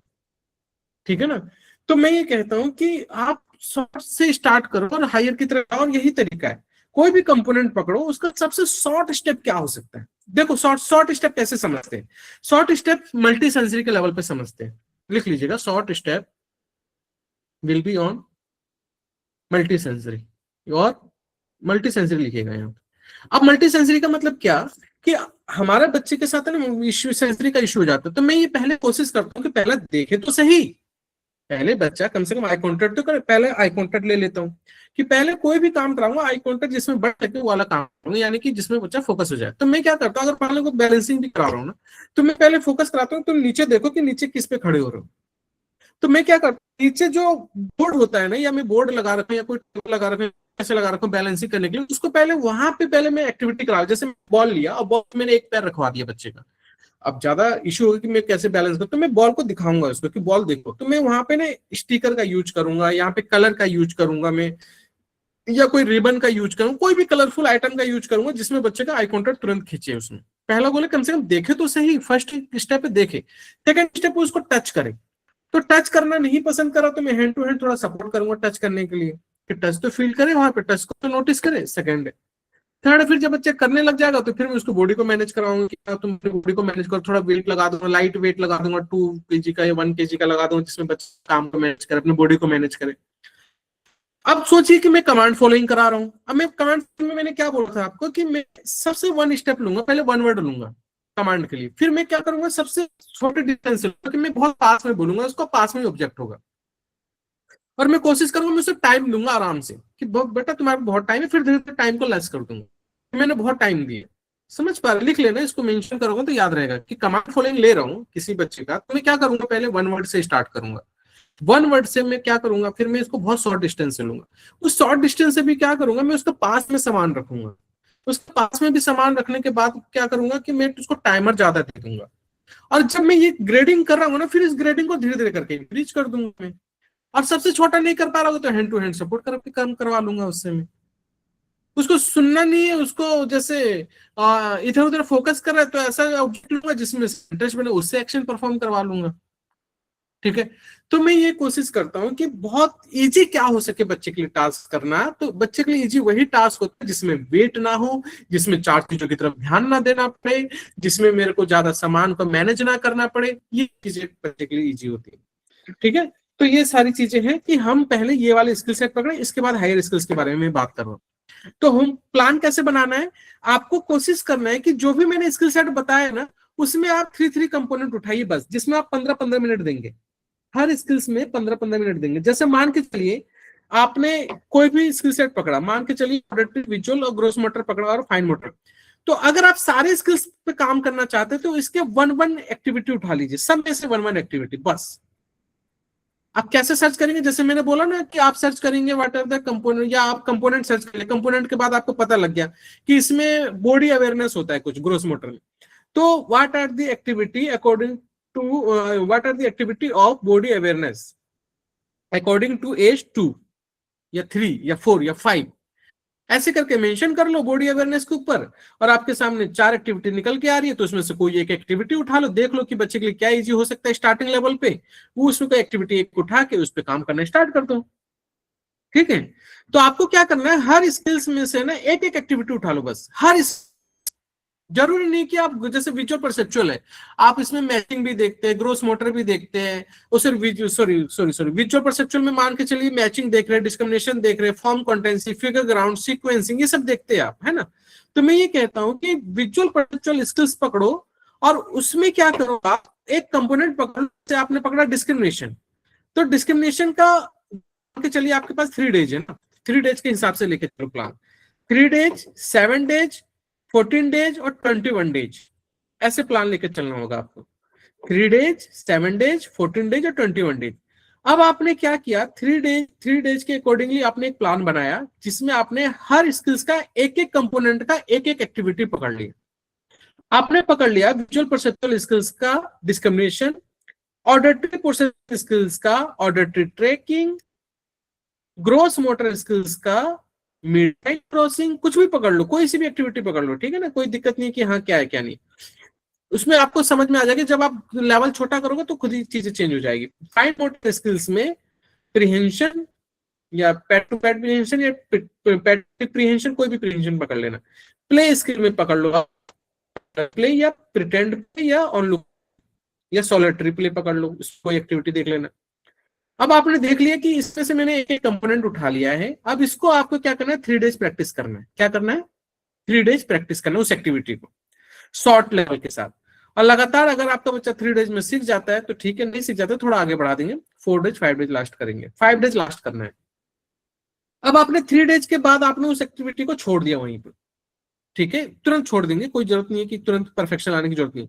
ठीक है ना। तो मैं ये कहता हूं कि आप शॉर्ट से स्टार्ट करो और हायर की तरफ जाओ, और यही तरीका है। कोई भी कंपोनेंट पकड़ो, उसका सबसे शॉर्ट स्टेप क्या हो सकता है। देखो शॉर्ट स्टेप कैसे समझते हैं, शॉर्ट स्टेप मल्टी सेंसरी के लेवल पे समझते हैं। लिख लीजिएगा, short step will be on multi sensory, और मल्टी सेंसरी लिखिएगा यहाँ। अब मल्टी सेंसरी का मतलब क्या कि हमारे बच्चे के साथ है ना इश्यू, सेंसरी का इश्यू हो जाता है। तो मैं ये पहले कोशिश करता हूँ कि पहले देखे तो सही, पहले बच्चा कम से कम आई कॉन्टेक्ट तो करे। पहले आई कॉन्टेक्ट ले लेता हूँ कि पहले कोई भी काम कराऊंगा आई कॉन्टेक्ट जिसमें बढ़ सके वो वाला काम करूंगा, यानी कि जिसमें बच्चा फोकस हो जाए। तो मैं क्या करता हूँ, अगर पहले को बैलेंसिंग भी करा रहा हूँ ना, तो मैं पहले फोकस कराता हूँ, तुम नीचे देखो कि नीचे किस पे खड़े हो रहे हो। तो मैं क्या करता हूँ, नीचे जो बोर्ड होता है ना, या मैं बोर्ड लगा रखा हूँ या कोई टेबल लगा रखा हूँ, ऐसे लगा रखा हूँ बैलेंसिंग करने के लिए, उसको पहले वहां पे पहले मैं एक्टिविटी करा। जैसे बॉल लिया और बॉल मैंने एक पैर रखवा दिया बच्चे का। अब ज्यादा इशू होगा कि मैं कैसे बैलेंस करूं, तो मैं बॉल को दिखाऊंगा उसको कि बॉल देखो। तो मैं वहां पे ना स्टिकर का यूज करूंगा, यहाँ पे कलर का यूज करूंगा मैं, या कोई रिबन का यूज करूंगा, कोई भी कलरफुल आइटम का यूज करूंगा जिसमें बच्चे का आई कॉन्टेक्ट तुरंत खींचे। उसमें पहला बोले कम से कम देखे तो सही, फर्स्ट स्टेप पे देखे, सेकंड स्टेप पे उसको टच करे। तो टच करना नहीं पसंद करा तो मैं हैंड टू हैंड थोड़ा सपोर्ट करूंगा टच करने के लिए, कि टच तो फील करे वहां पे, टच को तो नोटिस करे। सेकंड थर्ड, फिर जब बच्चा करने लग जाएगा तो फिर मैं उसको बॉडी को मैनेज कराऊंगा कि तुम बॉडी को मैनेज करो, थोड़ा वेट लगा दूंगा, लाइट वेट लगा दूंगा, 2 kg का या 1 kg का लगा दूंगा, जिसमें बच्चा काम को मैनेज करे, अपनी बॉडी को मैनेज करे। अब सोचिए कि मैं कमांड फॉलोइंग करा रहा हूं। अब मैं कमांड में मैंने क्या बोला था आपको कि मैं सबसे वन स्टेप लूंगा, पहले वन वर्ड लूंगा कमांड के लिए, फिर मैं क्या करूंगा सबसे छोटे डिस्टेंस से लूंगा कि मैं बहुत पास में बोलूंगा, उसको पास में ऑब्जेक्ट होगा, और मैं कोशिश करूंगा मैं उसे टाइम दूंगा आराम से कि बेटा तुम्हारे बहुत टाइम है, फिर धीरे धीरे टाइम को लेस कर दूंगा। मैंने बहुत टाइम दिया, समझ पा रहे, लिख लेना, इसको मेंशन करोगे तो याद रहेगा कि कमांड फॉलोइंग ले रहा हूँ किसी बच्चे का, तो मैं क्या करूंगा पहले वन वर्ड से स्टार्ट करूंगा, वन वर्ड से मैं क्या करूंगा फिर मैं इसको बहुत शॉर्ट डिस्टेंस से लूंगा, उस शॉर्ट डिस्टेंस से भी क्या करूंगा मैं उसके पास में सामान रखूंगा, उसके पास में भी सामान रखने के बाद क्या करूंगा कि मैं उसको टाइमर ज्यादा दे दूंगा, और जब मैं ये ग्रेडिंग कर रहा हूँ ना फिर इस ग्रेडिंग को धीरे धीरे करके इंक्रीज कर दूंगा मैं, और सबसे छोटा नहीं कर पा रहा हूँ तो हैंड टू हैंड सपोर्ट करके काम करवा लूंगा उससे मैं। उसको सुनना नहीं है, उसको जैसे इधर उधर फोकस कर रहा है तो ऐसा ऑब्जेक्ट लूंगा जिसमें इंटरेस्ट बने, उससे एक्शन परफॉर्म करवा लूंगा। ठीक है, तो मैं ये कोशिश करता हूं कि बहुत इजी क्या हो सके बच्चे के लिए टास्क करना, तो बच्चे के लिए इजी वही टास्क होता है जिसमें वेट ना हो, जिसमें चार चीजों की तरफ ध्यान ना देना पड़े, जिसमें मेरे को ज्यादा सामान को मैनेज ना करना पड़े, ये चीजें बच्चे के लिए इजी होती है। ठीक है, तो ये सारी चीजें हैं कि हम पहले ये वाले स्किल सेट पकड़े, इसके बाद हायर स्किल्स के बारे में बात कर रहा हूँ। तो हम प्लान कैसे बनाना है, आपको कोशिश करना है कि जो भी मैंने स्किल सेट बताया ना उसमें आप 3 कंपोनेंट उठाइए बस, जिसमें आप 15-15 मिनट देंगे, हर स्किल्स में 15-15 मिनट देंगे। जैसे मान के चलिए आपने कोई भी स्किल सेट पकड़ा, मान के चलिए ऑडिटरी, विजुअल और ग्रॉस मोटर पकड़ा और फाइन मोटर, तो अगर आप सारे स्किल्स पे काम करना चाहते हैं तो इसके 1-1 एक्टिविटी उठा लीजिए, सब में से 1-1 एक्टिविटी बस। आप कैसे सर्च करेंगे, जैसे मैंने बोला ना कि आप सर्च करेंगे व्हाट आर द कंपोनेंट, या आप कंपोनेंट सर्च करेंगे, कंपोनेंट के बाद आपको पता लग गया कि इसमें बॉडी अवेयरनेस होता है कुछ ग्रोस मोटर में, तो what are the activity according to what are the activity of body awareness according to age 2 या 3 या 4 या 5, ऐसे करके मेंशन कर लो बॉडी अवेयरनेस के ऊपर, और आपके सामने 4 एक्टिविटी निकल के आ रही है, तो उसमें से कोई एक एक्टिविटी उठा लो, देख लो कि बच्चे के लिए क्या इजी हो सकता है स्टार्टिंग लेवल पे, वो उसमें कोई एक्टिविटी एक उठा के उस पर काम करना स्टार्ट कर दो। ठीक है, तो आपको क्या करना है, हर स्किल्स में से ना एक एक एक्टिविटी उठा लो बस, जरूरी नहीं कि आप जैसे विजुअल परसेप्चुअल है, आप इसमें मैचिंग भी देखते हैं, ग्रोस मोटर भी देखते हैं, और सिर्फ विजुअल परसेप्चुअल में मान के चलिए मैचिंग देख रहे हैं, डिस्क्रिमिनेशन देख रहे हैं, फॉर्म कॉन्टेंसी, फिगर ग्राउंड, सीक्वेंसिंग, ये सब देखते हैं आप, है ना। तो मैं ये कहता हूं कि विजुअल परसेप्चुअल स्किल्स पकड़ो और उसमें क्या करो, आप एक कंपोनेंट पकड़ो, जैसे आपने पकड़ा डिस्क्रिमिनेशन, तो डिस्क्रिमिनेशन का चलिए आपके पास 3 डेज है ना, 3 डेज के हिसाब से लेके चलो प्लान, 3 डेज, 7 डेज, 14 डेज और 21 डेज, ऐसे प्लान लेकर चलना होगा आपको। 3 डेज, 7 डेज, 14 डेज और 21 डेज। अब आपने क्या किया, 3 डेज के अकॉर्डिंगली आपने एक प्लान बनाया जिसमें आपने हर स्किल्स का एक एक कंपोनेंट का एक एक एक्टिविटी पकड़ लिया। आपने पकड़ लिया विजुअल परसेप्चुअल स्किल्स का डिस्क्रिमिनेशन, ऑडिटरी परसेप्चुअल स्किल्स का auditory tracking, gross motor skills का मिड लाइन क्रॉसिंग, कुछ भी पकड़ लो, कोई सी भी एक्टिविटी पकड़ लो, ठीक है ना, कोई दिक्कत नहीं कि हाँ क्या है क्या नहीं, उसमें आपको समझ में आ जाएगी। जब आप लेवल छोटा करोगे तो खुद ही चीजें चेंज हो जाएगी। फाइन मोटर स्किल्स में प्रीहेंशन या पैड टू पैड प्रीहेंशन या पैड प्रीहेंशन, कोई भी प्रीहेंशन पकड़ लेना। प्ले स्किल में पकड़ लो प्ले या प्रिटेंड प्ले या ऑन लुक या सॉलिटरी प्ले पकड़ लो, कोई एक्टिविटी देख लेना। अब आपने देख लिया कि इसमें से मैंने एक एक कंपोनेंट उठा लिया है, अब इसको आपको क्या करना है, 3 डेज प्रैक्टिस करना है। क्या करना है, 3 डेज प्रैक्टिस करना है उस एक्टिविटी को शॉर्ट लेवल के साथ, और लगातार अगर आपका बच्चा 3 डेज में सीख जाता है तो ठीक है, नहीं सीख जाता है थोड़ा आगे बढ़ा देंगे, 4 डेज 5 डेज लास्ट करेंगे, 5 डेज लास्ट करना है। अब आपने 3 डेज के बाद आपने उस एक्टिविटी को छोड़ दिया वहीं पर, ठीक है, तुरंत छोड़ देंगे, कोई जरूरत नहीं है कि तुरंत परफेक्शन आने की जरूरत नहीं।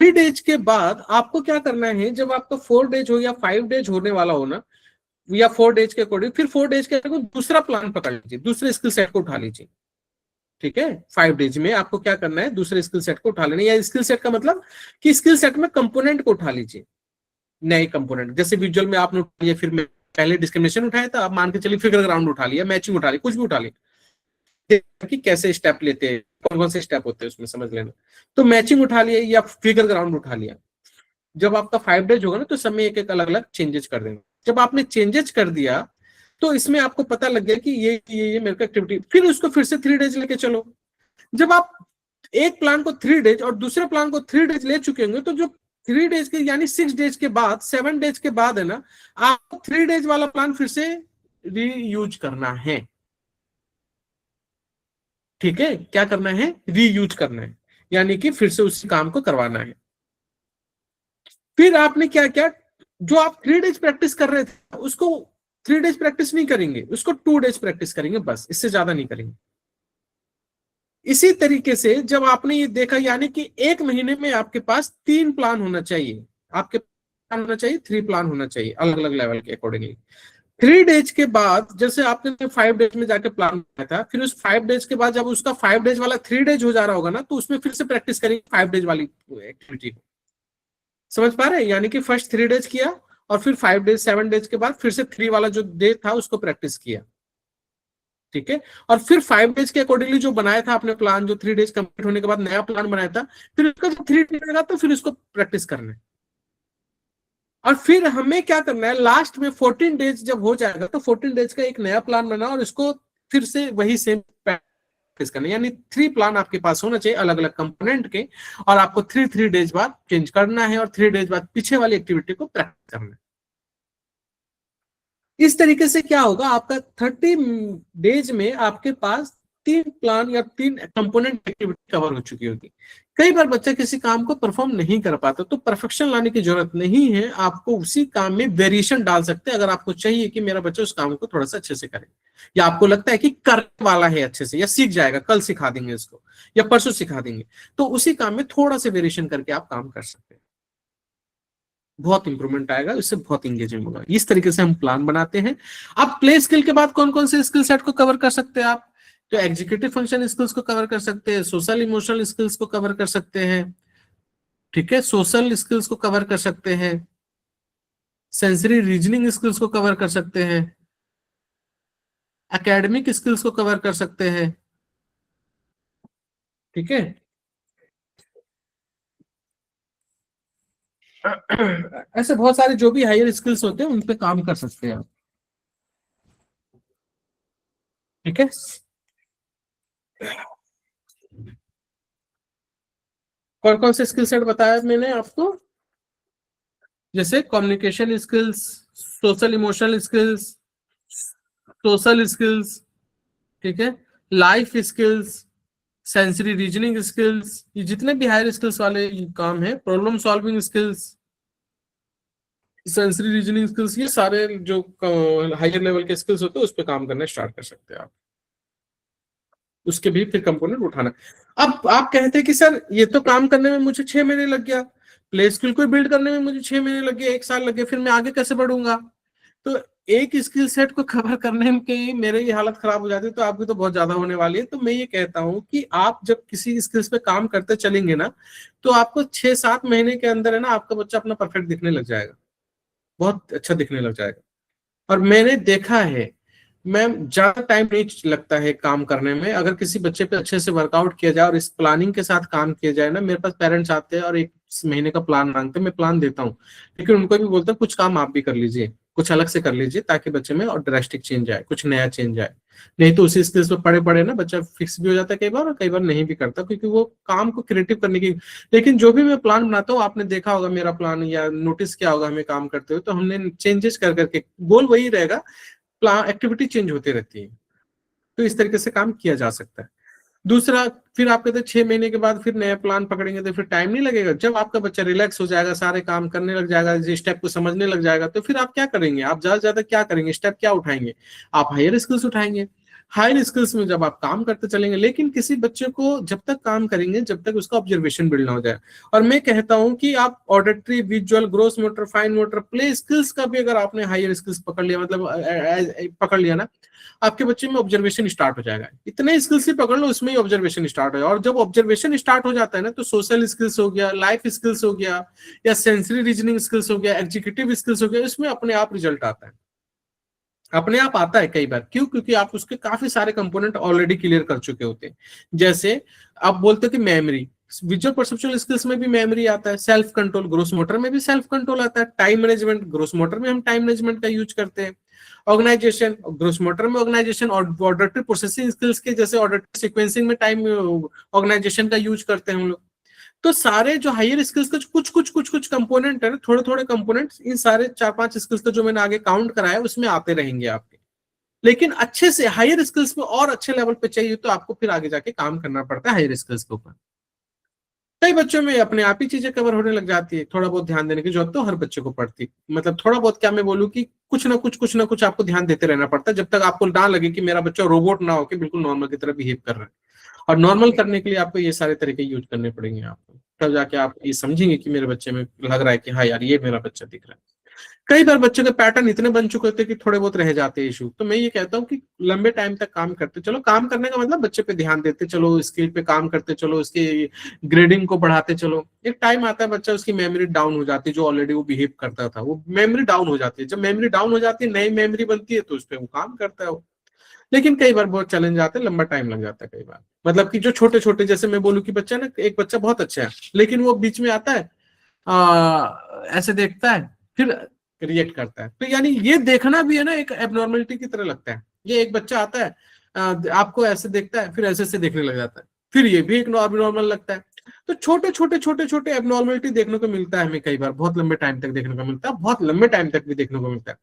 3 डेज के बाद आपको क्या करना है, जब आपका 4 डेज हो या 5 डेज होने वाला हो ना, या 4 डेज के अकॉर्डिंग, फिर 4 डेज के दूसरा प्लान पकड़ लीजिए, दूसरे स्किल सेट को उठा लीजिए। ठीक है, 5 डेज में आपको क्या करना है, दूसरे स्किल सेट को उठा लेना, या स्किल सेट का मतलब कि स्किल सेट में कंपोनेंट को उठा लीजिए, नए कंपोनेंट। जैसे विजुअल में आपने उठा लिया, फिर पहले डिस्क्रिमिनेशन उठाया था, आप मान के चलिए फिगर ग्राउंड उठा लिया, मैचिंग उठा लिया, कुछ भी उठा लिया कि कैसे स्टेप लेते हैं, कौन कौन से स्टेप होते हैं उसमें समझ लेना। तो मैचिंग उठा लिया या फिगर ग्राउंड उठा लिया। जब आपका 5 डेज होगा ना तो सब में एक एक अलग अलग चेंजेस कर देंगे। जब आपने चेंजेस कर दिया तो इसमें आपको पता लग गया कि ये मेरे को एक्टिविटी, फिर उसको फिर से 3 डेज लेके चलो। जब आप एक प्लान को 3 डेज और दूसरे प्लान को 3 डेज ले चुके होंगे तो जो 3 डेज के यानी 6 डेज के बाद, 7 डेज के बाद है ना, आप 3 डेज वाला प्लान फिर से रीयूज करना है। ठीक है, क्या करना है? रीयूज करना है, यानी कि फिर से उस काम को करवाना है। फिर आपने क्या किया, जो आप 3 डेज प्रैक्टिस कर रहे थे उसको 3 डेज प्रैक्टिस नहीं करेंगे, उसको 2 डेज प्रैक्टिस करेंगे, बस इससे ज्यादा नहीं करेंगे। इसी तरीके से जब आपने ये देखा, यानी कि 1 महीने में आपके पास 3 प्लान होना चाहिए, आपके प्लान होना चाहिए, 3 प्लान होना चाहिए अलग अलग लेवल के अकॉर्डिंगली। 3 डेज के बाद जैसे आपने 5 डेज में जाके प्लान बनाया था, फिर उस 5 डेज के बाद जब उसका 5 डेज वाला 3 डेज हो जा रहा होगा ना, तो उसमें फिर से प्रैक्टिस करेंगे 5 डेज वाली एक्टिविटी को। समझ पा रहे हैं? यानी कि फर्स्ट 3 डेज किया और फिर 5 डेज 7 डेज के बाद फिर से 3 वाला जो डे था उसको प्रैक्टिस किया। ठीक है, और फिर 5 डेज के अकॉर्डिंगली जो बनाया था आपने प्लान, जो 3 डेज कंप्लीट होने के बाद नया प्लान बनाया था, फिर उसका जो 3 डेज लगा तो फिर उसको प्रैक्टिस करना है। और फिर हमें क्या करना है, लास्ट में 14 डेज जब हो जाएगा तो 14 डेज का एक नया प्लान बना और इसको फिर से वही सेम प्रैक्टिस करना है। यानी 3 प्लान आपके पास होना चाहिए अलग अलग कंपोनेंट के, और आपको 3 डेज बाद चेंज करना है और 3 डेज बाद पीछे वाली एक्टिविटी को प्रैक्टिस करना है। इस तरीके से क्या होगा, आपका 30 डेज में आपके पास 3 प्लान या 3 कंपोनेंट एक्टिविटी कवर हो चुकी होगी। कई बार बच्चा किसी काम को परफॉर्म नहीं कर पाता, तो परफेक्शन लाने की जरूरत नहीं है, आपको उसी काम में वेरिएशन डाल सकते हैं। अगर आपको चाहिए कि मेरा बच्चा उस काम को थोड़ा सा अच्छे से करे, या आपको लगता है कि करने वाला है अच्छे से, या सीख जाएगा, कल सिखा देंगे इसको या परसों सिखा देंगे, तो उसी काम में थोड़ा सा वेरिएशन करके आप काम कर सकते हैं। बहुत इंप्रूवमेंट आएगा, इससे बहुत इंगेजिंग होगा। इस तरीके से हम प्लान बनाते हैं। अब प्ले स्किल के बाद कौन कौन से स्किल सेट को कवर कर सकते हैं आप? तो एग्जीक्यूटिव फंक्शन स्किल्स को कवर कर सकते हैं, सोशल इमोशनल स्किल्स को कवर कर सकते हैं, ठीक है, सोशल स्किल्स को कवर कर सकते हैं, सेंसरी रीजनिंग स्किल्स को कवर कर सकते हैं, एकेडमिक स्किल्स को कवर कर सकते हैं। ठीक है, ऐसे बहुत सारे जो भी हायर स्किल्स होते हैं उन पे काम कर सकते हैं आप। ठीक है, कौन कौन से स्किल सेट बताया मैंने आपको? जैसे communication skills, social emotional skills, social skills, ठीक है, life skills, sensory reasoning skills, ये जितने भी हायर स्किल्स वाले काम है, problem solving skills, sensory reasoning skills, ये सारे जो हायर लेवल के स्किल्स होते हैं उस पर काम करना स्टार्ट कर सकते हैं आप। उसके भी फिर कंपोनेंट उठाना। अब आप कहते हैं कि सर ये तो काम करने में मुझे 6 महीने लग गया, प्ले स्किल को बिल्ड करने में मुझे 6 महीने लग गए, 1 साल लग गया, फिर मैं आगे कैसे बढ़ूंगा? तो एक स्किल सेट को कवर करने में के मेरे ये हालत खराब हो जाती है, तो आपकी तो बहुत ज्यादा होने वाली है। तो मैं ये कहता हूँ कि आप जब किसी स्किल्स पे काम करते चलेंगे ना, तो आपको 6-7 महीने के अंदर है ना, आपका बच्चा अपना परफेक्ट दिखने लग जाएगा, बहुत अच्छा दिखने लग जाएगा। और मैंने देखा है, मैम ज्यादा टाइम नहीं लगता है काम करने में, अगर किसी बच्चे पे अच्छे से वर्कआउट किया जाए और इस प्लानिंग के साथ काम किया जाए ना। मेरे पास पेरेंट्स आते हैं और 1 महीने का प्लान मांगते हैं, मैं प्लान देता हूँ, लेकिन उनको भी बोलता हूँ कुछ काम आप भी कर लीजिए, कुछ अलग से कर लीजिए, ताकि बच्चे में और ड्रास्टिक चेंज आए, कुछ नया चेंज आए। नहीं तो उसी स्किल्स पे पड़े पड़े ना बच्चा फिक्स भी हो जाता है कई बार, और कई बार नहीं भी करता, क्योंकि वो काम को क्रिएटिव करने की। लेकिन जो भी मैं प्लान बनाता हूँ, आपने देखा होगा मेरा प्लान या नोटिस किया होगा हमें काम करते हुए, तो हमने चेंजेस कर करके, गोल वही रहेगा, प्लान एक्टिविटी चेंज होती रहती है। तो इस तरीके से काम किया जा सकता है। दूसरा, फिर आप कहते हैं 6 महीने के बाद फिर नया प्लान पकड़ेंगे, तो फिर टाइम नहीं लगेगा। जब आपका बच्चा रिलैक्स हो जाएगा, सारे काम करने लग जाएगा, स्टेप को समझने लग जाएगा, तो फिर आप क्या करेंगे? आप ज्यादा से ज्यादा क्या करेंगे? स्टेप क्या उठाएंगे? आप हायर स्किल्स उठाएंगे। हायर स्किल्स में जब आप काम करते चलेंगे, लेकिन किसी बच्चे को जब तक काम करेंगे जब तक उसका ऑब्जर्वेशन बिल्ड ना हो जाए। और मैं कहता हूं कि आप auditory, visual, gross motor, fine motor, play skills का भी अगर आपने हायर स्किल्स पकड़ लिया, मतलब पकड़ लिया ना, आपके बच्चे में ऑब्जर्वेशन स्टार्ट हो जाएगा। इतने स्किल्स ही पकड़ लो, उसमें ही ऑब्जर्वेशन स्टार्ट हो जाएगा। और जब ऑब्जर्वेशन स्टार्ट हो जाता है ना, तो सोशल स्किल्स हो गया, लाइफ स्किल्स हो गया, या सेंसरी रीजनिंग स्किल्स हो गया, एग्जीक्यूटिव स्किल्स हो गया, इसमें अपने आप रिजल्ट आता है, अपने आप आता है कई बार। क्यों? क्योंकि आप उसके काफी सारे कंपोनेंट ऑलरेडी क्लियर कर चुके होते हैं। जैसे आप बोलते हो कि मेमोरी, विजुअल परसेप्चुअल स्किल्स में भी मेमोरी आता है, सेल्फ कंट्रोल, ग्रोस मोटर में भी सेल्फ कंट्रोल आता है, टाइम मैनेजमेंट, ग्रोस मोटर में हम टाइम मैनेजमेंट का यूज करते हैं, ऑर्गेनाइजेशन, ग्रोस मोटर में ऑर्गेनाइजेशन, और ऑर्डर प्रोसेसिंग स्किल्स के जैसे ऑर्डर सीक्वेंसिंग में टाइम ऑर्गेनाइजेशन का यूज करते हैं हम लोग। तो सारे जो हायर स्किल्स के कुछ कंपोनेंट है ना, थोड़े थोड़े कंपोनेंट्स, इन सारे 4-5 स्किल्स का जो मैंने आगे काउंट कराया उसमें आते रहेंगे आपके। लेकिन अच्छे से हायर स्किल्स पे और अच्छे लेवल पे चाहिए तो आपको फिर आगे जाके काम करना पड़ता है हायर स्किल्स के ऊपर। कई बच्चों में अपने आप ही चीजें कवर होने लग जाती है, थोड़ा बहुत ध्यान देने की जरूरत तो हर बच्चे को पड़ती है। मतलब थोड़ा बहुत क्या मैं बोलूँ कि कुछ ना कुछ आपको ध्यान देते रहना पड़ता है, जब तक आपको ना लगे कि मेरा बच्चा रोबोट ना होकर बिल्कुल नॉर्मल की तरह बिहेव कर रहा है। और नॉर्मल करने के लिए आपको ये सारे तरीके यूज करने पड़ेंगे आपको, तब जाके आप ये समझेंगे कि मेरे बच्चे में लग रहा है कि हाँ यार ये मेरा बच्चा दिख रहा है। कई बार बच्चों के पैटर्न इतने बन चुके होते हैं कि थोड़े बहुत रह जाते हैं इशू, तो मैं ये कहता हूँ कि लंबे टाइम तक काम करते चलो। काम करने का मतलब बच्चे पे ध्यान देते चलो, स्किल पे काम करते चलो, उसकी ग्रेडिंग को बढ़ाते चलो। एक टाइम आता है बच्चा उसकी मेमोरी डाउन हो जाती है, जो ऑलरेडी वो बिहेव करता था वो मेमोरी डाउन हो जाती है। जब मेमोरी डाउन हो जाती है नई मेमोरी बनती है तो उस पर वो काम करता है वो। लेकिन कई बार बहुत चैलेंज आते हैं, लंबा टाइम लग जाता है कई बार। मतलब कि जो छोटे छोटे, जैसे मैं बोलूँ कि बच्चा ना, एक बच्चा बहुत अच्छा है लेकिन वो बीच में आता है ऐसे देखता है फिर रिएक्ट करता है, तो यानी ये देखना भी है ना एक एबनॉर्मलिटी की तरह लगता है। ये एक बच्चा आता है आपको ऐसे देखता है फिर ऐसे देखने लग जाता है, फिर ये भी एक नॉर्मल लगता है। तो छोटे एबनॉर्मलिटी देखने को मिलता है हमें, कई बार बहुत लंबे टाइम तक देखने को मिलता है, बहुत लंबे टाइम तक भी देखने को मिलता है।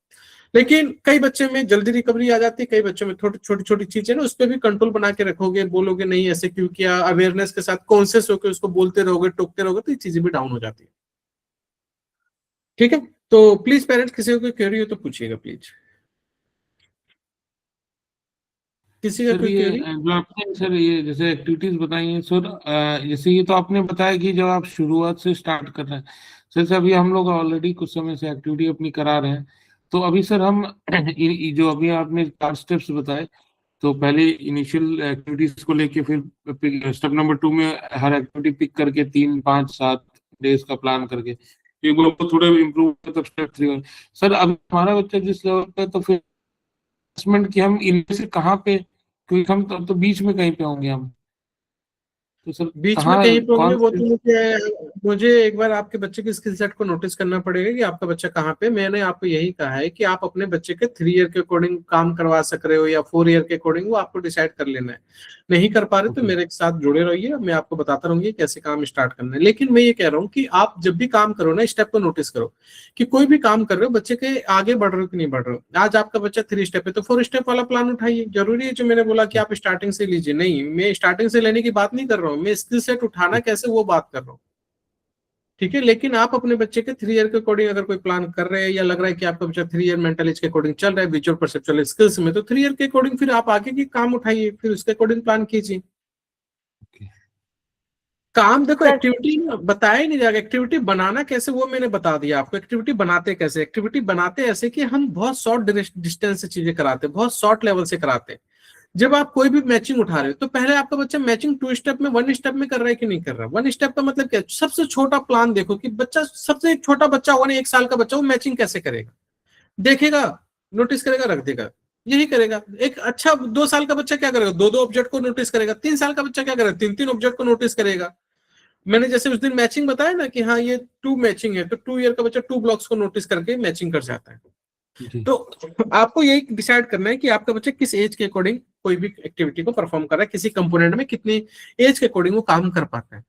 लेकिन कई बच्चे में जल्दी रिकवरी आ जाती है, कई बच्चों में छोटी चीजें ना, उस पर भी कंट्रोल बना के रखोगे, बोलोगे नहीं ऐसे क्यों किया, अवेयरनेस के साथ कॉन्शियस होकर उसको बोलते रहोगे, टोकते रहोगे, तो ये चीजें भी डाउन हो जाती है। ठीक है, तो प्लीज पेरेंट्स किसी को कोई क्वेरी हो तो पूछिएगा प्लीज। किसी का सर कोई ये क्वेरी? जो आपने सर ये जैसे एक्टिविटीज बताई हैं सर, जैसे ये तो आपने बताया कि जब आप शुरुआत से स्टार्ट कर रहे हैं सर, अभी हम लोग ऑलरेडी कुछ समय से एक्टिविटी अपनी करा रहे हैं, तो अभी सर हम जो अभी आपने 4 स्टेप्स बताए, तो पहले इनिशियल एक्टिविटीज को लेके, फिर स्टेप नंबर 2 में हर एक्टिविटी पिक करके 3, 5, 7 डेज का प्लान करके एक बार को थोड़े इम्प्रूव, तब स्टेप 3 सर अब हमारा बच्चा जिस लेवल पे, तो फिर assessment कि हम इनमें से कहाँ पे, क्योंकि हम तो बीच में कहीं पे होंगे हम, तो सर बीच में कहाँ कहीं पे होंगे कौन वो से। तो मुझे एक बार आपके बच्चे के स्किल सेट को नोटिस करना पड़ेगा कि आपका बच्चा कहाँ पे। मैंने आपको यही कहा है कि आप अपने बच्चे के 3 ईयर के अकॉर्डिंग काम करवा सक रहे हो या 4 ईयर के अकॉर्डिंग, वो आपको डिसाइड कर लेना है। नहीं कर पा रहे तो ओके मेरे साथ जुड़े रहिए, मैं आपको बताता रहूंगी कैसे काम स्टार्ट करना है। लेकिन मैं ये कह रहा हूँ कि आप जब भी काम करो ना, स्टेप को नोटिस करो कि कोई भी काम कर रहे हो बच्चे के आगे बढ़ रहे हो कि नहीं बढ़ रहे हो। आज आपका बच्चा 3 स्टेप है तो 4 स्टेप वाला प्लान उठाइए। जरूरी है जो मैंने बोला कि आप स्टार्टिंग से लीजिए, नहीं, मैं स्टार्टिंग से लेने की बात नहीं कर रहा हूँ, मैं स्किल सेट उठाना कैसे वो बात कर रहा हूँ। ठीक है, लेकिन आप अपने बच्चे के 3 ईयर के अकॉर्डिंग अगर कोई प्लान कर रहे हैं या लग रहा है कि आपका बच्चा 3 ईयर मेंटल एज के अकॉर्डिंग चल रहा है विजुअल परसेप्चुअल स्किल्स में, तो 3 ईयर के अकॉर्डिंग फिर आप आगे की काम उठाइए, फिर उसके अकॉर्डिंग प्लान कीजिए। काम देखो, सर एक्टिविटी बताया ही नहीं जाएगा, एक्टिविटी बनाना कैसे वो मैंने बता दिया आपको। एक्टिविटी बनाते कैसे? एक्टिविटी बनाते ऐसे कि हम बहुत शॉर्ट डिस्टेंस से चीजें कराते हैं, बहुत शॉर्ट लेवल से कराते हैं। जब आप कोई भी मैचिंग उठा रहे हो तो पहले आपका बच्चा मैचिंग 2 स्टेप में 1 स्टेप में कर रहा है कि नहीं कर रहा। 1 स्टेप का मतलब क्या? सबसे छोटा प्लान देखो कि बच्चा, सबसे छोटा बच्चा होगा ना 1 साल का बच्चा, वो मैचिंग कैसे करेगा, देखेगा, नोटिस करेगा, रख देगा, यही करेगा। एक अच्छा 2 साल का बच्चा क्या करेगा? 2 ऑब्जेक्ट को नोटिस करेगा। 3 साल का बच्चा क्या करेगा? 3 ऑब्जेक्ट को नोटिस करेगा। मैंने जैसे उस दिन मैचिंग बताया ना कि हाँ ये 2 मैचिंग है, तो 2 ईयर का बच्चा 2 ब्लॉक्स को नोटिस करके मैचिंग कर जाता है। जी तो आपको यही डिसाइड करना है कि आपका बच्चा किस एज के अकॉर्डिंग कोई भी एक्टिविटी को परफॉर्म कर रहा है, किसी कंपोनेंट में कितनी एज के अकॉर्डिंग वो काम कर पाता है।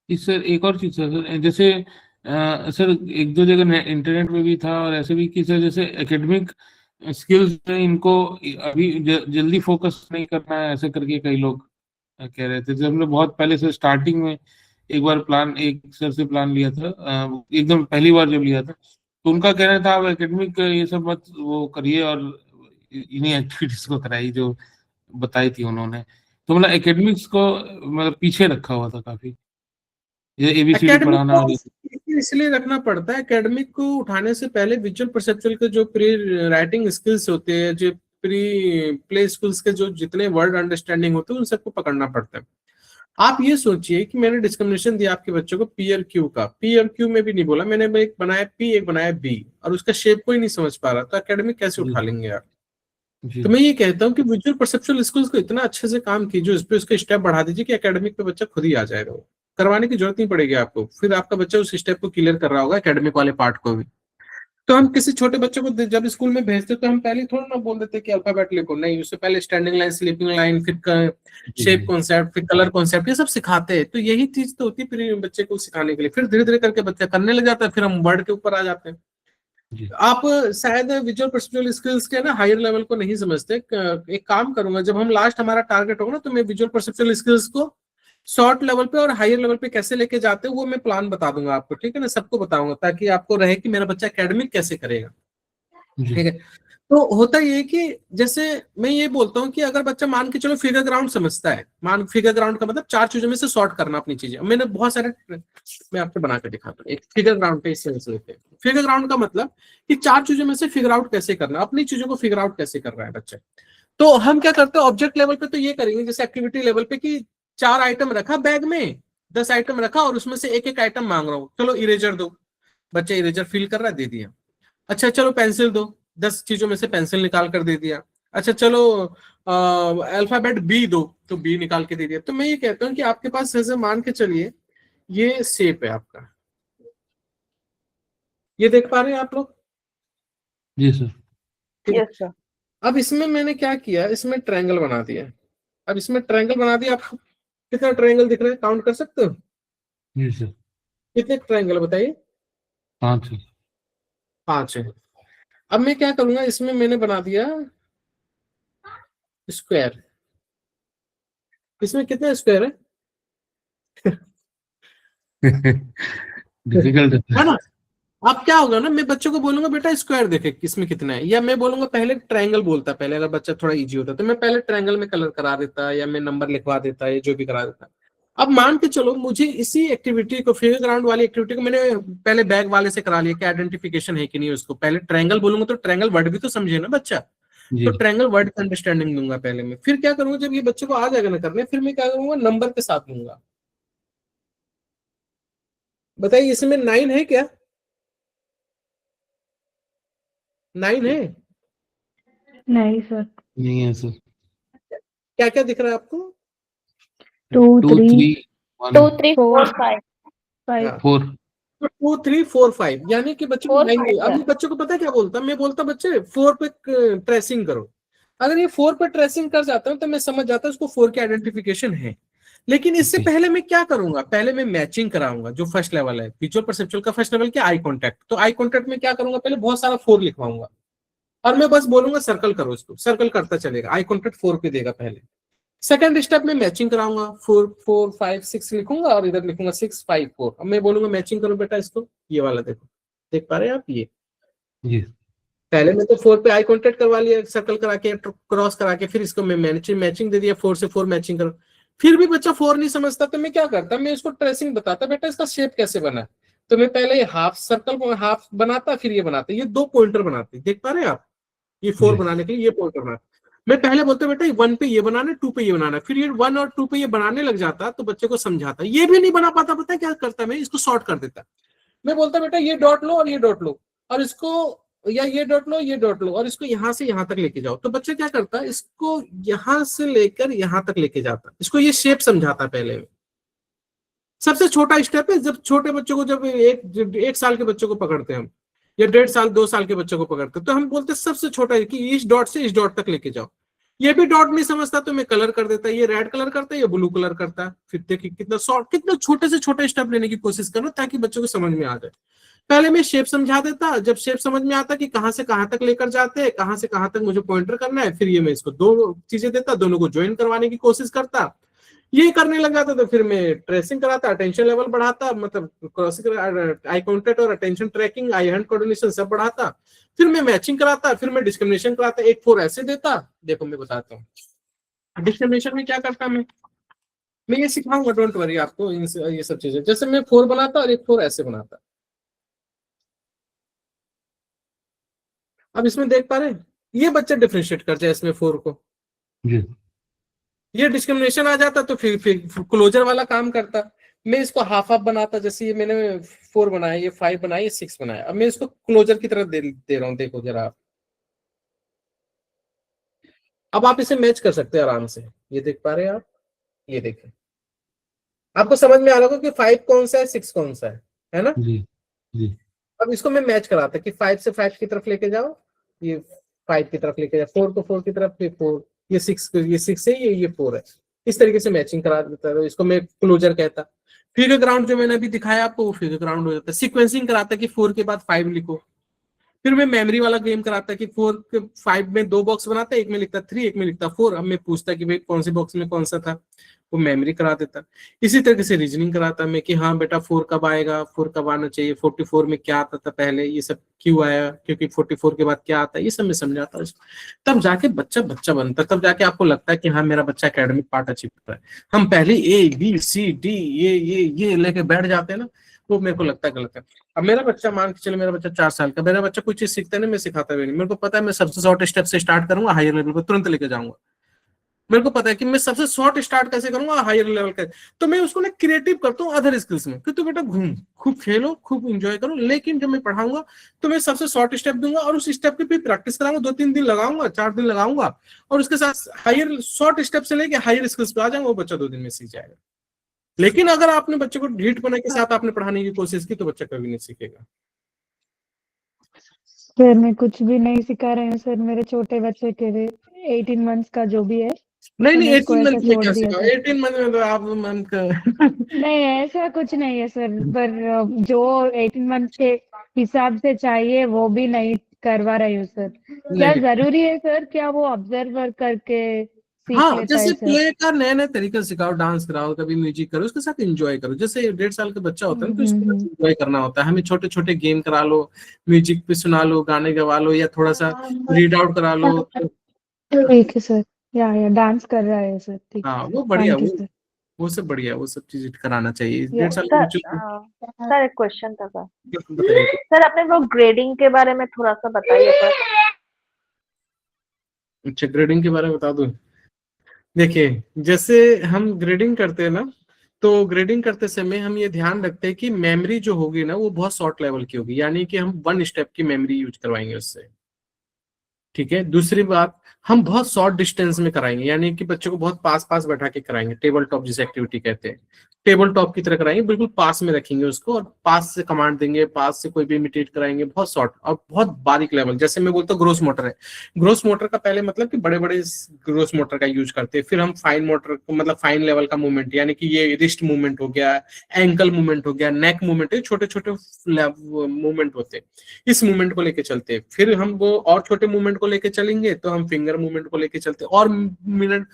इस सर एक और चीज सर, जैसे सर एक दो जगह इंटरनेट में भी था और ऐसे भी कि सर जैसे एकेडमिक स्किल्स में इनको अभी जल्दी फोकस नहीं करना है, ऐसे करके कई लोग कह रहे थे। जब हमने बहुत पहले से स्टार्टिंग में एक बार प्लान एक सर से प्लान लिया था, एकदम पहली बार जब लिया था, तो उनका कहना था आप एकेडमिक ये सब मत वो करिए और इन्हीं एक्टिविटीज को कराइए जो बताई थी उन्होंने। तो मतलब एकेडमिक्स को मतलब पीछे रखा हुआ था काफी, ये एबीसीडी एकेडमिक पढ़ाना और को इसलिए रखना पड़ता है, एकेडमिक को उठाने से पहले विजुअल परसेप्चुअल के जो प्री राइटिंग स्किल्स होते हैं, जो प्री प्ले स्किल्स के जो जितने वर्ड अंडरस्टैंडिंग होते हैं उन सबको पकड़ना पड़ता है। आप ये सोचिए कि मैंने डिस्क्रिमिनेशन दिया आपके बच्चों को पी और क्यू का, पी और क्यू में भी नहीं बोला मैंने, एक बनाया पी एक बनाया बी, और उसका शेप को ही नहीं समझ पा रहा, तो एकेडमिक कैसे जी उठा लेंगे आप? जी तो मैं ये कहता हूँ कि विजुअल परसेप्चुअल स्किल्स को इतना अच्छे से काम कीजिए, उस पर उसके स्टेप बढ़ा दीजिए कि एकेडमिक पे बच्चा खुद ही आ जाएगा, वो करवाने की जरूरत नहीं पड़ेगी आपको। फिर आपका बच्चा उस स्टेप को क्लियर कर रहा होगा, एकेडमिक वाले पार्ट को भी। तो हम किसी छोटे बच्चे को जब स्कूल में भेजते तो हम पहले थोड़ा ना बोल देते कि अल्फाबेट लिखो, नहीं, उससे पहले स्टैंडिंग लाइन, स्लीपिंग लाइन, फिर शेप कॉन्सेप्ट, फिर कलर कॉन्सेप्ट, ये सब सिखाते हैं। तो यही चीज तो होती है फिर बच्चे को सिखाने के लिए। फिर धीरे धीरे करके बच्चा करने लग जाता है, फिर हम वर्ड के ऊपर आ जाते हैं। जी। आप शायद विजुअल परसेप्चुअल स्किल्स के ना हायर लेवल को नहीं समझते। एक काम करूंगा, जब हम लास्ट हमारा टारगेट होगा ना, तो मैं विजुअल परसेप्चुअल स्किल्स को शॉर्ट लेवल पे और हायर लेवल पे कैसे लेके जाते हैं वो मैं प्लान बता दूंगा आपको, ठीक है ना, सबको बताऊंगा, ताकि आपको रहे कि मेरा बच्चा एकेडमिक कैसे करेगा, जी। ठीक है। तो होता ये कि जैसे मैं ये बोलता हूँ कि अगर बच्चा मान के चलो फिगर ग्राउंड समझता है, मान फिगर ग्राउंड का मतलब 4 चीजों में से सॉर्ट करना अपनी चीजें, मैंने बहुत सारे, मैं आपको बना कर दिखाता हूँ एक फिगर ग्राउंड पे सेंस लेते हैं। फिगर ग्राउंड का मतलब कि 4 चीजों में से फिगर आउट कैसे करना, अपनी चीजों को फिगर आउट कैसे कर रहा है बच्चा। तो हम क्या करते हैं ऑब्जेक्ट लेवल पे, तो ये करेंगे जैसे एक्टिविटी लेवल पे कि 4 आइटम रखा बैग में, 10 आइटम रखा और उसमें से एक एक आइटम मांग रहा हूँ, चलो इरेजर दो, बच्चा इरेजर फील कर रहा है, दे दिया। अच्छा चलो पेंसिल दो, 10 चीजों में से पेंसिल निकाल कर दे दिया। अच्छा चलो अल्फाबेट बी दो, तो बी निकाल के दे दिया। तो मैं ये कहता हूँ कि आपके पास जैसे मान के चलिए ये शेप है आपका, ये देख पा रहे हैं आप लोग? जी सर। ठीक है। Yes sir. अब इसमें मैंने क्या किया, इसमें ट्रायंगल बना दिया। अब इसमें ट्रायंगल बना दिया, आपको कितना ट्रायंगल दिख रहा है, काउंट कर सकते हो? जी सर। कितने ट्रायंगल बताइए? 5 सर। 5 है। अब मैं क्या करूंगा, इसमें मैंने बना दिया स्क्वायर। इसमें कितने स्क्वायर है? डिफिकल्ट है है ना? अब क्या होगा ना, मैं बच्चों को बोलूंगा बेटा स्क्वायर देखे किसमें कितना है, या मैं बोलूंगा पहले ट्रायंगल बोलता, पहले अगर बच्चा थोड़ा इजी होता तो मैं पहले ट्रायंगल में कलर करा देता, या मैं नंबर लिखवा देता, या जो भी करा देता। अब मान के चलो मुझे इसी एक्टिविटी को, फिगर ग्राउंड वाली एक्टिविटी को मैंने पहले बैग वाले से करा लिया कि आइडेंटिफिकेशन है कि नहीं उसको, पहले ट्रायंगल बोलूंगा तो ट्रायंगल वर्ड भी तो समझे ना बच्चा, जी। तो ट्रायंगल वर्ड की अंडरस्टैंडिंग दूंगा पहले में। फिर क्या करूंगा, जब ये बच्चे को आ जाएगा ना करने, फिर मैं क्या करूंगा, नंबर के साथ दूंगा। बताइए इसमें 9 है क्या? 9 है? नहीं सर। नहीं है सर। क्या क्या दिख रहा है आपको? 2 2 3 3 2 1 3 4 5 5 हाँ। 4 2 3 4 5, यानी कि बच्चे को 4 9 5 अब मैं बच्चों को पता है क्या बोलता, मैं बोलता बच्चे 4 पे ट्रेसिंग करो। अगर ये 4 पे ट्रेसिंग कर जाता हूँ तो मैं समझ जाता हूँ उसको 4 की आइडेंटिफिकेशन है। लेकिन इससे ओके। पहले मैं क्या करूंगा, पहले मैं मैचिंग कराऊंगा। जो फर्स्ट लेवल है विजुअल परसेप्चुअल का, फर्स्ट लेवल क्या, आई कॉन्टैक्ट। तो आई कॉन्टैक्ट में क्या करूंगा, पहले बहुत सारा 4 लिखवाऊंगा और मैं बस बोलूंगा सर्कल करो, इसको सर्कल करता चलेगा, आई कॉन्टैक्ट 4 पे देगा पहले। सेकंड स्टेप में मैचिंग कराऊंगा, 4 4 5 6 लिखूंगा और इधर लिखूंगा 6 5 4। अब मैं बोलूंगा मैचिंग करो बेटा इसको, ये वाला देखो, देख पा रहे हैं आप? ये जी। पहले मैं तो 4 पे आई कांटेक्ट करवा लिया, सर्कल करा के क्रॉस करा के, फिर इसको मैं मैचिंग दे दिया, 4 से 4 मैचिंग करो। फिर भी बच्चा 4 नहीं समझता तो मैं क्या करता, मैं इसको ट्रेसिंग बताता, बेटा इसका शेप कैसे बना। तो मैं पहले हाफ सर्कल हाफ बनाता, फिर ये बनाता, ये 2 पॉइंटर बनाते, देख पा रहे हैं आप? ये 4 जी। बनाने के लिए ये पॉइंटर बनाता। मैं पहले बोलता बेटा 1 पे ये बनाना, 2 पे ये बनाना, फिर ये 1 और 2 पे ये बनाने लग जाता तो बच्चे को समझाता। ये भी नहीं बना पाता, पता है क्या करता, मैं इसको शॉर्ट कर देता। मैं बोलता बेटा ये डॉट लो और ये डॉट लो और इसको, या ये डॉट लो ये डॉट लो और इसको यहां से यहां तक लेके जाओ। तो बच्चा क्या करता है, इसको यहां से लेकर यहां तक लेके जाता, इसको ये शेप समझाता पहले में। सबसे छोटा स्टेप है, जब छोटे बच्चों को, जब 1 साल के बच्चों को पकड़ते हैं हम, या 1.5 साल 2 साल के बच्चों को पकड़ते हैं, तो हम बोलते हैं सबसे छोटा है कि इस डॉट से इस डॉट तक लेके जाओ। ये भी डॉट नहीं समझता तो मैं कलर कर देता, ये रेड कलर करता है, ये ब्लू कलर करता है। फिर देखिए कितना शॉर्ट, कितना छोटे से छोटे स्टेप लेने की कोशिश करो ताकि बच्चों को समझ में आ जाए। पहले मैं शेप समझा देता, जब शेप समझ में आता कि कहां से कहां तक लेकर जाते हैं, कहां से कहां तक मुझे पॉइंटर करना है, फिर ये मैं इसको 2 चीजें देता, दोनों को ज्वाइन करवाने की कोशिश करता। ये करने लग जाता तो फिर मैं ट्रेसिंग कराता, अटेंशन लेवल बढ़ाता, मतलब क्रॉसिंग, आई कांटेक्ट और अटेंशन ट्रैकिंग, आई हैंड कोऑर्डिनेशन सब बढ़ाता। फिर मैं मैचिंग कराता, फिर मैं डिस्क्रिमिनेशन कराता, 1 4 ऐसे देता। देखो मैं बताता हूँ डिस्क्रिमिनेशन में क्या करता मैं ये सिखाऊंगा, डोंट वरी आपको ये सब चीजें। जैसे मैं 4 बनाता और 1 4 ऐसे बनाता। अब इसमें देख पा रहे हैं, ये बच्चा डिफरेंशिएट कर जाए इसमें 4 को, जी। ये डिस्क्रिमिनेशन आ जाता तो फिर क्लोजर वाला काम करता। मैं इसको हाफ हाफ बनाता, जैसे ये मैंने 4 बनाया, ये 5 बनाया, ये 6 बनाया। अब मैं इसको क्लोजर की तरफ दे रहा हूँ, देखो जरा आप। अब आप इसे मैच कर सकते हैं आराम से, ये देख पा रहे हैं आप? ये देखें, आपको समझ में आ रहा होगा कि 5 कौन सा है, 6 कौन सा है ना? जी। जी। अब इसको मैं मैच कराता कि 5 से 5 की तरफ लेके जाओ, ये 5 की तरफ लेके जाओ, 4 को 4 की तरफ, फिर 4, ये 6 है, ये 4 है। इस तरीके से मैचिंग करा देता है, इसको मैं क्लोजर कहता। फिगर ग्राउंड जो मैंने अभी दिखाया आपको, वो फिगर ग्राउंड हो जाता है। सीक्वेंसिंग कराता कि 4 के बाद 5 लिखो, फिर मैं मेमोरी वाला गेम कराता कि 5 में 2 बॉक्स बनाता, एक में लिखता 3, एक में लिखता 4। अब मैं पूछता कि भाई कौन से बॉक्स में कौन सा था, वो मेमोरी करा देता। इसी तरीके से रीजनिंग कराता मैं कि हाँ बेटा 4 कब आएगा, 4 कब आना चाहिए, 44 में क्या आता था पहले, ये सब क्यों आया, क्योंकि 44 के बाद क्या आता है, ये सब मैं समझाता उसको। तब जाके बच्चा बच्चा बनता, तब जाके आपको लगता है कि हाँ मेरा बच्चा एकेडमिक पार्ट अचीव कर रहा है। हम पहले ABCD ये लेके बैठ जाते हैं ना, वो मेरे को लगता है गलत है। अब मेरा बच्चा, मान के चले मेरा बच्चा 4 साल का, मेरा बच्चा कोई चीज सीखता है ना, मैं सिखाता भी नहीं। मेरे को पता है मैं सबसे शॉर्ट स्टेप से स्टार्ट करूंगा, हायर लेवल पर तुरंत लेके जाऊंगा। मेरे को पता है कि मैं सबसे शॉर्ट स्टार्ट कैसे करूंगा, हायर लेवल का। तो मैं उसको ना क्रिएटिव करता हूँ अदर स्किल्स में कि तू बेटा घूम, खूब खेलो, खूब एंजॉय करो, लेकिन जब मैं पढ़ाऊंगा तो मैं सबसे शॉर्ट स्टेप दूंगा और उस स्टेप की भी प्रैक्टिस कराऊंगा। 2-3 दिन लगाऊंगा, 4 दिन लगाऊंगा, और उसके साथ हायर शॉर्ट स्टेप से लेके हायर स्किल्स पे आ जाऊंगा, वो बच्चा 2 दिन में सीख जाएगा। लेकिन अगर आपने बच्चे को ढीठ पने के साथ आपने पढ़ाने की कोशिश की तो बच्चा कभी नहीं सीखेगा। सर मैं कुछ भी नहीं सिखा रहे हैं सर, मेरे छोटे बच्चे के लिए 18 मंथ्स का जो भी है, नहीं मैंने नहीं, उसको 18 ऐसा मंथ में छोड़ क्या दिया सिखाओ, सर। 18 मंथ में तो आप मन का नहीं ऐसा कुछ नहीं है सर, पर जो 18 मंथ के हिसाब से चाहिए वो भी नहीं करवा रही हूँ सर। क्या नहीं। जरूरी है सर, क्या वो ऑब्जर्वर करके सीख हाँ, लेता जैसे है सर? प्ले का नए नए तरीके सिखाओ, डांस कराओ, कभी म्यूजिक करो, उसके साथ एंजॉय करो। जैसे 1.5 साल का बच्चा होता है ना, तो इसको एंजॉय करना होता है। हमें छोटे छोटे गेम करा लो, म्यूजिक पे सुना लो, गाने गवा लो, या थोड़ा सा रीड आउट करा लो तो, ठीक है सर, या डांस कर रहा है सर, ठीक हाँ है वो सर, बढ़िया, थैंक यू सर। वो सब बढ़िया, वो सब चीज कराना चाहिए। ये 1.5 साल के सर बच्चों सर एक क्वेश्चन था सर। को बताइए। सर अपने वो ग्रेडिंग के बारे में थोड़ा सा बताइए सर। अच्छा, ग्रेडिंग के बारे में बता दूं। देखिए, जैसे हम ग्रेडिंग करते हैं ना, तो ग्रेडिंग करते समय हम ये ध्यान रखते हैं कि मेमोरी जो होगी ना वो बहुत शॉर्ट लेवल की होगी, यानी कि हम 1 स्टेप की मेमोरी यूज करवाएंगे उससे। ठीक है। दूसरी बात, हम बहुत शॉर्ट डिस्टेंस में कराएंगे, यानी कि बच्चों को बहुत पास पास बैठा के कराएंगे, टेबल टॉप जिसे एक्टिविटी कहते हैं, टेबल टॉप की तरह कराएंगे, बिल्कुल पास में रखेंगे उसको, और पास से कमांड देंगे, पास से कोई भी इमिटेट कराएंगे, बहुत शॉर्ट और बहुत बारीक लेवल। जैसे मैं बोलता हूँ ग्रोस मोटर है, ग्रोस मोटर का पहले मतलब कि बड़े बड़े ग्रोस मोटर का यूज करते हैं, फिर हम फाइन मोटर मतलब फाइन लेवल का मूवमेंट, यानी कि ये रिस्ट मूवमेंट हो गया, एंकल मूवमेंट हो गया, नेक मूवमेंट, छोटे छोटे मूवमेंट होते हैं, इस मूवमेंट को लेके चलते हैं। फिर हम वो और छोटे मूवमेंट को लेके चलेंगे तो हम फिंगर मूवमेंट को लेके चलते हैं, और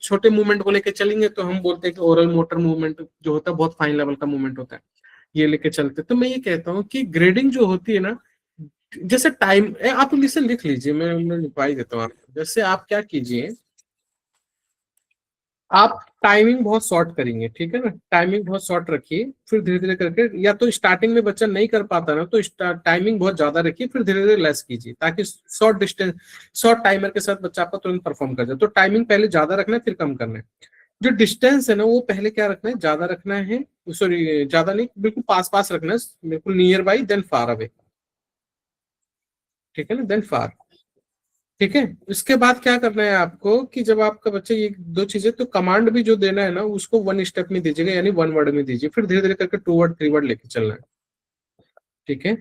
छोटे मूवमेंट को लेके चलेंगे तो हम बोलते हैं कि ओरल मोटर मूवमेंट जो होता है बहुत फाइन लेवल का मूवमेंट होता है, ये लेके चलते। तो मैं ये कहता हूँ कि ग्रेडिंग जो होती है ना, जैसे टाइम, आप इसे लिख लीजिए, मैं रिप्लाई देता हूँ आपको। जैसे आप क्या कीजिए, आप टाइमिंग बहुत शॉर्ट करेंगे, ठीक है ना, टाइमिंग बहुत शॉर्ट रखिए, फिर धीरे धीरे करके, या तो स्टार्टिंग में बच्चा नहीं कर पाता ना तो टाइमिंग बहुत ज्यादा रखिए, फिर धीरे धीरे लेस कीजिए, ताकि शॉर्ट डिस्टेंस शॉर्ट टाइमर के साथ बच्चा आपका तुरंत परफॉर्म कर जाए। तो टाइमिंग पहले ज्यादा रखना है, फिर कम करना है। जो डिस्टेंस है ना वो पहले क्या रखना है, ज्यादा रखना है, सॉरी ज्यादा नहीं, बिल्कुल पास पास रखना है, बिल्कुल near by than far away, ठीक है ना, देन फार। ठीक है। इसके बाद क्या करना है आपको कि जब आपका बच्चा ये 2 चीजें, तो कमांड भी जो देना है ना उसको 1 स्टेप में दीजिएगा, यानी 1 वर्ड में दीजिए, फिर धीरे धीरे करके 2 वर्ड 3 वर्ड लेके चलना है। ठीक है।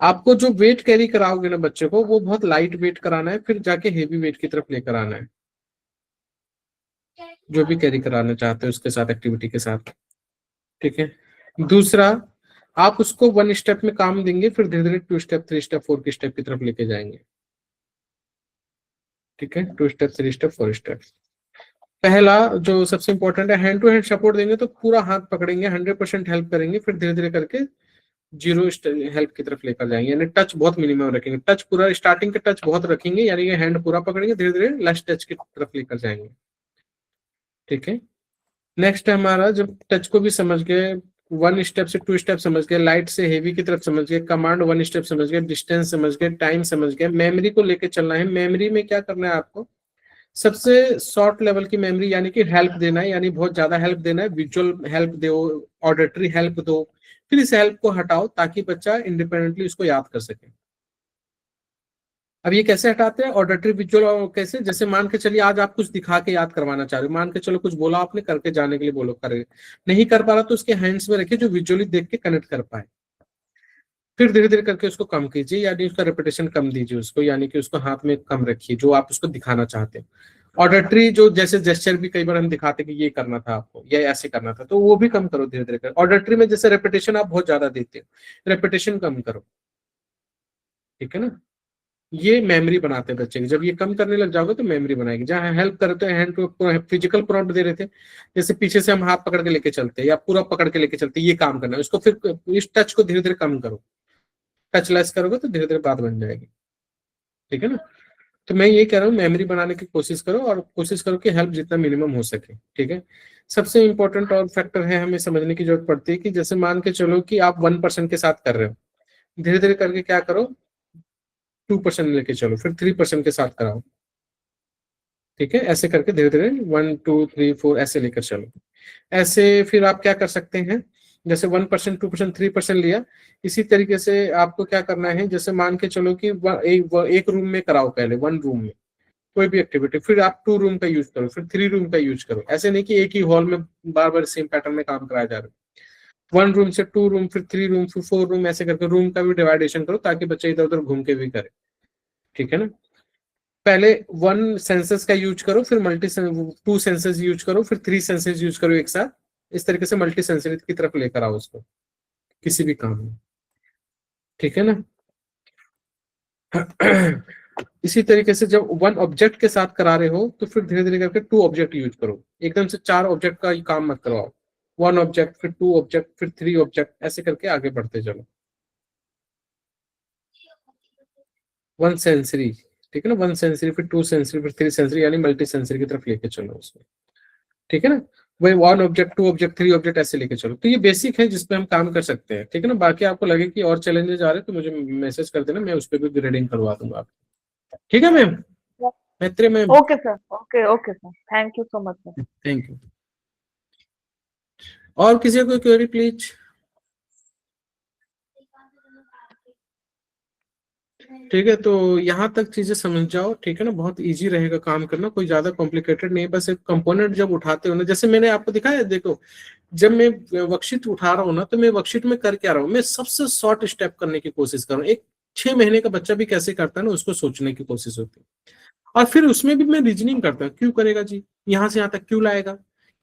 आपको जो वेट कैरी कराओगे ना बच्चे को, वो बहुत लाइट वेट कराना है, फिर जाके हेवी वेट की तरफ लेकर आना है, जो भी कैरी कराना चाहते हैं उसके साथ, एक्टिविटी के साथ। ठीक है। दूसरा, आप उसको 1 स्टेप में काम देंगे, फिर धीरे धीरे 2 स्टेप 3 स्टेप 4 की स्टेप की तरफ लेके जाएंगे। ठीक है। 2 स्टेप 3 स्टेप 4 स्टेप। पहला जो सबसे इंपॉर्टेंट है, हैंड टू हैंड सपोर्ट देंगे, तो पूरा हाथ पकड़ेंगे, 100% हेल्प करेंगे, फिर धीरे धीरे करके 0 हेल्प की तरफ लेकर जाएंगे, यानी टच बहुत मिनिमम रखेंगे। टच पूरा स्टार्टिंग के टच बहुत रखेंगे, यानी कि हैंड पूरा पकड़ेंगे, धीरे धीरे लास्ट टच की तरफ लेकर जाएंगे। ठीक है। नेक्स्ट है हमारा, जब टच को भी समझ गए, 1 स्टेप से 2 स्टेप समझ गए, लाइट से हेवी की तरफ समझ गए, कमांड 1 स्टेप समझ गए, डिस्टेंस समझ गए, टाइम समझ गए, मेमोरी को लेके चलना है। मेमोरी में क्या करना है आपको, सबसे शॉर्ट लेवल की मेमोरी, यानी कि हेल्प देना है, यानी बहुत ज्यादा हेल्प देना है, विजुअल हेल्प दो, ऑडिटरी हेल्प दो, फिर इस हेल्प को हटाओ ताकि बच्चा इंडिपेंडेंटली उसको याद कर सके। अब ये कैसे हटाते हैं, ऑडिटरी विजुअल, और कैसे, जैसे मान के चलिए आज आप कुछ दिखा के याद करवाना चाह रहे हो, मान के चलो कुछ बोला आपने, करके जाने के लिए बोलो, करे नहीं कर पा रहा तो उसके हैंड्स में रखिए, जो विजुअली देख के कनेक्ट कर पाए, फिर धीरे धीरे करके उसको कम कीजिए, यानी उसका रेपिटेशन कम दीजिए उसको, यानी कि उसको हाथ में कम रखिए जो आप उसको दिखाना चाहते हैं। ऑडिटरी जो जैसे जेस्चर भी कई बार हम दिखाते कि ये करना था आपको या ऐसे करना था, तो वो भी कम करो धीरे धीरे कर। ऑडिटरी में जैसे रेपिटेशन आप बहुत ज्यादा देते हो, रेपिटेशन कम करो। ठीक है ना। ये मेमोरी बनाते हैं बच्चे की, जब ये कम करने लग जाओगे तो मेमोरी बनाएगी। जहाँ हेल्प करते हैं हैंड टू फिजिकल प्रॉम्प्ट दे रहे थे, जैसे पीछे से हम हाथ पकड़ के लेके चलते हैं या पूरा पकड़ के लेके चलते हैं, ये काम करना है उसको, फिर इस टच को धीरे धीरे कम करो, टच लेस करोगे तो धीरे धीरे बात बन जाएगी। ठीक है ना। तो मैं ये कह रहा हूँ मेमोरी बनाने की कोशिश करो और कोशिश करो कि हेल्प जितना मिनिमम हो सके। ठीक है। सबसे इंपॉर्टेंट और फैक्टर है हमें समझने की जरूरत पड़ती है कि जैसे मान के चलो कि आप 1% के साथ कर रहे हो, धीरे धीरे करके क्या करो 2% लेके चलो, फिर 3% के साथ कराओ। ठीक है। ऐसे करके धीरे धीरे 1 2 3 4 ऐसे लेकर चलो। ऐसे फिर आप क्या कर सकते हैं, जैसे 1% 2% 3% लिया, इसी तरीके से आपको क्या करना है, जैसे मान के चलो कि एक रूम में कराओ, पहले 1 रूम में कोई भी एक्टिविटी, फिर आप 2 रूम का यूज करो, फिर 3 रूम का यूज करो। ऐसे नहीं कि एक ही हॉल में बार बार सेम पैटर्न में काम कराया जा रहा है। 1 रूम से 2 रूम, फिर 3 रूम, फिर 4 रूम, ऐसे करके रूम का भी डिवाइडेशन करो ताकि बच्चे इधर उधर घूम के भी करे। ठीक है ना। पहले 1 सेंसस का यूज करो, फिर 2 सेंसस यूज करो, फिर 3 सेंसस यूज करो एक साथ। इस तरीके से मल्टी सेंसरी की तरफ लेकर आओ उसको किसी भी काम में। ठीक है ना। इसी तरीके से जब 1 ऑब्जेक्ट के साथ करा रहे हो तो फिर धीरे धीरे करके 2 ऑब्जेक्ट यूज करो, एकदम से 4 ऑब्जेक्ट का काम मत करवाओ। 1 ऑब्जेक्ट, फिर 2 ऑब्जेक्ट, फिर 3 ऑब्जेक्ट, ऐसे करके आगे बढ़ते चलो। 1 सेंसरी, ठीक है ना, 1 सेंसरी, फिर 2 सेंसरी, फिर 3 सेंसरी, यानी मल्टी सेंसरी की तरफ लेके चलो उसको। ठीक है ना। वही 1 ऑब्जेक्ट, 2 ऑब्जेक्ट, 3 ऑब्जेक्ट ऐसे लेके चलो। तो ये बेसिक है जिसपे हम काम कर सकते हैं। ठीक है ना। बाकी आपको लगे कि और चैलेंजेस आ रहे हैं तो मुझे मैसेज कर देना, मैं उस पर भी ग्रेडिंग करवा दूंगा आपको। ठीक है मैम। मैत्री ma'am. Okay sir, okay sir, thank you so much sir. Thank you. और किसी को क्वेरी प्लीज। ठीक है। तो यहाँ तक चीजें समझ जाओ। ठीक है ना। बहुत इजी रहेगा काम करना, कोई ज्यादा कॉम्प्लिकेटेड नहीं। बस एक कंपोनेंट जब उठाते हो ना, जैसे मैंने आपको दिखाया, देखो जब मैं वर्कशीट उठा रहा हूँ ना, तो मैं वर्कशीट में कर क्या रहा हूँ, मैं सबसे शॉर्ट स्टेप करने की कोशिश कर रहा हूँ। एक 6 महीने का बच्चा भी कैसे करता है ना, उसको सोचने की कोशिश होती है। और फिर उसमें भी मैं रीजनिंग करता हूँ, क्यों करेगा जी, यहाँ से यहाँ तक क्यों लाएगा,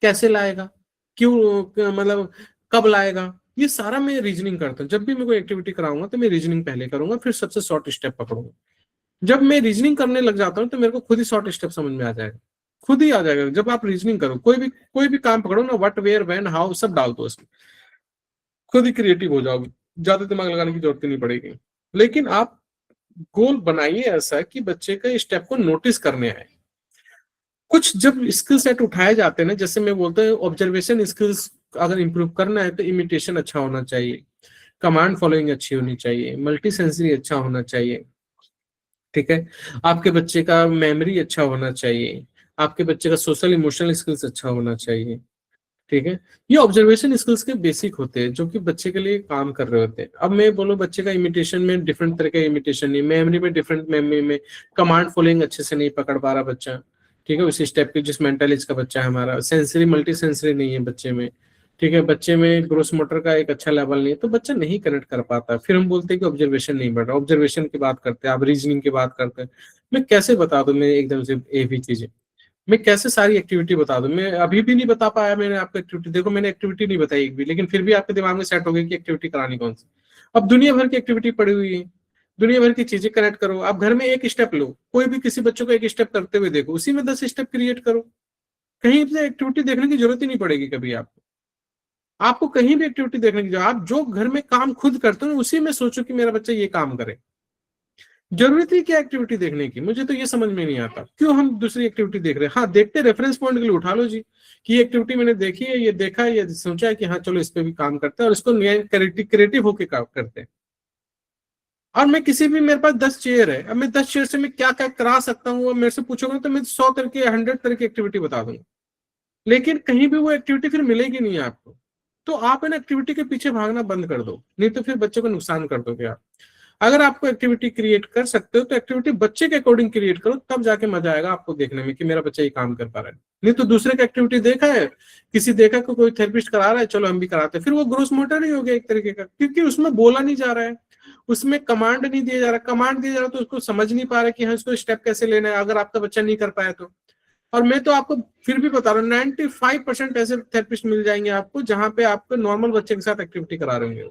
कैसे लाएगा, क्यों, मतलब कब लाएगा, ये सारा मैं रीजनिंग करता हूँ। जब भी मैं कोई एक्टिविटी कराऊंगा तो मैं रीजनिंग पहले करूंगा, फिर सबसे शॉर्ट स्टेप पकड़ूंगा। जब मैं रीजनिंग करने लग जाता हूँ तो मेरे को खुद ही शॉर्ट स्टेप समझ में आ जाएगा, खुद ही आ जाएगा। जब आप रीजनिंग करो, कोई भी काम पकड़ो ना, व्हाट वेयर व्हेन हाउ सब डाल दो उसमें, खुद ही क्रिएटिव हो जाओगे, ज्यादा दिमाग लगाने की जरूरत नहीं पड़ेगी। लेकिन आप गोल बनाइए ऐसा कि बच्चे का स्टेप को नोटिस करने आए। कुछ जब स्किल सेट उठाए जाते हैं ना, जैसे मैं बोलता हूँ ऑब्जर्वेशन स्किल्स अगर इंप्रूव करना है तो इमिटेशन अच्छा होना चाहिए, कमांड फॉलोइंग अच्छी होनी चाहिए, मल्टी सेंसरी अच्छा होना चाहिए। ठीक है। आपके बच्चे का मेमोरी अच्छा होना चाहिए, आपके बच्चे का सोशल इमोशनल स्किल्स अच्छा होना चाहिए। ठीक है। ये ऑब्जर्वेशन स्किल्स के बेसिक होते हैं जो कि बच्चे के लिए काम कर रहे होते हैं। अब मैं बोलूं बच्चे का इमिटेशन में डिफरेंट तरह का इमिटेशन नहीं, मेमोरी में डिफरेंट, मेमोरी में कमांड फॉलोइंग अच्छे से नहीं पकड़ पा रहा बच्चा। ठीक है। उसी स्टेप की जिस मेंटल एज का बच्चा है हमारा, सेंसरी मल्टी सेंसरी नहीं है बच्चे में। ठीक है। बच्चे में ग्रोस मोटर का एक अच्छा लेवल नहीं है, तो बच्चा नहीं कनेक्ट कर पाता। फिर हम बोलते हैं कि ऑब्जर्वेशन नहीं बढ़ रहा, ऑब्जर्वेशन की बात करते हैं, आप रीजनिंग की बात करते हैं। मैं कैसे बता दूं, मैं एकदम से ये भी चीजें मैं कैसे सारी एक्टिविटी बता दूं, मैं अभी भी नहीं बता पाया मैंने आपको एक्टिविटी। देखो मैंने एक्टिविटी नहीं बताई एक भी, लेकिन फिर भी आपके दिमाग में सेट हो गई कि एक्टिविटी करानी कौन सी। अब दुनिया भर की एक्टिविटी पड़ी हुई है, दुनिया भर की चीजें कनेक्ट करो। आप घर में एक स्टेप लो, कोई भी किसी बच्चों को एक स्टेप करते हुए देखो, उसी में 10 स्टेप क्रिएट करो। कहीं से एक्टिविटी देखने की जरूरत ही नहीं पड़ेगी कभी आपको कहीं भी एक्टिविटी देखने की जरूरत। आप जो घर में काम खुद करते हो उसी में सोचो कि मेरा बच्चा ये काम करे। जरूरत ही क्या एक्टिविटी देखने की, मुझे तो ये समझ में नहीं आता क्यों हम दूसरी एक्टिविटी देख रहे हैं। हाँ देखते रेफरेंस पॉइंट के लिए उठा लो जी कि ये एक्टिविटी मैंने देखी है, ये देखा है, ये सोचा है कि हाँ चलो इस पे भी काम करते हैं और इसको क्रिएटिव होके काम करते हैं। और मैं किसी भी, मेरे पास 10 चेयर है, अब मैं 10 चेयर से मैं क्या क्या करा सकता हूँ, मेरे से पूछोगे तो मैं 100 तरह की 100 तरह की एक्टिविटी बता दूंगा, लेकिन कहीं भी वो एक्टिविटी फिर मिलेगी नहीं आपको। तो आप इन एक्टिविटी के पीछे भागना बंद कर दो, नहीं तो फिर बच्चे को नुकसान कर दोगे आप। अगर आपको एक्टिविटी क्रिएट कर सकते हो तो एक्टिविटी बच्चे के अकॉर्डिंग क्रिएट करो, तब जाके मजा आएगा आपको देखने में कि मेरा बच्चा ये काम कर पा रहा है। नहीं तो दूसरे का एक्टिविटी देखा है, किसी देखा कि कोई थेरेपिस्ट करा रहा है, चलो हम भी कराते हैं, फिर वो ग्रोस मोटर ही हो गया एक तरीके का, क्योंकि उसमें बोला नहीं जा रहा है, उसमें कमांड नहीं दिया जा रहा। कमांड दिया जा रहा तो उसको समझ नहीं पा रहा कि हाँ इसको स्टेप कैसे लेना है, अगर आपका बच्चा नहीं कर पाया तो। और मैं तो आपको फिर भी बता रहा हूँ 95% ऐसे थेरेपिस्ट मिल जाएंगे आपको जहां पे आपको नॉर्मल बच्चे के साथ एक्टिविटी करा रहे होंगे।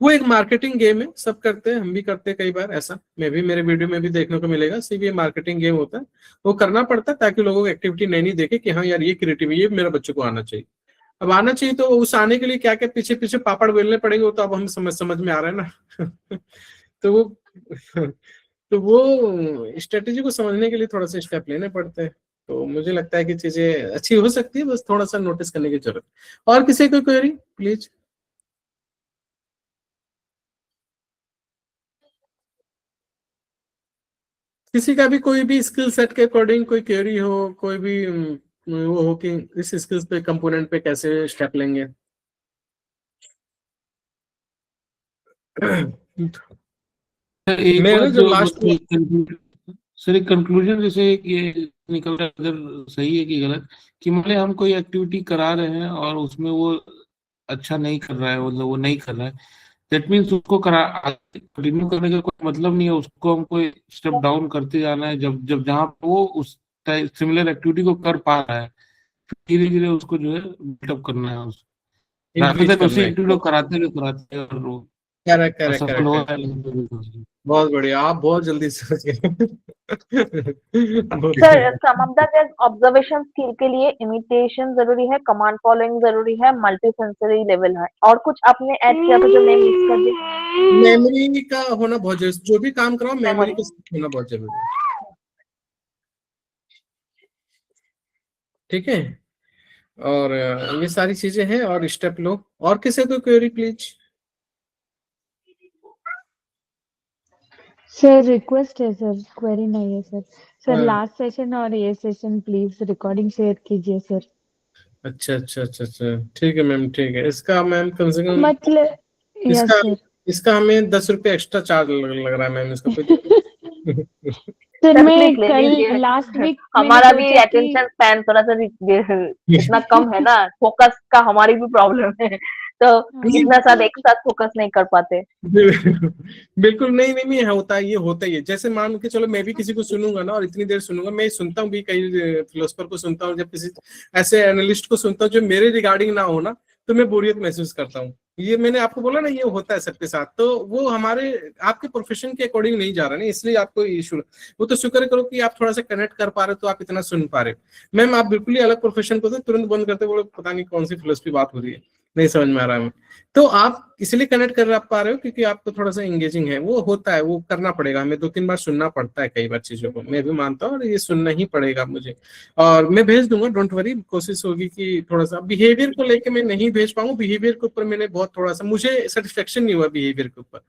वो एक मार्केटिंग गेम है, सब करते हैं, हम भी करते हैं कई बार ऐसा, मैं भी, मेरे वीडियो में भी देखने को मिलेगा, सिर्फ ये मार्केटिंग गेम होता है, वो करना पड़ता है ताकि लोगों को एक्टिविटी नई नई देखे कि हाँ यार ये क्रिएटिव, ये मेरे बच्चे को आना चाहिए। अब आना चाहिए तो उस आने के लिए क्या क्या पीछे पीछे पापड़ बेलने पड़ेंगे, वो तो अब हम समझ में आ रहा है ना। तो वो तो वो स्ट्रेटेजी को समझने के लिए थोड़ा सा स्टेप लेने पड़ते हैं। तो मुझे लगता है कि चीजें अच्छी हो सकती है, बस थोड़ा सा नोटिस करने की जरूरत। और किसी कोई क्वेरी प्लीज? किसी का भी कोई भी स्किल सेट के अकॉर्डिंग कोई क्वेरी हो, कोई भी वो हो कि इस स्किल्स पे, कंपोनेंट पे कैसे स्टेप लेंगे? एक मेरा बात जो जो लास्ट सर एक कंक्लूजन जैसे ये निकल रहा है, अगर सही है कि गलत, कि मान हम कोई एक्टिविटी करा रहे हैं और उसमें वो अच्छा नहीं कर रहा है, मतलब वो नहीं कर रहा है, दैट मीन्स उसको कंटिन्यू करने का कोई मतलब नहीं है, उसको हमको स्टेप डाउन करते जाना है। जब जब जहाँ पे वो उस सिमिलर एक्टिविटी को कर पा रहा है, धीरे धीरे उसको जो है बिल्टअप करना है, उस इंक्रीज करना उसी है। एक्टिविटी को कराते और वो करेक्ट करेक्ट असफल हो करेक्ट, बहुत बढ़िया, आप बहुत जल्दी समझ गए। बहुत सर बढ़िया। समझदा जैसे ऑब्जर्वेशन स्किल के लिए इमिटेशन जरूरी है, कमांड फॉलोइंग जरूरी है, मल्टी सेंसरी लेवल है, और कुछ आपने ऐड किया तो जो मैं मिस कर दी? मेमोरी का होना बहुत जरूरी, जो भी काम कराओ मेमोरी मेमोरी। का होना बहुत जरूरी है, ठीक है। और ये सारी चीजें हैं, और स्टेप लो। और किसी को क्वेरी प्लीज? सर रिक्वेस्ट है सर, क्वेरी नहीं है सर। सर हाँ। लास्ट सेशन और ये सेशन प्लीज रिकॉर्डिंग शेयर कीजिए सर। अच्छा अच्छा अच्छा अच्छा, ठीक है मैम, ठीक है। इसका मैम कम से कम मतलब यस इसका सर। इसका हमें 10 रुपये एक्स्ट्रा चार्ज लग रहा है मैम, इसका कोई। सर सर मैं प्लीज ले कल लीजिए। लास्ट वीक मैंने हमारा भी सोचा कि अटेंशन स्पैन थोड़ा सा इतना कम है ना, फोकस का हमारी भी प्रॉब्लम है, तो इतना साथ एक साथ फोकस नहीं कर पाते। बिल्कुल नहीं नहीं नहीं, होता है, ये होता ही है। जैसे मान के चलो मैं भी किसी को सुनूंगा ना, और इतनी देर सुनूंगा, मैं सुनता हूँ भी, कई फिलोसफर को सुनता हूँ, जब किसी ऐसे एनालिस्ट को सुनता हूँ जो मेरे रिगार्डिंग ना हो ना, तो मैं बोरियत महसूस करता हूँ। ये मैंने आपको बोला ना, ये होता है सबके साथ। तो वो हमारे आपके प्रोफेशन के अकॉर्डिंग नहीं जा रहा ना, इसलिए आपको इशू। वो तो शुक्र करो कि आप थोड़ा सा कनेक्ट कर पा रहे हो, तो आप इतना सुन पा रहे हो। मैम आप बिल्कुल ही अलग प्रोफेशन को थे, तुरंत बंद करते बोले पता नहीं कौन सी फिलोसफी बात हो रही है, नहीं समझ में आ रहा है। तो आप इसलिए कनेक्ट कर पा रहे हो क्योंकि आपको थोड़ा सा एंगेजिंग है, वो होता है, वो करना पड़ेगा हमें, 2-3 बार सुनना पड़ता है कई बार चीजों को, मैं भी मानता हूँ, और ये सुनना ही पड़ेगा मुझे। और मैं भेज दूंगा, डोंट वरी, कोशिश होगी कि थोड़ा सा बिहेवियर को लेके मैं नहीं भेज पाऊंगा। बिहेवियर के ऊपर मैंने बहुत थोड़ा सा, मुझे सेटिस्फेक्शन नहीं हुआ बिहेवियर के ऊपर।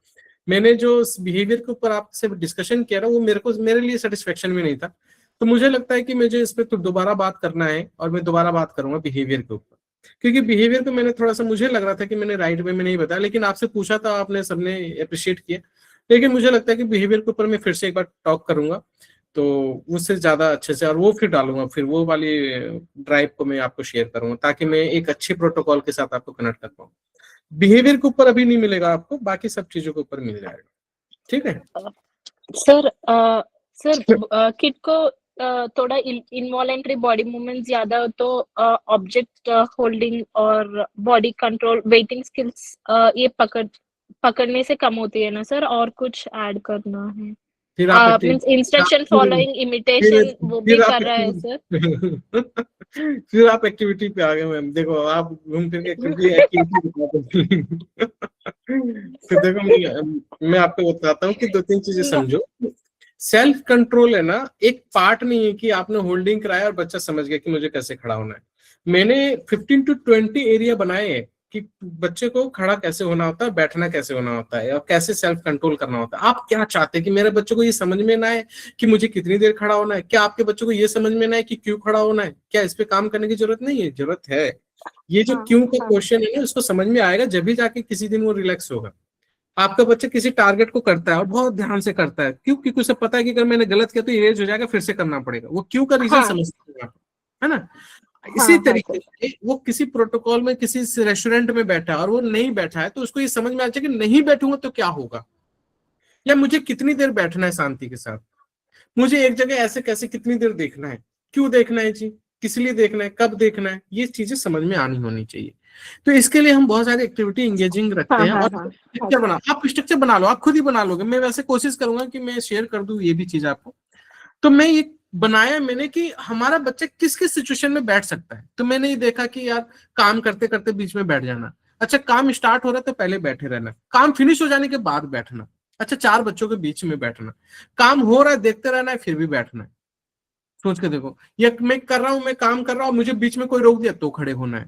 मैंने जो बिहेवियर के ऊपर आपसे डिस्कशन किया ना, वो मेरे लिए सेटिस्फेक्शन में नहीं था। तो मुझे लगता है कि मुझे इस पर तो दोबारा बात करना है, और मैं दोबारा बात करूंगा बिहेवियर के ऊपर, क्योंकि बिहेवियर को मैंने थोड़ा सा, मुझे लग रहा था कि मैंने राइट वे में नहीं बताया, लेकिन आपसे पूछा था, आपने सबने अप्रिशिएट किया। लेकिन मुझे लगता है कि बिहेवियर के ऊपर मैं फिर से एक बार टॉक करूंगा, तो उससे ज्यादा अच्छे से, और वो फिर डालूंगा, फिर वो वाली ड्राइव को मैं आपको शेयर करूंगा, ताकि मैं एक अच्छे प्रोटोकॉल के साथ आपको कनेक्ट कर पाऊँ। बिहेवियर के ऊपर अभी नहीं मिलेगा आपको, बाकी सब चीजों के ऊपर मिल जाएगा, ठीक है। सर किड को थोड़ा इनवॉलेंटरी बॉडी मूवमेंट ज्यादा हो तो ऑब्जेक्ट होल्डिंग और बॉडी कंट्रोल, वेटिंग स्किल्स ये पकड़ने से कम होती है ना सर, और कुछ ऐड करना है? फिर आप मींस इंस्ट्रक्शन फॉलोइंग, इमिटेशन वो भी फिर आप कर रहा है सर। फिर आप एक्टिविटी पे आ गए मैम। देखो आप घूम फिर के एक्टिविटी तो देखो मैं आपको बताता हूँ कि 2-3 चीजें समझो। सेल्फ कंट्रोल है ना, एक पार्ट नहीं है कि आपने होल्डिंग कराया और बच्चा समझ गया कि मुझे कैसे खड़ा होना है। मैंने 15 to 20 एरिया बनाए हैं कि बच्चे को खड़ा कैसे होना होता है, बैठना कैसे होना होता है, और कैसे सेल्फ कंट्रोल करना होता है। आप क्या चाहते हैं कि मेरे बच्चों को ये समझ में ना आए कि मुझे कितनी देर खड़ा होना है? क्या आपके बच्चों को ये समझ में ना आए कि क्यों खड़ा होना है? क्या इस पे काम करने की जरूरत नहीं है? जरूरत है। ये जो क्यों का क्वेश्चन है ना, उसको समझ में आएगा जब भी जाके किसी दिन वो रिलैक्स होगा। आपका बच्चा किसी टारगेट को करता है और बहुत ध्यान से करता है, क्यों? क्योंकि उसे पता है कि अगर मैंने गलत किया तो इरेज हो जाएगा, फिर से करना पड़ेगा। वो क्यों का रीजन समझता है ना? इसी तरीके से वो किसी प्रोटोकॉल में, किसी रेस्टोरेंट में बैठा है और वो नहीं बैठा है, तो उसको ये समझ में आ जाए कि नहीं बैठूंगा तो क्या होगा, या मुझे कितनी देर बैठना है शांति के साथ, मुझे एक जगह ऐसे कैसे कितनी देर देखना है, क्यों देखना है जी, किस लिए देखना है, कब देखना है, ये चीजें समझ में आनी होनी चाहिए। तो इसके लिए हम बहुत सारी एक्टिविटी इंगेजिंग रखते हाँ हैं। हाँ और हाँ स्ट्रक्चर बना, आप स्ट्रक्चर बना लो, आप खुद ही बना लोगे। मैं वैसे कोशिश करूंगा कि मैं शेयर कर दूं ये भी चीज आपको। तो मैं ये बनाया मैंने कि हमारा बच्चा किस किस सिचुएशन में बैठ सकता है। तो मैंने ये देखा कि यार काम करते करते बीच में बैठ जाना, अच्छा काम स्टार्ट हो रहा है तो पहले बैठे रहना, काम फिनिश हो जाने के बाद बैठना, अच्छा 4 बच्चों के बीच में बैठना, काम हो रहा है देखते रहना है फिर भी बैठना है। सोच के देखो, ये मैं कर रहा हूं, मैं काम कर रहा हूं, मुझे बीच में कोई रोक दिया तो खड़े होना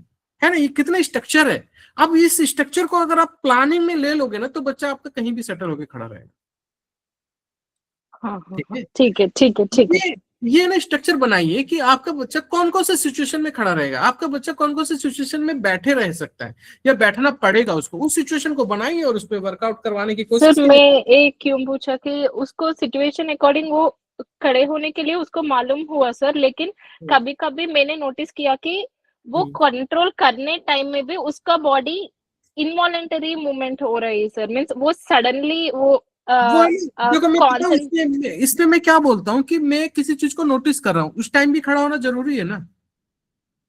है ना। ये कितना स्ट्रक्चर है। अब इस स्ट्रक्चर को अगर आप प्लानिंग में ले लोगे ना तो बच्चा आपका कहीं भी सेटल होकर खड़ा रहेगा। हाँ हाँ ठीक हाँ, है, ठीक है ठीक है ठीक है। ये ना स्ट्रक्चर बनाइए कि आपका बच्चा कौन कौन से सिचुएशन में खड़ा रहेगा, आपका बच्चा कौन कौन से सिचुएशन में बैठे रह सकता है या बैठना पड़ेगा उसको, उस सिचुएशन को बनाइए और उस पर वर्कआउट करवाने की कोशिश सर कीजिए। मैं एक क्यों पूछा कि उसको सिचुएशन अकॉर्डिंग वो खड़े होने के लिए उसको मालूम हुआ सर, लेकिन कभी कभी मैंने नोटिस किया कि वो कंट्रोल करने टाइम में भी उसका बॉडी इनवॉलेंटरी मूवमेंट हो रही है सर, मीन्स वो सडनली वो देखो मैं बताऊं, कॉन्सेंट्रेट। इसमें मैं क्या बोलता हूँ कि मैं किसी चीज को नोटिस कर रहा हूँ, उस टाइम भी खड़ा होना जरूरी है ना।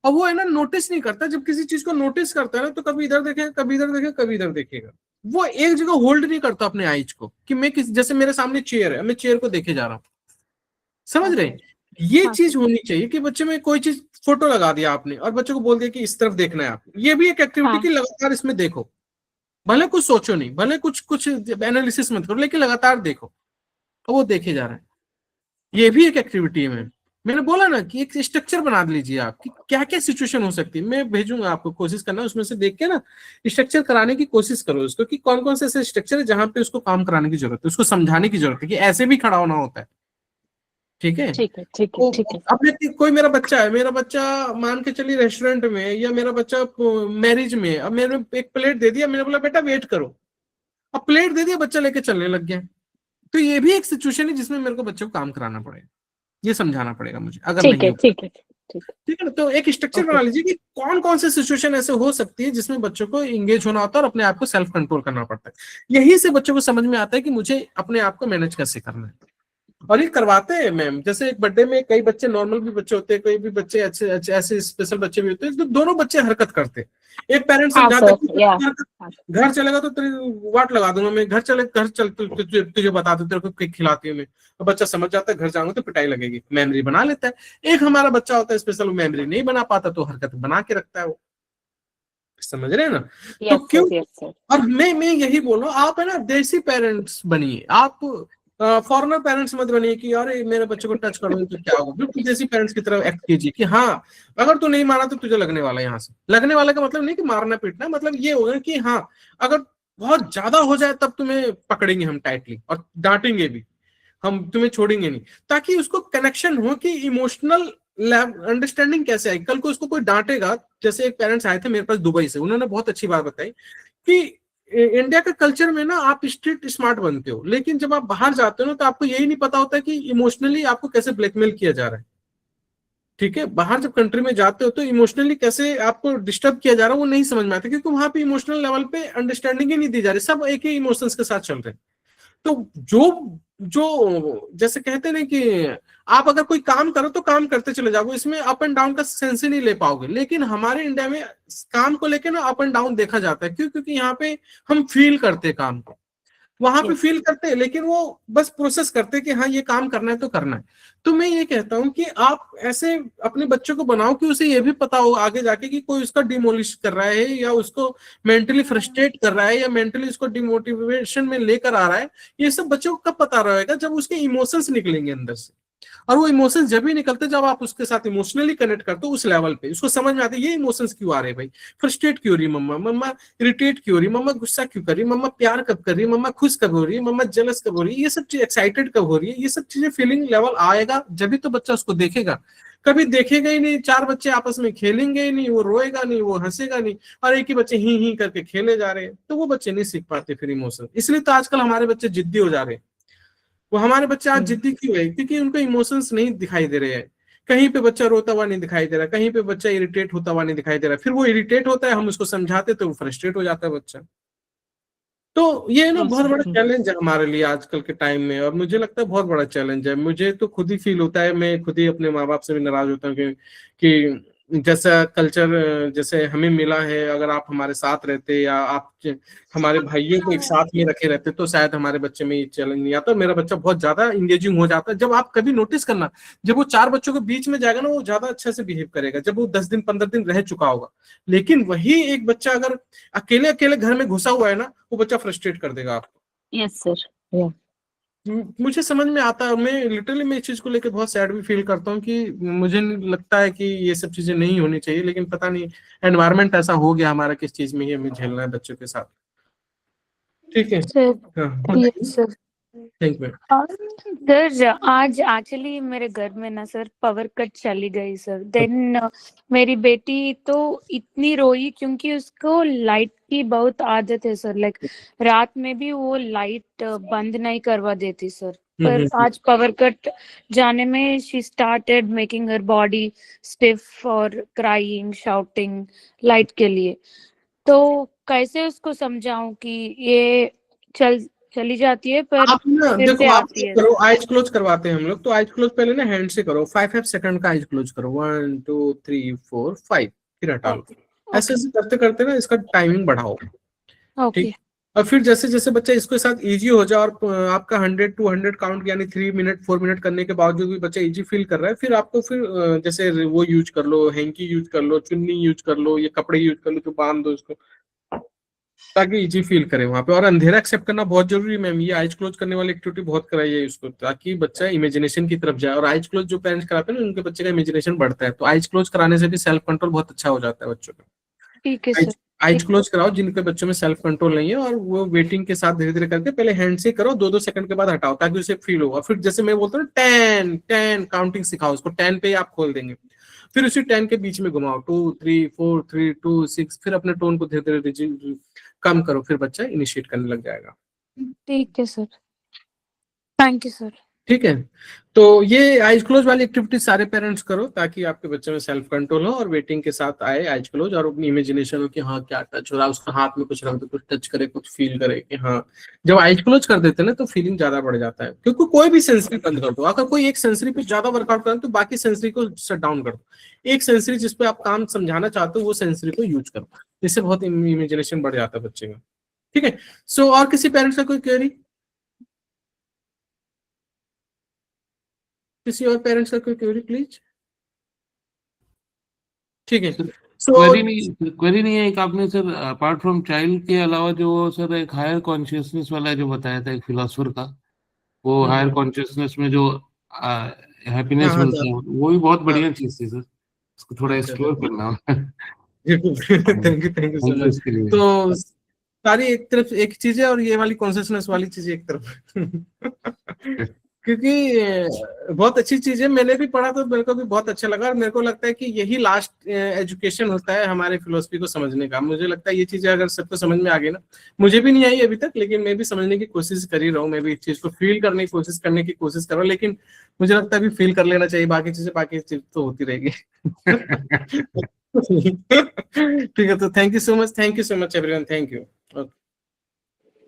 और वो है ना नोटिस नहीं करता, जब किसी चीज को नोटिस करता है ना तो कभी इधर देखेगा, कभी इधर देखेगा, कभी इधर देखेगा। वो एक जगह होल्ड नहीं करता अपने आइज को कि मैं जैसे मेरे सामने चेयर है, मैं चेयर को देखे जा रहा हूँ, समझ रहे हैं। ये हाँ चीज होनी चाहिए कि बच्चे में कोई चीज फोटो लगा दिया आपने और बच्चे को बोल दिया कि इस तरफ देखना है आपको, ये भी एक एक्टिविटी हाँ की लगातार इसमें देखो, भले कुछ सोचो नहीं, भले कुछ कुछ एनालिसिस मत करो, लेकिन लगातार देखो और वो देखे जा रहा है। ये भी एक एक्टिविटी है। मैंने बोला ना कि एक स्ट्रक्चर बना लीजिए आप कि क्या क्या सिचुएशन हो सकती है। मैं भेजूंगा आपको, कोशिश करना उसमें से देख के ना स्ट्रक्चर कराने की कोशिश करो उसको कि कौन कौन से ऐसे स्ट्रक्चर है जहां पे उसको काम कराने की जरूरत है, उसको समझाने की जरूरत है कि ऐसे भी खड़ा होना होता है। ठीक है, ठीक है ठीक है तो ठीक है। अब कोई मेरा बच्चा है, मेरा बच्चा मान के चलिए रेस्टोरेंट में या मेरा बच्चा मैरिज में, अब मैंने एक प्लेट दे दिया, मैंने बोला बेटा वेट करो, अब प्लेट दे दिया, बच्चा लेके चलने लग गया। तो ये भी एक सिचुएशन है जिसमें मेरे को बच्चे को काम कराना पड़ेगा, ये समझाना पड़ेगा मुझे, अगर ठीक नहीं है ठीक है ठीक है। ठीक है ना। तो एक स्ट्रक्चर बना लीजिए कि कौन कौन से सिचुएशन ऐसे हो सकती है जिसमें बच्चों को इंगेज होना होता है और अपने आप को सेल्फ कंट्रोल करना पड़ता है। यही से बच्चों को समझ में आता है कि मुझे अपने आप को मैनेज कैसे करना है। और ये करवाते हैं मैम, जैसे एक बर्थडे में कई बच्चे नॉर्मल भी बच्चे होते हैं, कोई भी बच्चे अच्छे ऐसे स्पेशल बच्चे भी होते हैं, तो दोनों बच्चे हरकत करते हैं। एक पेरेंट्स हाँ समझाता सर, या घर चलेगा तो तेरी वाट लगा दूंगा मैं, घर चल तुझे बता दो, तेरे को केक खिलाती हूँ मैं। तो बच्चा समझ जाता है घर जाऊंगा तो पिटाई लगेगी, मेमोरी बना लेता है। एक हमारा बच्चा होता है स्पेशल, वो मेमोरी नहीं बना पाता तो हरकत बना के रखता है वो, समझ रहे हैं ना। तो यस क्यों, सर यस सर। और मैं यही बोल रहा हूँ, आप है ना देसी पेरेंट्स बनिए, आप फॉरेनर पेरेंट्स मत बनिए कि अरे मेरे बच्चे को टच करूंगी तो क्या होगा। बिल्कुल देसी पेरेंट्स की तरफ एक्ट कीजिए कि हाँ अगर तू नहीं मारा तो तुझे लगने वाला है। यहाँ से लगने वाला का मतलब नहीं कि मारना पीटना, मतलब ये होगा कि हाँ अगर बहुत ज्यादा हो जाए तब तुम्हें पकड़ेंगे हम टाइटली और डांटेंगे भी, हम तुम्हें छोड़ेंगे नहीं, ताकि उसको कनेक्शन हो कि इमोशनल अंडरस्टैंडिंग कैसे आएगी। कल को उसको कोई डांटेगा, जैसे एक पेरेंट्स आए थे मेरे पास दुबई से, उन्होंने बहुत अच्छी बात बताई कि इंडिया के कल्चर में ना आप स्ट्रीट स्मार्ट बनते हो, लेकिन जब आप बाहर जाते हो ना तो आपको यही नहीं पता होता कि इमोशनली आपको कैसे ब्लैकमेल किया जा रहा है। ठीक है, बाहर जब कंट्री में जाते हो तो इमोशनली कैसे आपको डिस्टर्ब किया जा रहा है वो नहीं समझ में आता, क्योंकि वहां पे इमोशनल लेवल पे अंडरस्टैंडिंग ही नहीं दी जा रही, सब एक ही इमोशंस के साथ चल रहे हैं। तो जो जो जैसे कहते हैं ना कि आप अगर कोई काम करो तो काम करते चले जाओगे, इसमें अप एंड डाउन का सेंस ही नहीं ले पाओगे। लेकिन हमारे इंडिया में काम को लेकर ना अप एंड डाउन देखा जाता है, क्यों? क्योंकि यहाँ पे हम फील करते हैं काम को, वहां पे फील करते हैं, लेकिन वो बस प्रोसेस करते हैं कि हाँ ये काम करना है तो करना है। तो मैं ये कहता हूँ कि आप ऐसे अपने बच्चों को बनाओ कि उसे ये भी पता हो आगे जाके कि कोई उसका डिमोलिश कर रहा है या उसको मेंटली फ्रस्ट्रेट कर रहा है या मेंटली उसको डिमोटिवेशन में लेकर आ रहा है। ये सब बच्चों को कब पता रहेगा? जब उसके इमोशंस निकलेंगे अंदर से, और वो इमोशंस जब भी निकलते जब आप उसके साथ इमोशनली कनेक्ट करते हो उस लेवल पे, उसको समझ में आती है ये इमोशंस क्यों आ रहे हैं भाई, फ्रस्ट्रेट क्यों हो रही है मम्मा, मम्मा इरिटेट क्यों हो रही है, मम्मा गुस्सा क्यों कर रही है, मम्मा प्यार कब कर रही है, मम्मा खुश कब हो रही है, मम्मा जेलस कब हो रही है, ये सब चीज एक्साइटेड कब हो रही है। ये सब चीजें फीलिंग लेवल आएगा जब भी तो बच्चा उसको देखेगा। कभी देखेगा ही नहीं, चार बच्चे आपस में खेलेंगे ही नहीं, वो रोएगा नहीं, वो हंसेगा नहीं, और एक ही बच्चे ही करके खेले जा रहे हैं, तो वो बच्चे नहीं सीख पाते फिर इमोशन। इसलिए तो आजकल हमारे बच्चे जिद्दी हो जा रहे हैं। वो हमारे बच्चे आज जिद्दी क्यों है? क्योंकि उनको इमोशंस नहीं दिखाई दे रहे हैं। कहीं पे बच्चा रोता हुआ नहीं दिखाई दे रहा, कहीं पे बच्चा इरिटेट होता हुआ नहीं दिखाई दे रहा। फिर वो इरिटेट होता है, हम उसको समझाते तो वो फ्रस्ट्रेट हो जाता है बच्चा। तो ये ना बहुत बड़ा चैलेंज है हमारे लिए आजकल के टाइम में, और मुझे लगता है बहुत बड़ा चैलेंज है। मुझे तो खुद ही फील होता है, मैं खुद ही अपने माँ बाप से भी नाराज होता हूँ कि जैसा कल्चर जैसे हमें मिला है, अगर आप हमारे साथ रहते या आप हमारे भाइयों को एक साथ में रखे रहते तो शायद हमारे बच्चे में ये चैलेंज नहीं आता। मेरा बच्चा बहुत ज्यादा इंगेजिंग हो जाता है। जब आप कभी नोटिस करना, जब वो 4 बच्चों के बीच में जाएगा ना, वो ज्यादा अच्छे से बिहेव करेगा जब वो 10 दिन 15 दिन रह चुका होगा। लेकिन वही एक बच्चा अगर अकेले अकेले घर में घुसा हुआ है ना, वो बच्चा फ्रस्ट्रेट कर देगा आपको। Yes sir. मुझे समझ में आता है। मैं लिटरली मैं इस चीज को लेकर बहुत सैड भी फील करता हूँ कि मुझे लगता है कि ये सब चीजें नहीं होनी चाहिए, लेकिन पता नहीं एनवायरनमेंट ऐसा हो गया हमारा, किस चीज में ये हमें झेलना है बच्चों के साथ। ठीक है सर हाँ, yes sir. Thank you. Sir आज एक्चुअली मेरे घर में ना सर पावर कट चली गई सर। देन मेरी बेटी तो इतनी रोई क्योंकि उसको लाइट की बहुत आदत है सर। लाइक रात में भी वो लाइट बंद नहीं करवा देती सर। पर आज पावर कट जाने में she started making her body stiff और क्राइंग शाउटिंग लाइट के लिए। तो कैसे उसको समझाऊं कि ये चली जाती है पर आप ना फिर देखो, से आप आती है करो, सर। आइज क्लोज करवाते हैं हम लोग, तो आइज क्लोज पहले ना हैंड से करो, 5 सेकंड का आइज क्लोज करो, 1 2 3 4 5, फिर हटा लो। ऐसे ऐसे करते करते ना इसका टाइमिंग बढ़ाओ। ओके ठीक। और फिर जैसे जैसे बच्चा इसके साथ इजी हो जाए और आपका 100 to 100 काउंट यानी 3 मिनट 4 मिनट करने के बावजूद भी बच्चा इजी फील कर रहा है, फिर आपको फिर जैसे वो यूज कर लो, हैंकी यूज कर लो, चुन्नी यूज कर लो, ये कपड़े यूज कर लो, तो बांध दो इसको ताकि इजी फील करे वहां पे। और अंधेरा एक्सेप्ट करना बहुत जरूरी है मैम। ये आइज क्लोज करने वाली एक्टिविटी बहुत कराइए उसको, ताकि बच्चा इमेजिनेशन की तरफ जाए। और आइज क्लोज जो पेरेंट्स कराते हैं ना, उनके बच्चे का इमेजिनेशन बढ़ता है। तो आइज क्लोज कराने से भी सेल्फ कंट्रोल बहुत अच्छा हो जाता है बच्चों का। ठीक है सर। आइज क्लोज कराओ जिनके बच्चों में सेल्फ कंट्रोल नहीं है, और वो वेटिंग के साथ धीरे धीरे करके पहले हैंड से करो, 2-2 सेकंड के बाद हटाओ ताकि उसे फील हो। और फिर जैसे मैं बोलता हूँ 10 10 काउंटिंग सिखाओ उसको, 10 पे ही आप खोल देंगे, फिर उसी 10 के बीच में घुमाओ, 2 3 4 3 2 6, फिर अपने टोन को धीरे धीरे कम करो, फिर बच्चा इनिशिएट करने लग जाएगा। ठीक है सर। Thank you sir. ठीक है, तो ये आइज क्लोज वाली एक्टिविटी सारे पेरेंट्स करो ताकि आपके बच्चे में सेल्फ कंट्रोल हो और वेटिंग के साथ आए आइज क्लोज, और अपनी इमेजिनेशन हो कि हाँ क्या टच हो रहा है, उसका हाथ में कुछ रख दो, कुछ टच करे, कुछ फील करे कि हाँ। जब आइज क्लोज कर देते हैं ना तो फीलिंग ज्यादा बढ़ जाता है, क्योंकि कोई भी सेंसरी बंद कर दो। अगर कोई एक सेंसरी पे ज्यादा वर्कआउट करें तो बाकी सेंसरी को शट डाउन कर दो। एक सेंसरी जिसपे आप काम समझाना चाहते हो वो सेंसरी को यूज करो, इससे बहुत इमेजिनेशन बढ़ जाता है बच्चे का। ठीक है, सो और किसी पेरेंट्स का कोई क्वेरी, किसी और पेरेंट्स का कोई क्वेरी प्लीज। ठीक है, सो क्वेरी नहीं है। एक आपने सर अपार्ट फ्रॉम चाइल्ड के अलावा जो सर एक हायर कॉन्शियसनेस वाला जो बताया था एक फिलोसफर का, वो हायर कॉन्शियसनेस में जो हैप्पीनेस हाँ मिलता है, वो भी बहुत बढ़िया चीज थी सर। इसको थोड़ा अच्छा, एक्सप्लोर करना। Thank you so much. इसके लिए तो सारी एक तरफ एक चीज है और ये वाली कॉन्शियसनेस वाली चीज एक तरफ क्योंकि बहुत अच्छी चीज है। मैंने भी पढ़ा तो मेरे को भी बहुत अच्छा लगा, और मेरे को लगता है कि यही लास्ट एजुकेशन होता है हमारे फिलोसफी को समझने का। मुझे लगता है ये चीजें अगर सबको समझ में आ गई ना, मुझे भी नहीं आई अभी तक, लेकिन मैं भी समझने की कोशिश कर ही रहा हूँ। मैं भी इस चीज को फील करने की कोशिश कर रहा हूँ, लेकिन मुझे लगता है अभी फील कर लेना चाहिए, बाकी चीज तो होती रहेगी। ठीक है, तो thank you so much everyone, thank you.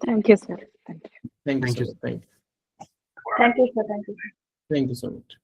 Thank you sir. Thank you so much, thank you sir. Thank you so much.